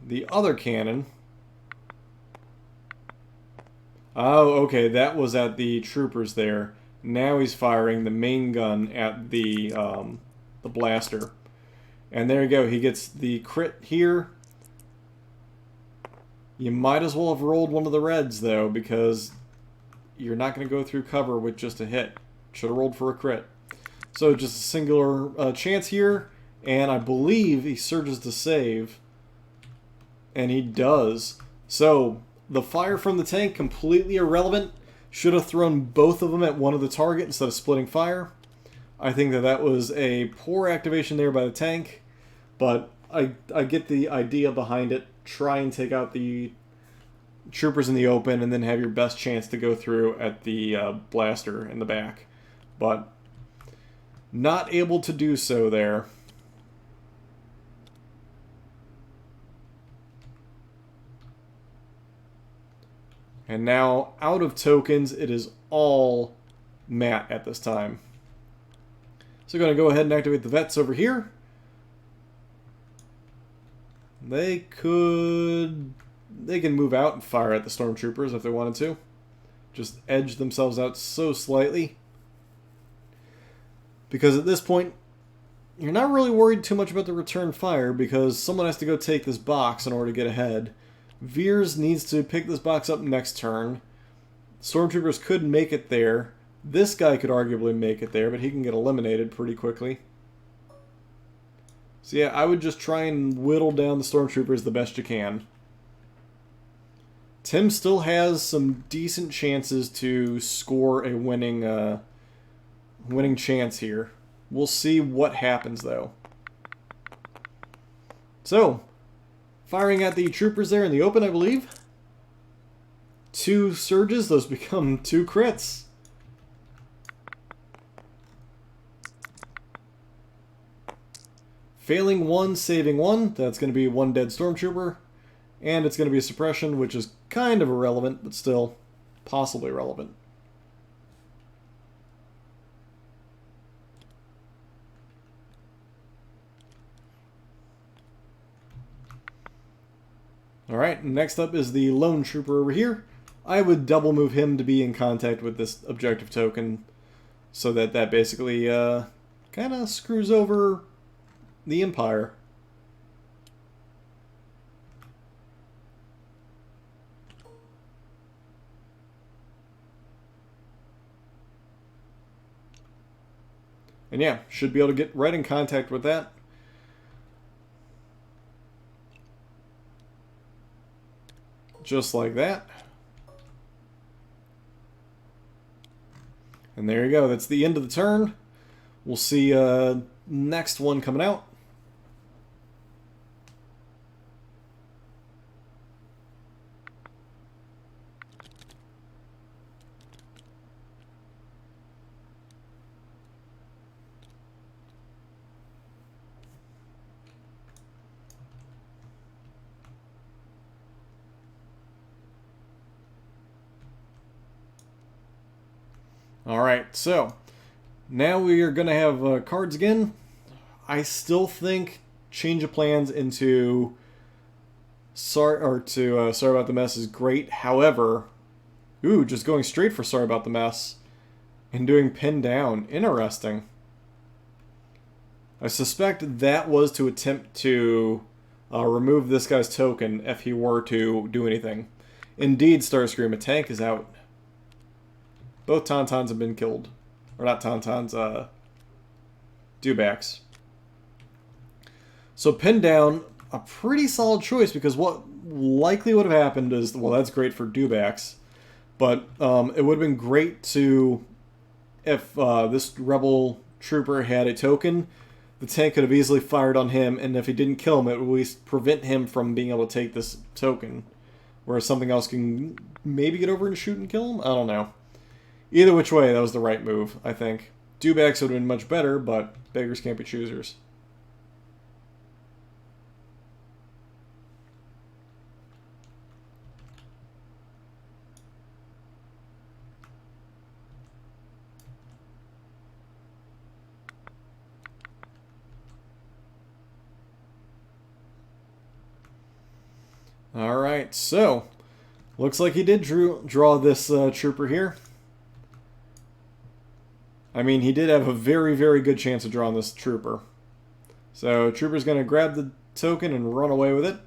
the other cannon. Oh, okay, that was at the troopers there. Now he's firing the main gun at the blaster. And there you go, he gets the crit here. You might as well have rolled one of the reds, though, because you're not going to go through cover with just a hit. Should have rolled for a crit. So just a singular chance here, and I believe he surges to save. And he does. So the fire from the tank, completely irrelevant. Should have thrown both of them at one of the target instead of splitting fire. I think that was a poor activation there by the tank, but I get the idea behind it. Try and take out the troopers in the open and then have your best chance to go through at the blaster in the back. But not able to do so there. And now, out of tokens, it is all Matt at this time. So we're going to go ahead and activate the vets over here. They can move out and fire at the stormtroopers if they wanted to. Just edge themselves out so slightly. Because at this point, you're not really worried too much about the return fire because someone has to go take this box in order to get ahead. Veers needs to pick this box up next turn. Stormtroopers could make it there. This guy could arguably make it there, but he can get eliminated pretty quickly. So yeah, I would just try and whittle down the Stormtroopers the best you can. Tim still has some decent chances to score a winning chance here. We'll see what happens, though. So, firing at the troopers there in the open, I believe. 2 surges, those become 2 crits. Failing 1, saving 1, that's going to be 1 dead stormtrooper. And it's going to be a suppression, which is kind of irrelevant, but still possibly relevant. Alright, next up is the lone trooper over here. I would double move him to be in contact with this objective token so that basically kind of screws over the Empire. And yeah, should be able to get right in contact with that. Just like that. And there you go. That's the end of the turn. We'll see next one coming out. Alright, so now we are going to have cards again. I still think change of plans into sorry about the mess is great. However, just going straight for sorry about the mess and doing pin down. Interesting. I suspect that was to attempt to remove this guy's token if he were to do anything. Indeed, Starscream, a tank is out. Both Tauntauns have been killed. Or not Tauntauns, Dewbacks. So pin down, a pretty solid choice, because what likely would have happened is, well, that's great for Dewbacks, but it would have been great to, if this rebel trooper had a token, the tank could have easily fired on him, and if he didn't kill him, it would at least prevent him from being able to take this token. Whereas something else can maybe get over and shoot and kill him? I don't know. Either which way, that was the right move, I think. Dewbacks would have been much better, but beggars can't be choosers. Alright, so looks like he did draw this trooper here. I mean, he did have a very, very good chance of drawing this trooper. So, trooper's going to grab the token and run away with it.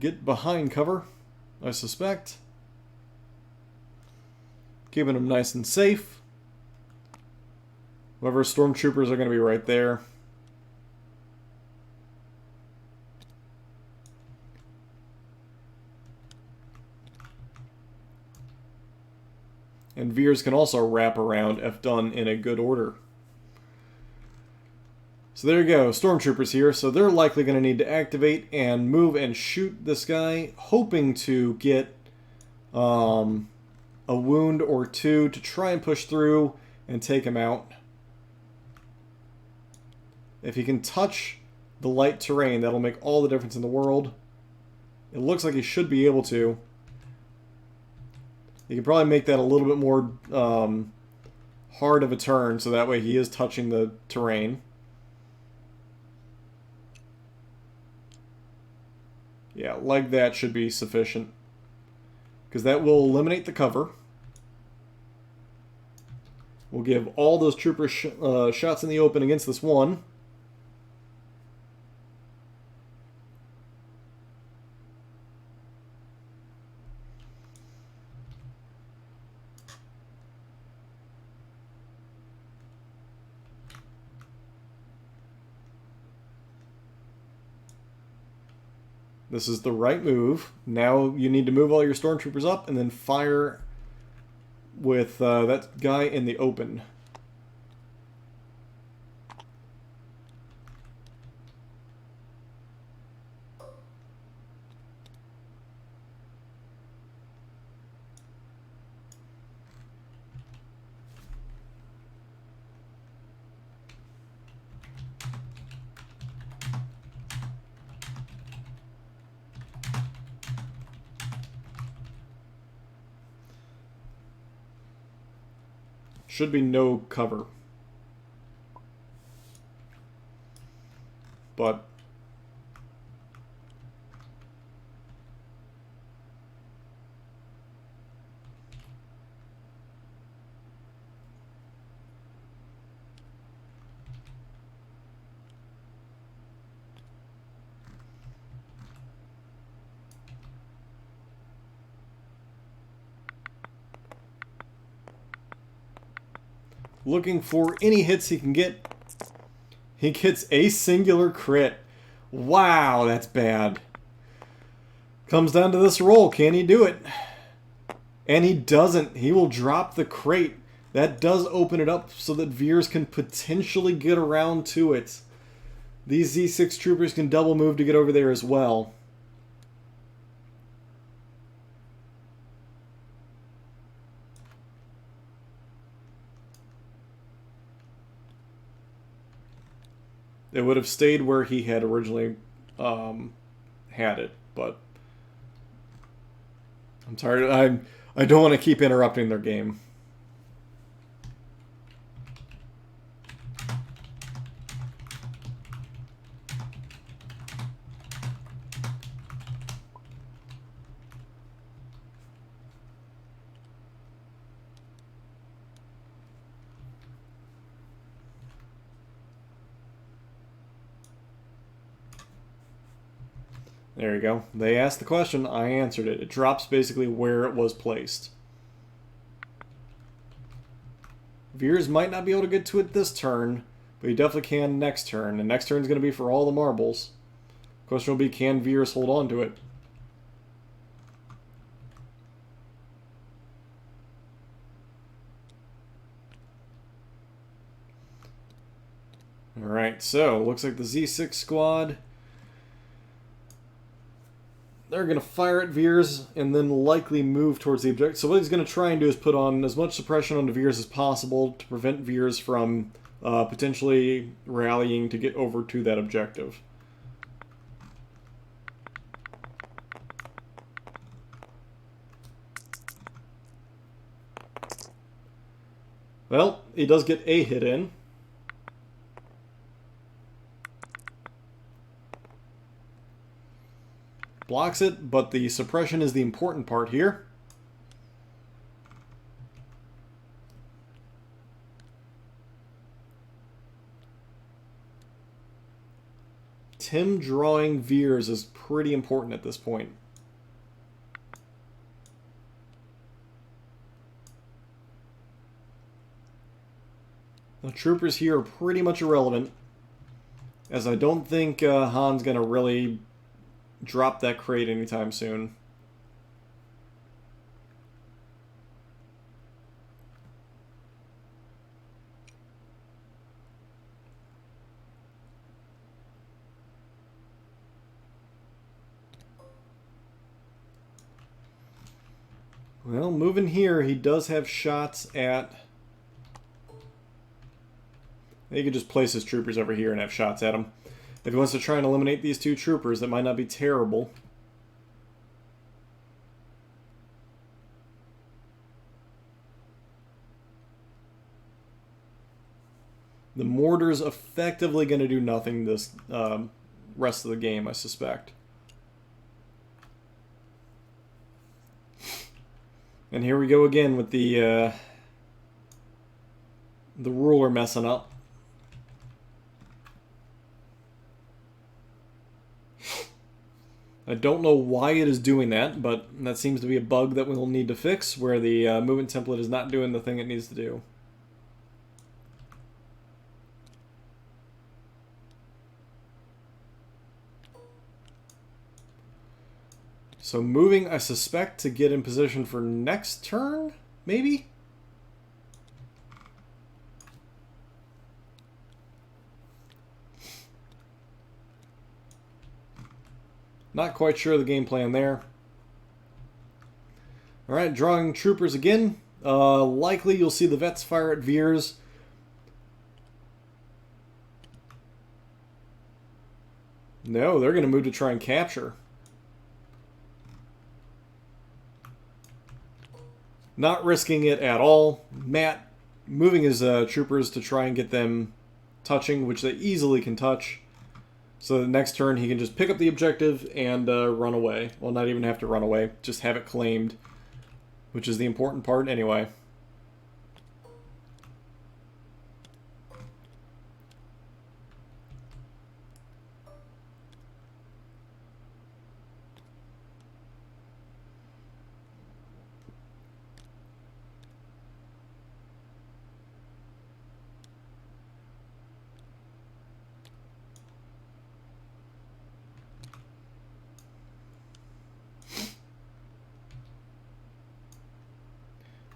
Get behind cover, I suspect. Keeping him nice and safe. Whoever stormtroopers are going to be right there. And Veers can also wrap around if done in a good order. So there you go, stormtroopers here. So they're likely going to need to activate and move and shoot this guy, hoping to get a wound or two to try and push through and take him out. If he can touch the light terrain, that'll make all the difference in the world. It looks like he should be able to. He can probably make that a little bit more hard of a turn, so that way he is touching the terrain. Yeah, like that should be sufficient. Because that will eliminate the cover. We'll give all those trooper shots in the open against this one. This is the right move. Now you need to move all your stormtroopers up and then fire with that guy in the open. Should be no cover. But looking for any hits he can get. He gets a singular crit. Wow, that's bad. Comes down to this roll. Can he do it? And he doesn't. He will drop the crate. That does open it up so that Veers can potentially get around to it. These Z6 troopers can double move to get over there as well. It would have stayed where he had originally had it, but I'm tired. I don't want to keep interrupting their game. There you go. They asked the question, I answered it. It drops basically where it was placed. Veers might not be able to get to it this turn, but he definitely can next turn. And next turn is going to be for all the marbles. The question will be, can Veers hold on to it? Alright, so looks like the Z6 squad, they're going to fire at Veers and then likely move towards the objective. So what he's going to try and do is put on as much suppression onto Veers as possible to prevent Veers from potentially rallying to get over to that objective. Well, he does get a hit in. Blocks it, but the suppression is the important part here. Tim drawing Veers is pretty important at this point. The troopers here are pretty much irrelevant, as I don't think Han's going to really drop that crate anytime soon. Well, moving here, he does have shots at... He could just place his troopers over here and have shots at them. If he wants to try and eliminate these two troopers, that might not be terrible. The mortar's effectively going to do nothing this rest of the game, I suspect. And here we go again with the ruler messing up. I don't know why it is doing that, but that seems to be a bug that we'll need to fix, where the movement template is not doing the thing it needs to do. So moving, I suspect, to get in position for next turn, maybe? Not quite sure of the game plan there. Alright, drawing troopers again. Likely you'll see the vets fire at Veers. No, they're going to move to try and capture. Not risking it at all. Matt moving his troopers to try and get them touching, which they easily can touch. So the next turn he can just pick up the objective and run away. Well, not even have to run away, just have it claimed, which is the important part anyway.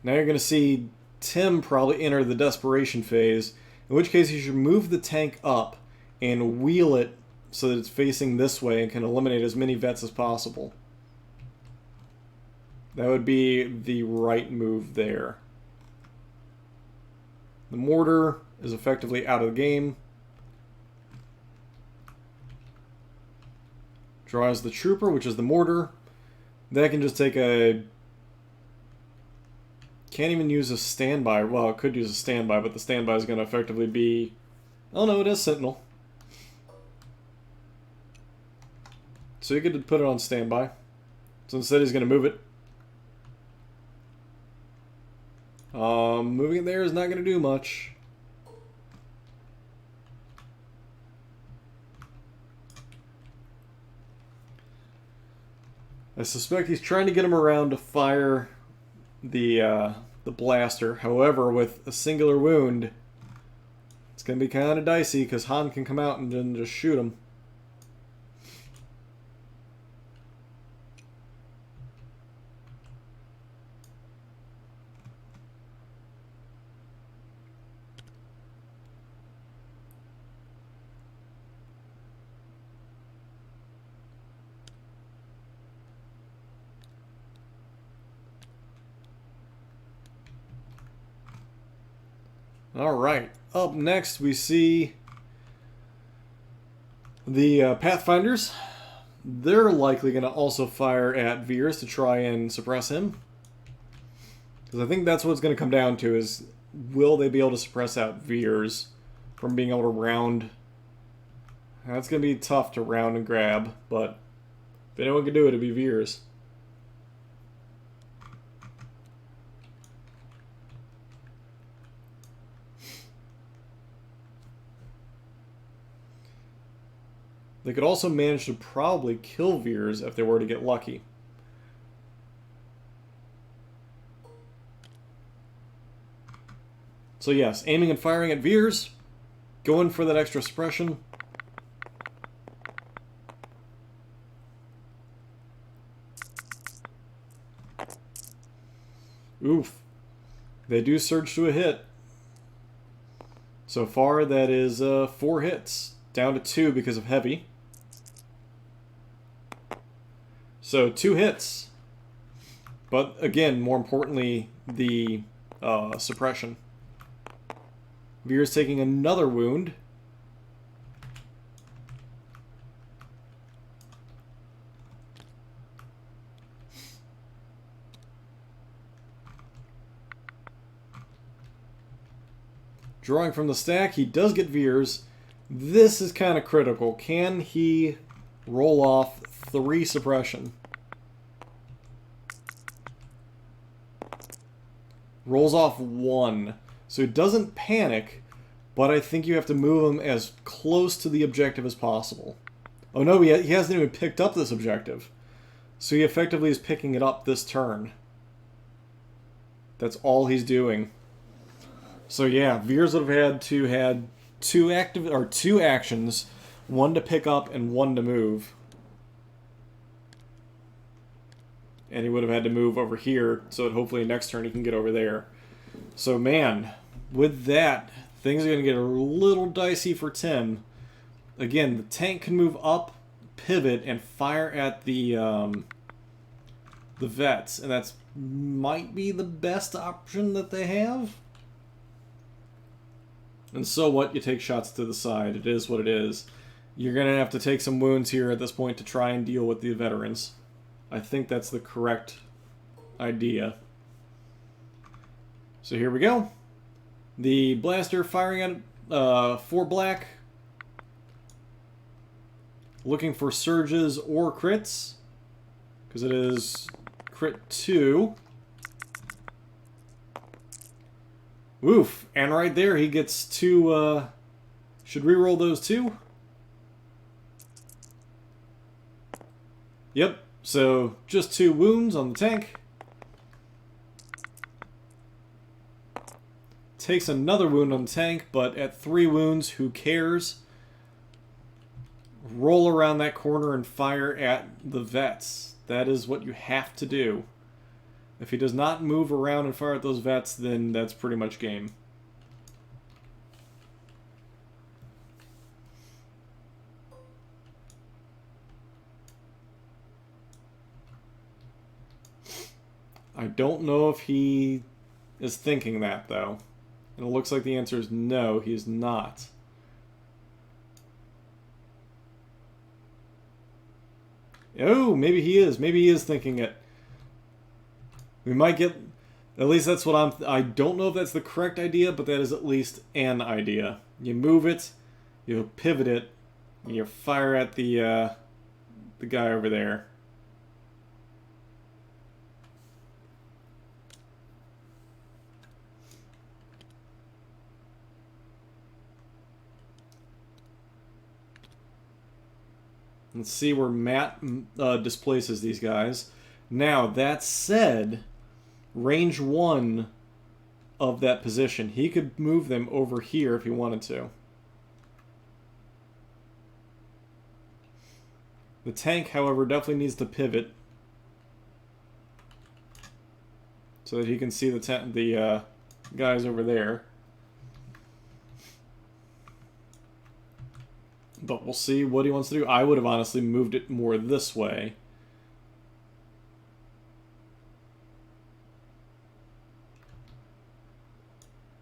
Now you're going to see Tim probably enter the desperation phase, in which case you should move the tank up and wheel it so that it's facing this way and can eliminate as many vets as possible. That would be the right move there. The mortar is effectively out of the game. Draws the trooper, which is the mortar. That can just take a... Can't even use a standby. Well, it could use a standby, but the standby is going to effectively be... Oh no, it is Sentinel. So you could put it on standby. So instead he's going to move it. Moving it there is not going to do much. I suspect he's trying to get him around to fire the blaster. However, with a singular wound, it's going to be kind of dicey because Han can come out and then just shoot him. Alright, up next we see the Pathfinders. They're likely going to also fire at Veers to try and suppress him. Because I think that's what it's going to come down to is, will they be able to suppress out Veers from being able to round? That's going to be tough to round and grab, but if anyone can do it, it'd be Veers. They could also manage to probably kill Veers if they were to get lucky. So yes, aiming and firing at Veers, going for that extra suppression. Oof. They do surge to a hit. So far that is 4 hits, down to 2 because of heavy. So 2 hits, but again, more importantly, the suppression. Veer's taking another wound. Drawing from the stack, he does get Veers. This is kind of critical. Can he roll off 3 suppression? Rolls off 1. So he doesn't panic, but I think you have to move him as close to the objective as possible. Oh no, he hasn't even picked up this objective. So he effectively is picking it up this turn. That's all he's doing. So yeah, Veers would have had 2 actions, 1 to pick up and 1 to move. And he would have had to move over here, so that hopefully next turn he can get over there. So man, with that, things are going to get a little dicey for Tim. Again, the tank can move up, pivot, and fire at the vets, and that's might be the best option that they have. And so what? You take shots to the side. It is what it is. You're going to have to take some wounds here at this point to try and deal with the veterans. I think that's the correct idea. So here we go. The blaster firing at 4 black. Looking for surges or crits, because it is crit 2. Oof, and right there he gets 2, should reroll those 2? Yep, so just 2 wounds on the tank. Takes another wound on the tank, but at 3 wounds, who cares? Roll around that corner and fire at the vets. That is what you have to do. If he does not move around and fire at those vets, then that's pretty much game. I don't know if he is thinking that, though. And it looks like the answer is no, he is not. Oh, maybe he is. Maybe he is thinking it. We might get... At least that's what I don't know if that's the correct idea, but that is at least an idea. You move it, you pivot it, and you fire at the guy over there. Let's see where Matt displaces these guys. Now, that said, range 1 of that position, he could move them over here if he wanted to. The tank, however, definitely needs to pivot so that he can see the guys over there. But we'll see what he wants to do. I would have honestly moved it more this way.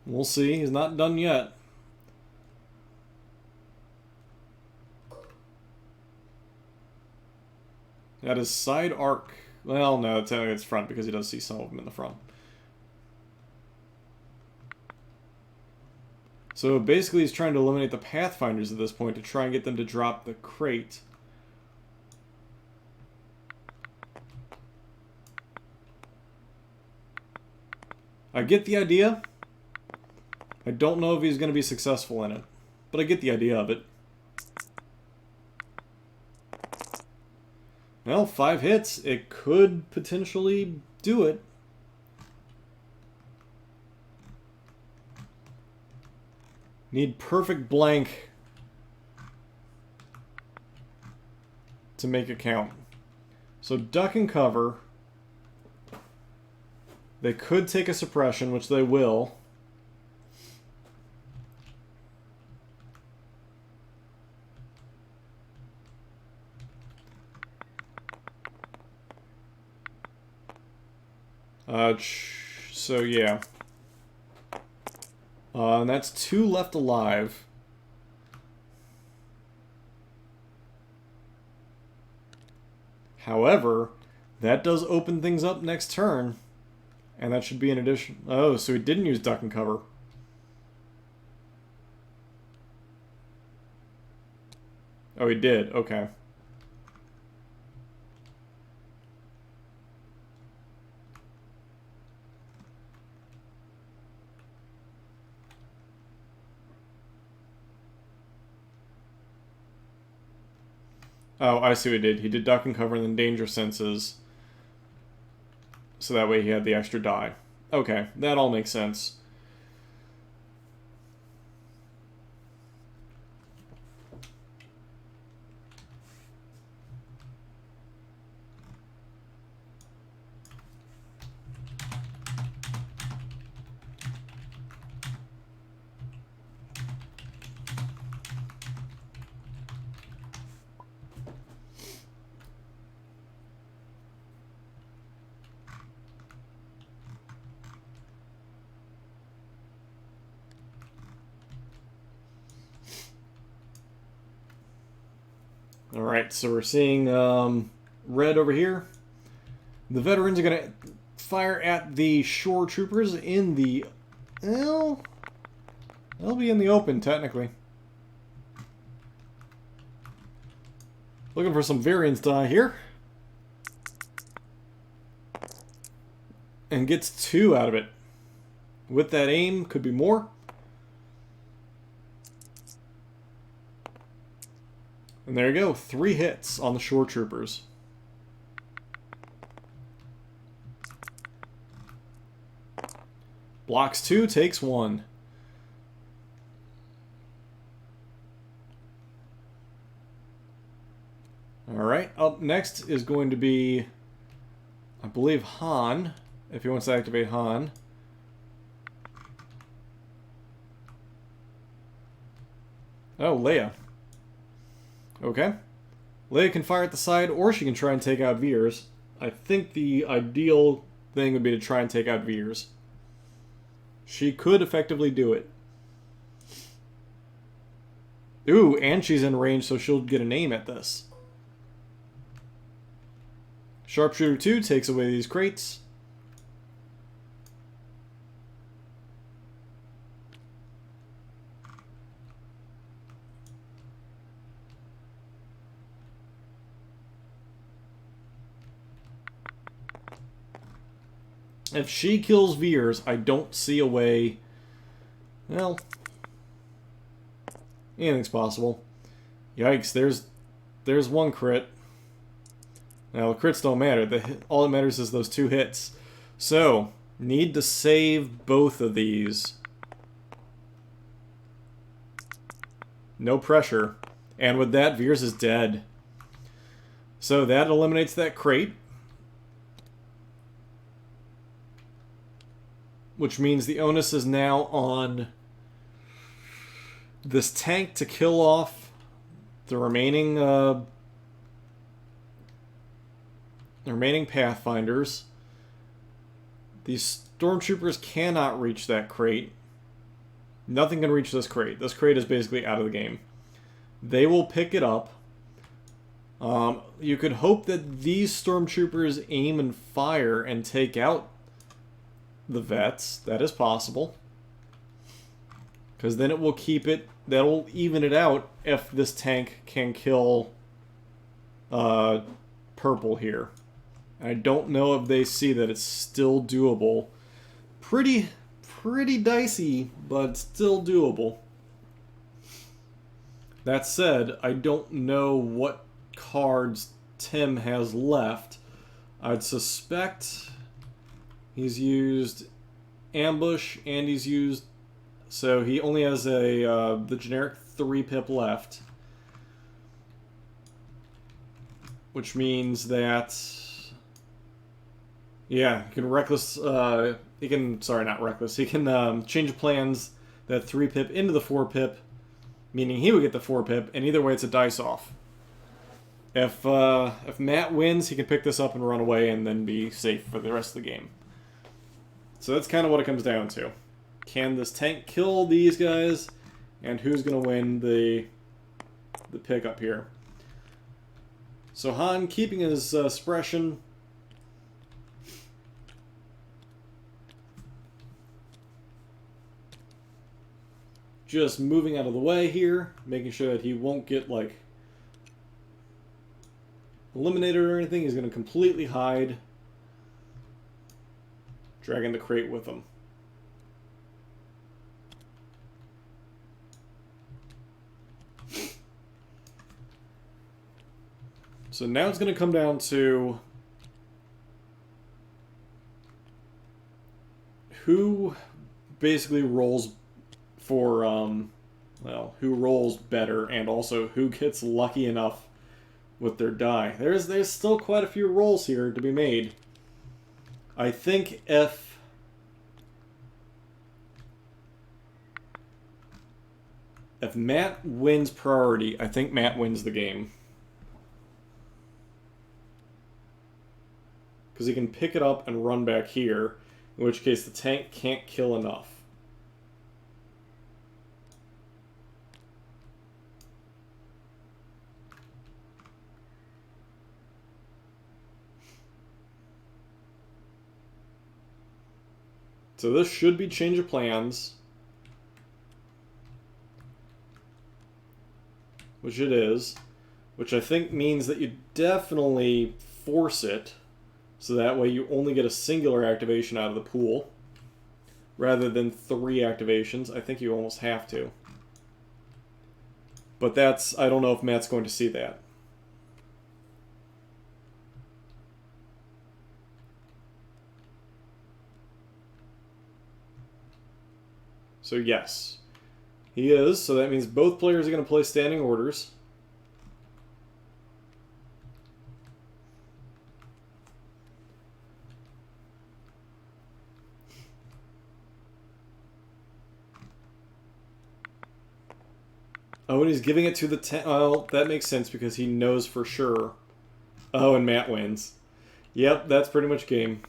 We'll see. He's not done yet. That is side arc. Well, no, technically it's front because he does see some of them in the front. So basically he's trying to eliminate the Pathfinders at this point to try and get them to drop the crate. I get the idea. I don't know if he's going to be successful in it, but I get the idea of it. Well, 5 hits. It could potentially do it. Need perfect blank to make it count. So duck and cover. They could take a suppression, which they will. So yeah. And that's 2 left alive. However, that does open things up next turn. And that should be an addition. Oh, so he didn't use duck and cover. Oh, he did. Okay. Oh, I see what he did. He did duck and cover and then danger senses. So that way he had the extra die. Okay, that all makes sense. Alright, so we're seeing red over here. The veterans are going to fire at the shore troopers in the... Well, they'll be in the open, technically. Looking for some variance die here. And gets 2 out of it. With that aim, could be more. And there you go, 3 hits on the shore troopers. Blocks 2, takes 1. Alright, up next is going to be, I believe, Han, if he wants to activate Han. Oh, Leia. Okay. Leia can fire at the side, or she can try and take out Veers. I think the ideal thing would be to try and take out Veers. She could effectively do it. Ooh, and she's in range, so she'll get an aim at this. Sharpshooter 2 takes away these crates. If she kills Veers, I don't see a way... Well... anything's possible. Yikes, there's one crit. Now, the crits don't matter. All that matters is those 2 hits. So, need to save both of these. No pressure. And with that, Veers is dead. So that eliminates that crate. Which means the onus is now on this tank to kill off the remaining Pathfinders. These stormtroopers cannot reach that crate. Nothing can reach this crate. This crate is basically out of the game. They will pick it up. You could hope that these stormtroopers aim and fire and take out the vets. That is possible. Because then it will keep it... that'll even it out if this tank can kill purple here. I don't know if they see that it's still doable. Pretty dicey, but still doable. That said, I don't know what cards Tim has left. I'd suspect he's used ambush and he's used... so he only has the generic 3-pip left. Which means that... yeah, he can reckless... he can... sorry, not reckless. He can change plans that 3-pip into the 4-pip, meaning he would get the 4-pip, and either way it's a dice off. If Matt wins, he can pick this up and run away and then be safe for the rest of the game. So that's kind of what it comes down to. Can this tank kill these guys? And who's going to win the pickup here? So Han keeping his suppression. Just moving out of the way here. Making sure that he won't get, like, eliminated or anything. He's going to completely hide. Dragging the crate with him. So now it's going to come down to who basically rolls for, well, who rolls better and also who gets lucky enough with their die. There's still quite a few rolls here to be made. I think if Matt wins priority, I think Matt wins the game. Because he can pick it up and run back here, in which case the tank can't kill enough. So this should be change of plans. Which it is. Which I think means that you definitely force it. So that way you only get a singular activation out of the pool. Rather than 3 activations. I think you almost have to. But that's... I don't know if Matt's going to see that. So yes, he is. So that means both players are going to play standing orders. Oh, and he's giving it to the tank. Oh, that makes sense because he knows for sure. Oh, and Matt wins. Yep, that's pretty much game.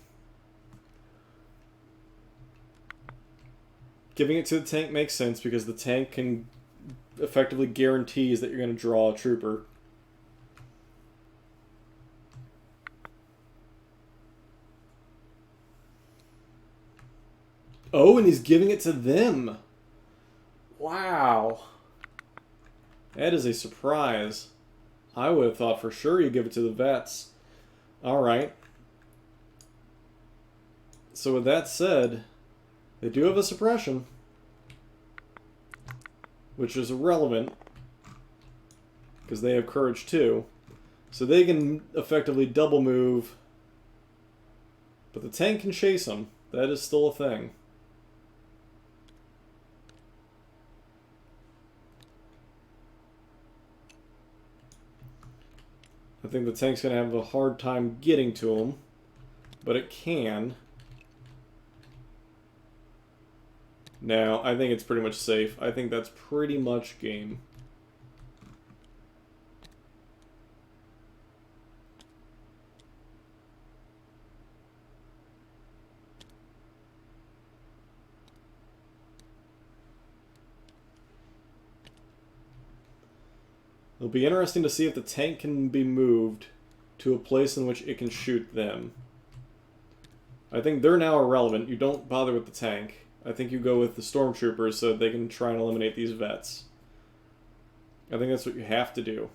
Giving it to the tank makes sense because the tank can effectively guarantees that you're going to draw a trooper. Oh, and he's giving it to them. Wow. That is a surprise. I would have thought for sure you'd give it to the vets. Alright. So with that said, they do have a suppression, which is irrelevant because they have courage too. So they can effectively double move, but the tank can chase them. That is still a thing. I think the tank's going to have a hard time getting to him, but it can. Now, I think it's pretty much safe. I think that's pretty much game. It'll be interesting to see if the tank can be moved to a place in which it can shoot them. I think they're now irrelevant. You don't bother with the tank. I think you go with the stormtroopers so that they can try and eliminate these vets. I think that's what you have to do.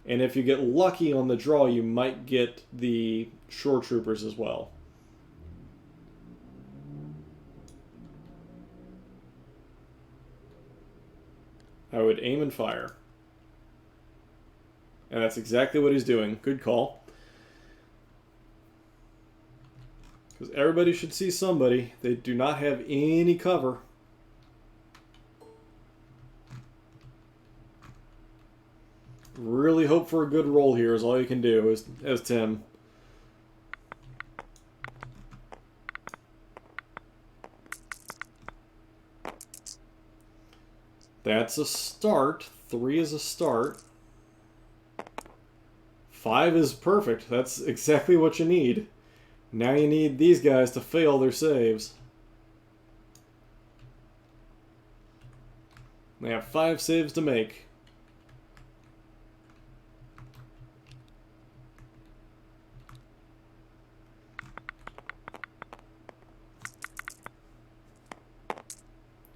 And if you get lucky on the draw, you might get the shore troopers as well. I would aim and fire. And that's exactly what he's doing. Good call. Because everybody should see somebody. They do not have any cover. Really hope for a good roll here is all you can do as Tim. That's a start. 3 is a start. 5 is perfect. That's exactly what you need. Now you need these guys to fail their saves. They have 5 saves to make.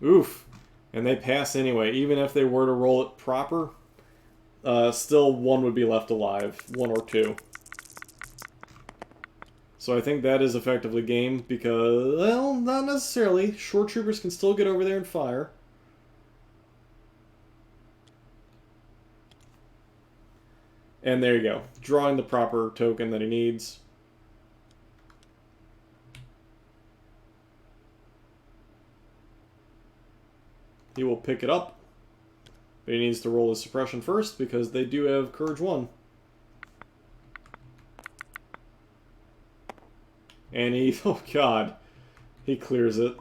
Oof. And they pass anyway. Even if they were to roll it proper, still 1 would be left alive. 1 or 2. So I think that is effectively game because, well, not necessarily. Shore troopers can still get over there and fire. And there you go. Drawing the proper token that he needs. He will pick it up. But he needs to roll his suppression first because they do have Courage 1. And he, oh god, he clears it.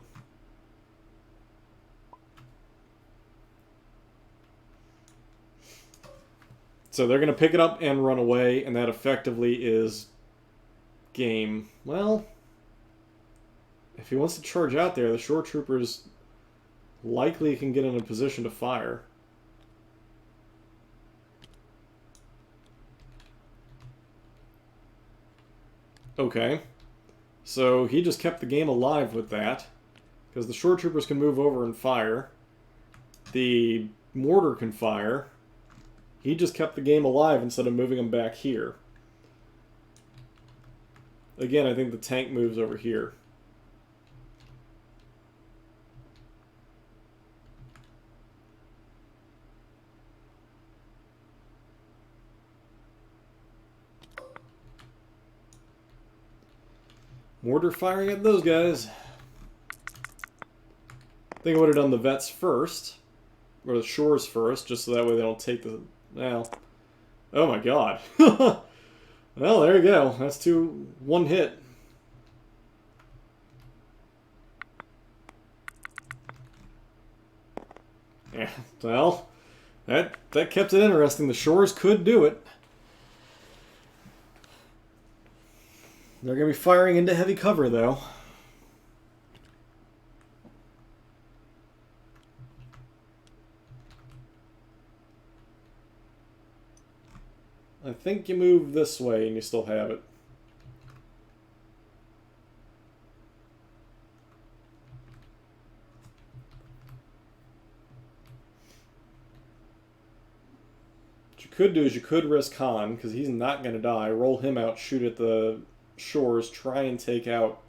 So they're going to pick it up and run away, and that effectively is game. Well, if he wants to charge out there, the shore troopers likely can get in a position to fire. Okay. So he just kept the game alive with that, because the shore troopers can move over and fire. The mortar can fire. He just kept the game alive instead of moving them back here. Again, I think the tank moves over here. Mortar firing at those guys. I think I would have done the vets first. Or the shores first, just so that way they don't take the... Well... Oh my god. Well, there you go. That's 1 hit. Yeah, well, that kept it interesting. The Shores could do it. They're going to be firing into heavy cover, though. I think you move this way and you still have it. What you could do is you could risk Han, because he's not going to die. Roll him out, shoot at the Shores, try and take out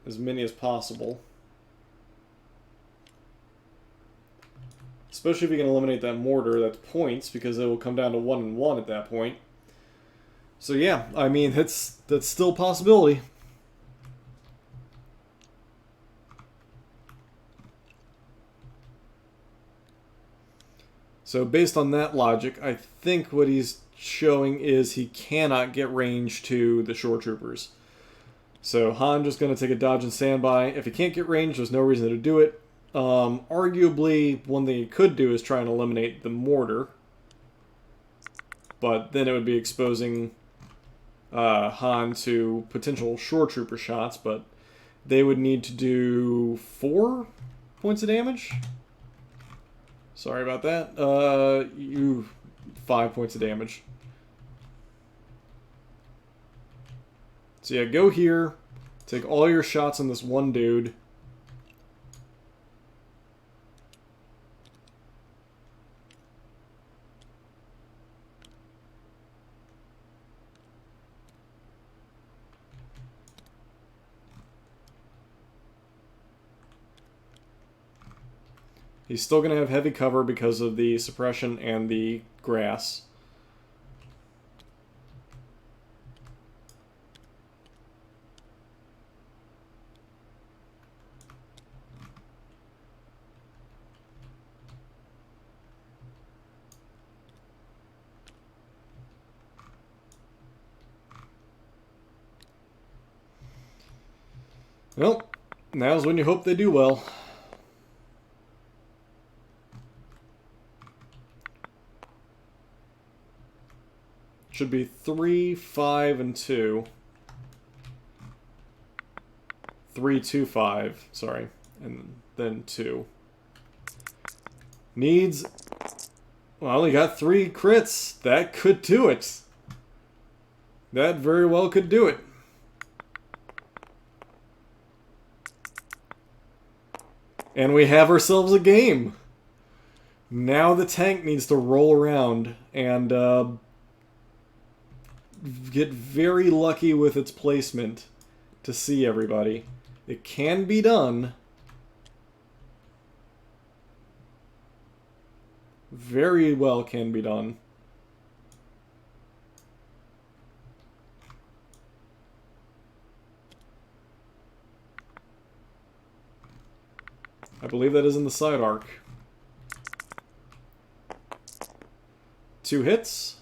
as many as possible. Especially if you can eliminate that mortar, that's points, because it will come down to 1 and 1 at that point. So yeah, I mean, that's still a possibility. So based on that logic, I think what he's showing is he cannot get range to the shore troopers. So Han just going to take a dodge and standby. If he can't get range, there's no reason to do it. Arguably, one thing he could do is try and eliminate the mortar. But then it would be exposing Han to potential shore trooper shots, but they would need to do 4 points of damage. Sorry about that. 5 points of damage. So yeah, go here. Take all your shots on this one dude. He's still going to have heavy cover because of the suppression and the grass. Well, now's when you hope they do well. Should be 3, 5, and 2. 3, 2, 5. Sorry. And then 2. Needs... Well, he got 3 crits. That could do it. That very well could do it. And we have ourselves a game. Now the tank needs to roll around and get very lucky with its placement to see everybody. It can be done. Very well can be done. I believe that is in the side arc. 2 hits.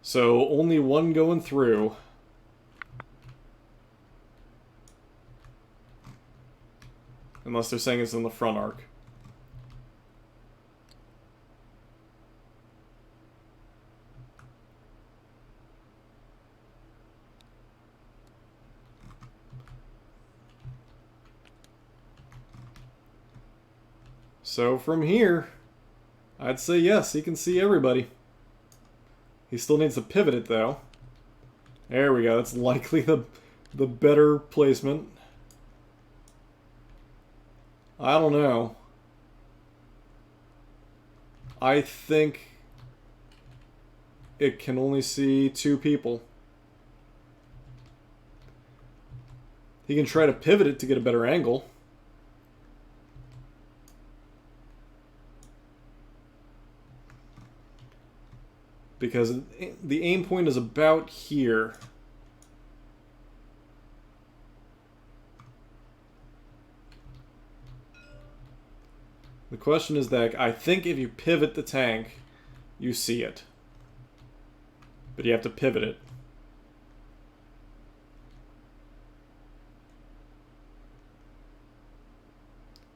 So only 1 going through. Unless they're saying it's in the front arc. So from here, I'd say yes, he can see everybody. He still needs to pivot it though. There we go, that's likely the better placement. I don't know. I think it can only see 2 people. He can try to pivot it to get a better angle. Because the aim point is about here. The question is that I think if you pivot the tank, you see it. but you have to pivot it.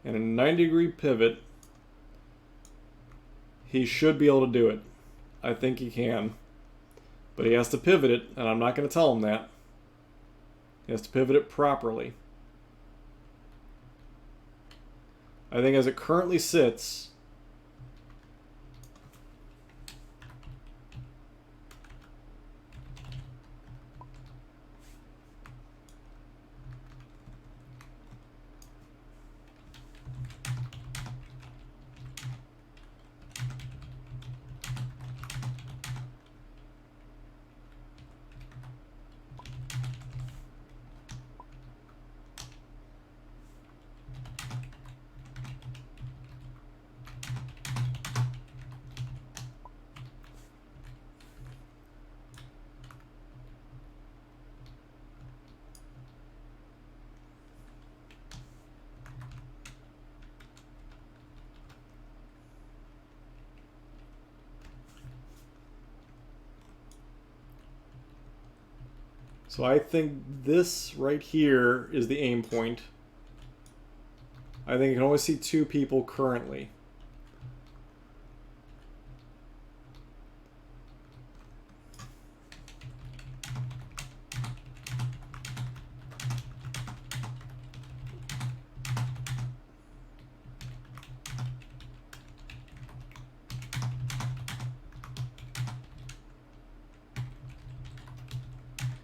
And a 90-degree pivot, he should be able to do it. I think he can. But he has to pivot it, and I'm not going to tell him that. He has to pivot it properly. I think as it currently sits, so I think this right here is the aim point. I think you can only see 2 people currently.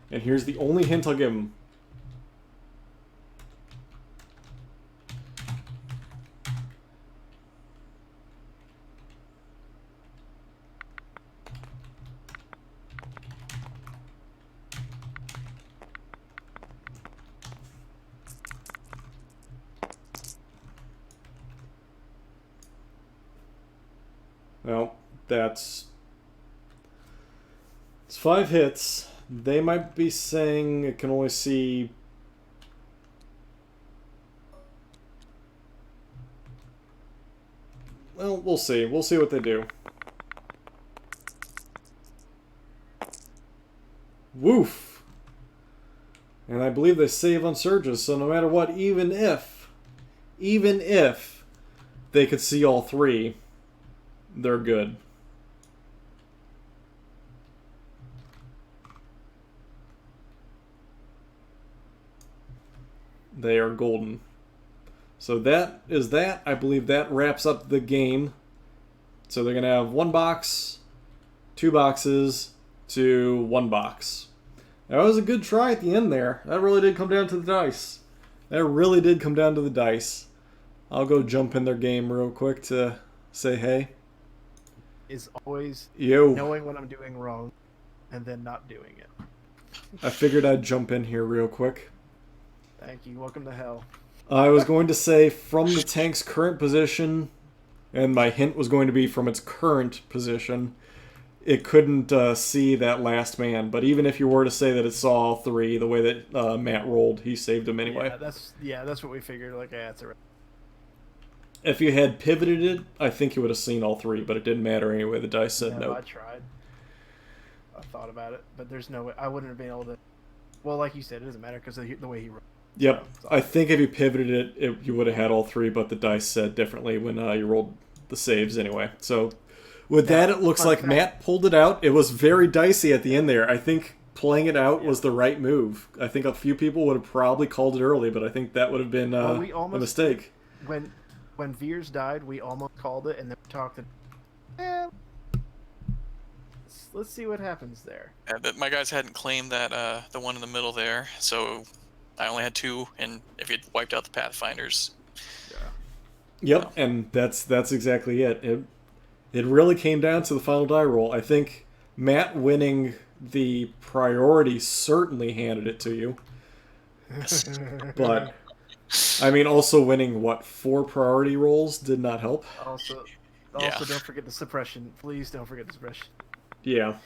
And here's the only hint I'll give him. Well, it's 5 hits. They might be saying it can only see... Well, we'll see. We'll see what they do. Woof! And I believe they save on surges, so no matter what, even if they could see all 3, they're good. They are golden. So that is that. I believe that wraps up the game. So they're going to have 1 box, 2 boxes, to 1 box. That was a good try at the end there. That really did come down to the dice. That really did come down to the dice. I'll go jump in their game real quick to say hey. Is always Yo. Knowing when I'm doing wrong and then not doing it. I figured I'd jump in here real quick. Thank you. Welcome to hell. I was going to say from the tank's current position, and my hint was going to be from its current position, it couldn't see that last man. But even if you were to say that it saw all 3, the way that Matt rolled, he saved him anyway. That's what we figured. Like, yeah, it's alright. If you had pivoted it, I think you would have seen all 3, but it didn't matter anyway. The dice said no. I tried. I thought about it, but there's no way. I wouldn't have been able to. Well, like you said, it doesn't matter because of the way he rolled. Yep. I think if you pivoted it, you would have had all 3, but the dice said differently when you rolled the saves anyway. So with that, it looks like Matt pulled it out. It was very dicey at the end there. I think playing it out was the right move. I think a few people would have probably called it early, but I think that would have been a mistake. When Veers died, we almost called it, and then we talked. Let's see what happens there. Yeah, but my guys hadn't claimed that the one in the middle there, so I only had 2, and if you'd wiped out the Pathfinders. Yeah. Yep, and that's exactly it. It really came down to the final die roll. I think Matt winning the priority certainly handed it to you. But I mean, also winning, 4 priority rolls did not help. Also, Yeah. don't forget the suppression. Please don't forget the suppression. Yeah.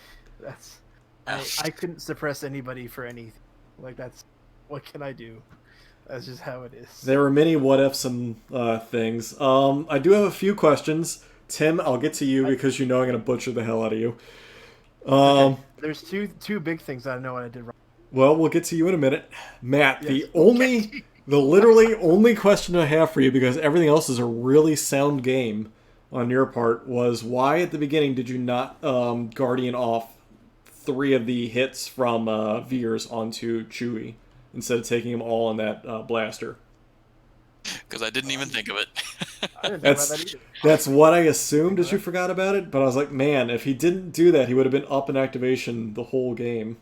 I couldn't suppress anybody for anything. Like, what can I do? That's just how it is. There were many what ifs and things. I do have a few questions. Tim, I'll get to you because you know I'm going to butcher the hell out of you. There's two big things that I know I did wrong. Well, we'll get to you in a minute. Matt, Yes. the literally only question I have for you, because everything else is a really sound game on your part, was why at the beginning did you not Guardian off 3 of the hits from Veers onto Chewie instead of taking them all in that blaster? Because I didn't even think of it. I didn't think about that either. That's what I assumed as you forgot about it, but I was like, man, if he didn't do that, he would have been up in activation the whole game.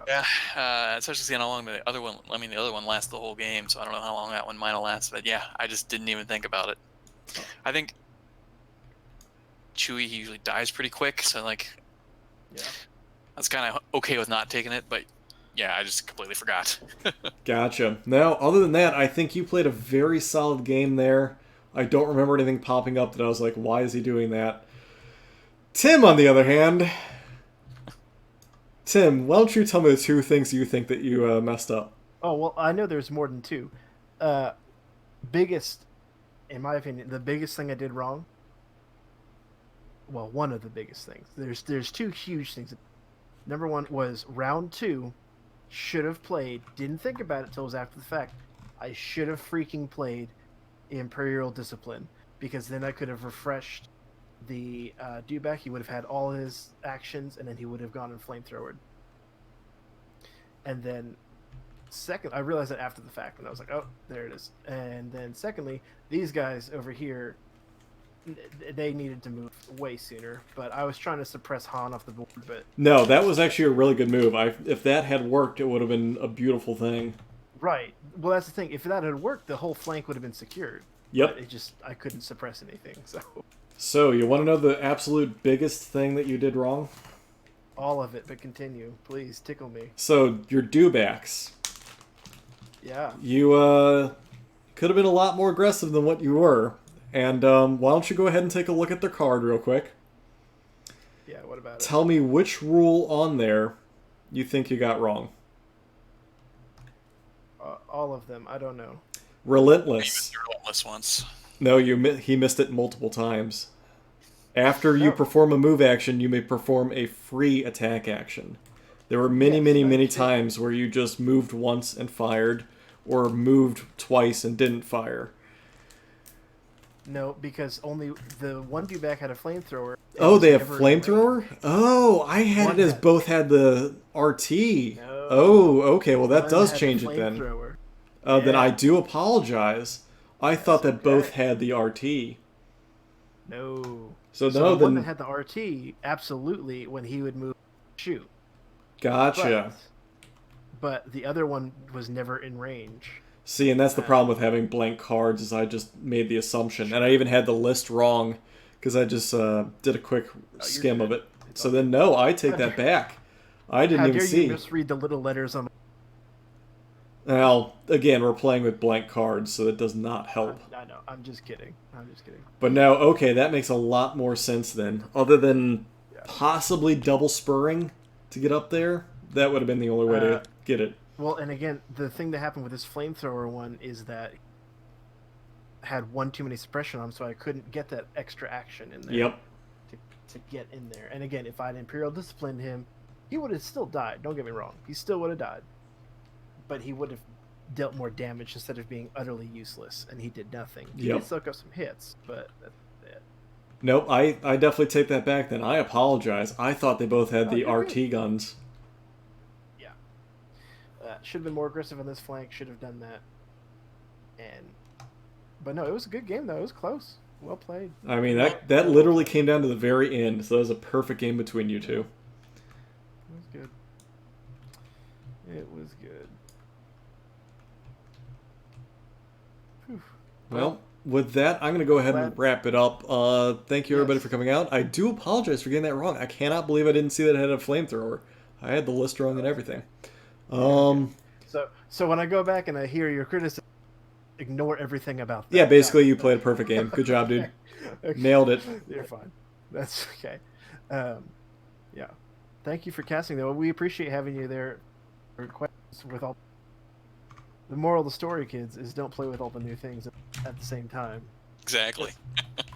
Yeah, especially seeing how long the other one. I mean, the other one lasted the whole game, so I don't know how long that one might have lasted. But yeah, I just didn't even think about it. I think Chewie, he usually dies pretty quick, so like, Yeah. I was kind of okay with not taking it, but yeah, I just completely forgot. Gotcha. Now, other than that, I think you played a very solid game there. I don't remember anything popping up that I was like, why is he doing that? Tim, on the other hand... Tim, why don't you tell me the 2 things you think that you messed up? Oh, well, I know there's more than 2. Biggest, in my opinion, the biggest thing I did wrong. Well, one of the biggest things. There's 2 huge things. Number 1 was round 2. Should have played. Didn't think about it till it was after the fact. I should have freaking played Imperial Discipline, because then I could have refreshed the Dewback. He would have had all his actions, and then he would have gone and flamethrowered. And then second, I realized that after the fact, and I was like, oh, there it is. And then secondly, these guys over here, they needed to move way sooner, but I was trying to suppress Han off the board. But No, that was actually a really good move. If that had worked, it would have been a beautiful thing. right, well, that's the thing. If that had worked, the whole flank would have been secured. Yep. But I couldn't suppress anything. So, you want to know the absolute biggest thing that you did wrong? All of it, but continue, please tickle me. So, your dewbacks. Yeah. You could have been a lot more aggressive than what you were. And why don't you go ahead and take a look at their card real quick? Yeah. What about it? Tell me which rule on there you think you got wrong. All of them. I don't know. Relentless. Even the relentless ones. No, he missed it multiple times. After you perform a move action, you may perform a free attack action. There were many times where you just moved once and fired, or moved twice and didn't fire. No, because only the one dewback had a flamethrower. Oh, they have flamethrower? Oh, I had One it as had- both had the RT. No. Oh, okay, well that One does had change the it then. flamethrower. Then Yeah. I do apologize. I thought that both okay. had the RT. No. So So no, the one then that had the RT, absolutely, when he would move, shoot. gotcha. But the other one was never in range. See, and that's the problem with having blank cards, is I just made the assumption. And I even had the list wrong, because I just did a quick skim of it. So then, no, I take that back. I didn't How even dare see. you misread the little letters on Now, again, we're playing with blank cards, so that does not help. I know. I'm just kidding. But no, okay, that makes a lot more sense then. Other than possibly double spurring to get up there, that would have been the only way to get it. Well, and again, the thing that happened with this flamethrower one is that I had one too many suppression on him, so I couldn't get that extra action in there. Yep. To get in there. And again, if I'd Imperial disciplined him, he would have still died. Don't get me wrong. He still would have died. But he would have dealt more damage instead of being utterly useless, and he did nothing. He did soak up some hits, but that's it. Nope, I definitely take that back then. I apologize. I thought they both had the you're RT good. guns. Yeah. Should have been more aggressive on this flank. Should have done that. But no, it was a good game, though. It was close. Well played. I mean, that literally came down to the very end, so that was a perfect game between you two. It was good. It was good. Whew. Well, with that, I'm going to go ahead and wrap it up. Thank you, everybody, for coming out. I do apologize for getting that wrong. I cannot believe I didn't see that it had a flamethrower. I had the list wrong and everything. So when I go back and I hear your criticism, ignore everything about that. Yeah, basically, you played a perfect game. Good job, dude. Okay. Nailed it. You're fine. That's okay. Yeah. Thank you for casting, though. We appreciate having you there. With all the moral of the story, kids, is don't play with all the new things at the same time. Exactly.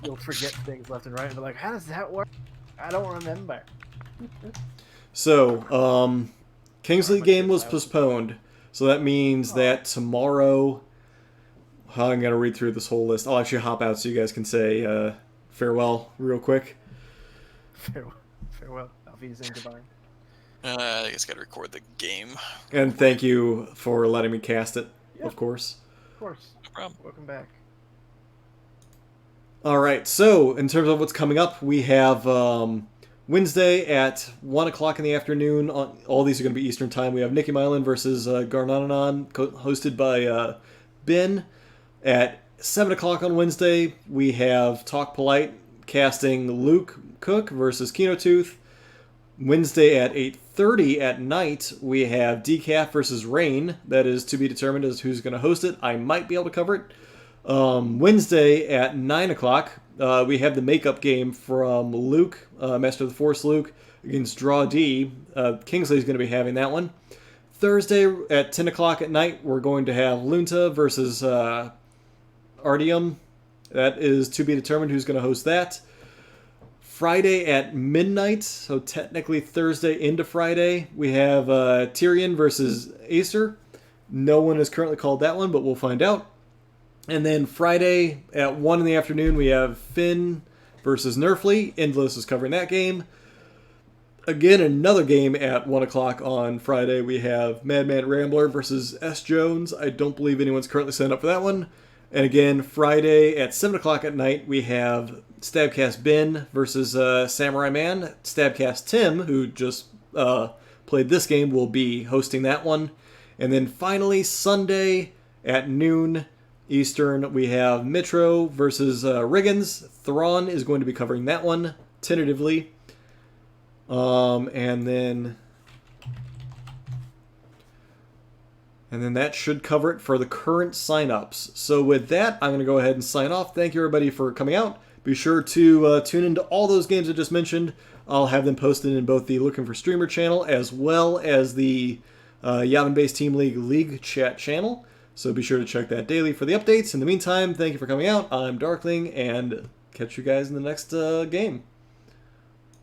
You'll forget things left and right and be like, how does that work? I don't remember. So, Kingsley game was postponed. So that means that tomorrow... I'm going to read through this whole list. I'll actually hop out so you guys can say farewell real quick. Farewell. Auf Wiedersehen, goodbye. I guess gotta record the game. And thank you for letting me cast it, of course. Of course. No problem. Welcome back. All right, so in terms of what's coming up, we have Wednesday at 1 o'clock in the afternoon. All these are going to be Eastern Time. We have Nicky Mylan versus Garnananon, hosted by Ben. At 7 o'clock on Wednesday, we have Talk Polite casting Luke Cook versus Kino Tooth. Wednesday at 8:30 at night, we have Decaf versus Rain. That is to be determined as who's going to host it. I might be able to cover it. Wednesday at 9 o'clock, we have the makeup game from Luke, Master of the Force Luke, against Draw D. Kingsley's going to be having that one. Thursday at 10 o'clock at night, we're going to have Lunta versus Artium. That is to be determined who's going to host that. Friday at midnight, so technically Thursday into Friday, we have Tyrion versus Acer. No one has currently called that one, but we'll find out. And then Friday at 1 in the afternoon, we have Finn versus Nerfly. Endless is covering that game. Again, another game at 1 o'clock on Friday. We have Madman Rambler versus S. Jones. I don't believe anyone's currently signed up for that one. And again, Friday at 7 o'clock at night, we have Stabcast Ben versus Samurai Man. Stabcast Tim, who just played this game, will be hosting that one. And then finally, Sunday at noon Eastern, we have Mitro versus Riggins. Thrawn is going to be covering that one, tentatively. And then that should cover it for the current sign-ups. So with that, I'm going to go ahead and sign off. Thank you, everybody, for coming out. Be sure to tune into all those games I just mentioned. I'll have them posted in both the Looking for Streamer channel as well as the Yavin Base Team League chat channel. So be sure to check that daily for the updates. In the meantime, thank you for coming out. I'm Darkling, and catch you guys in the next game.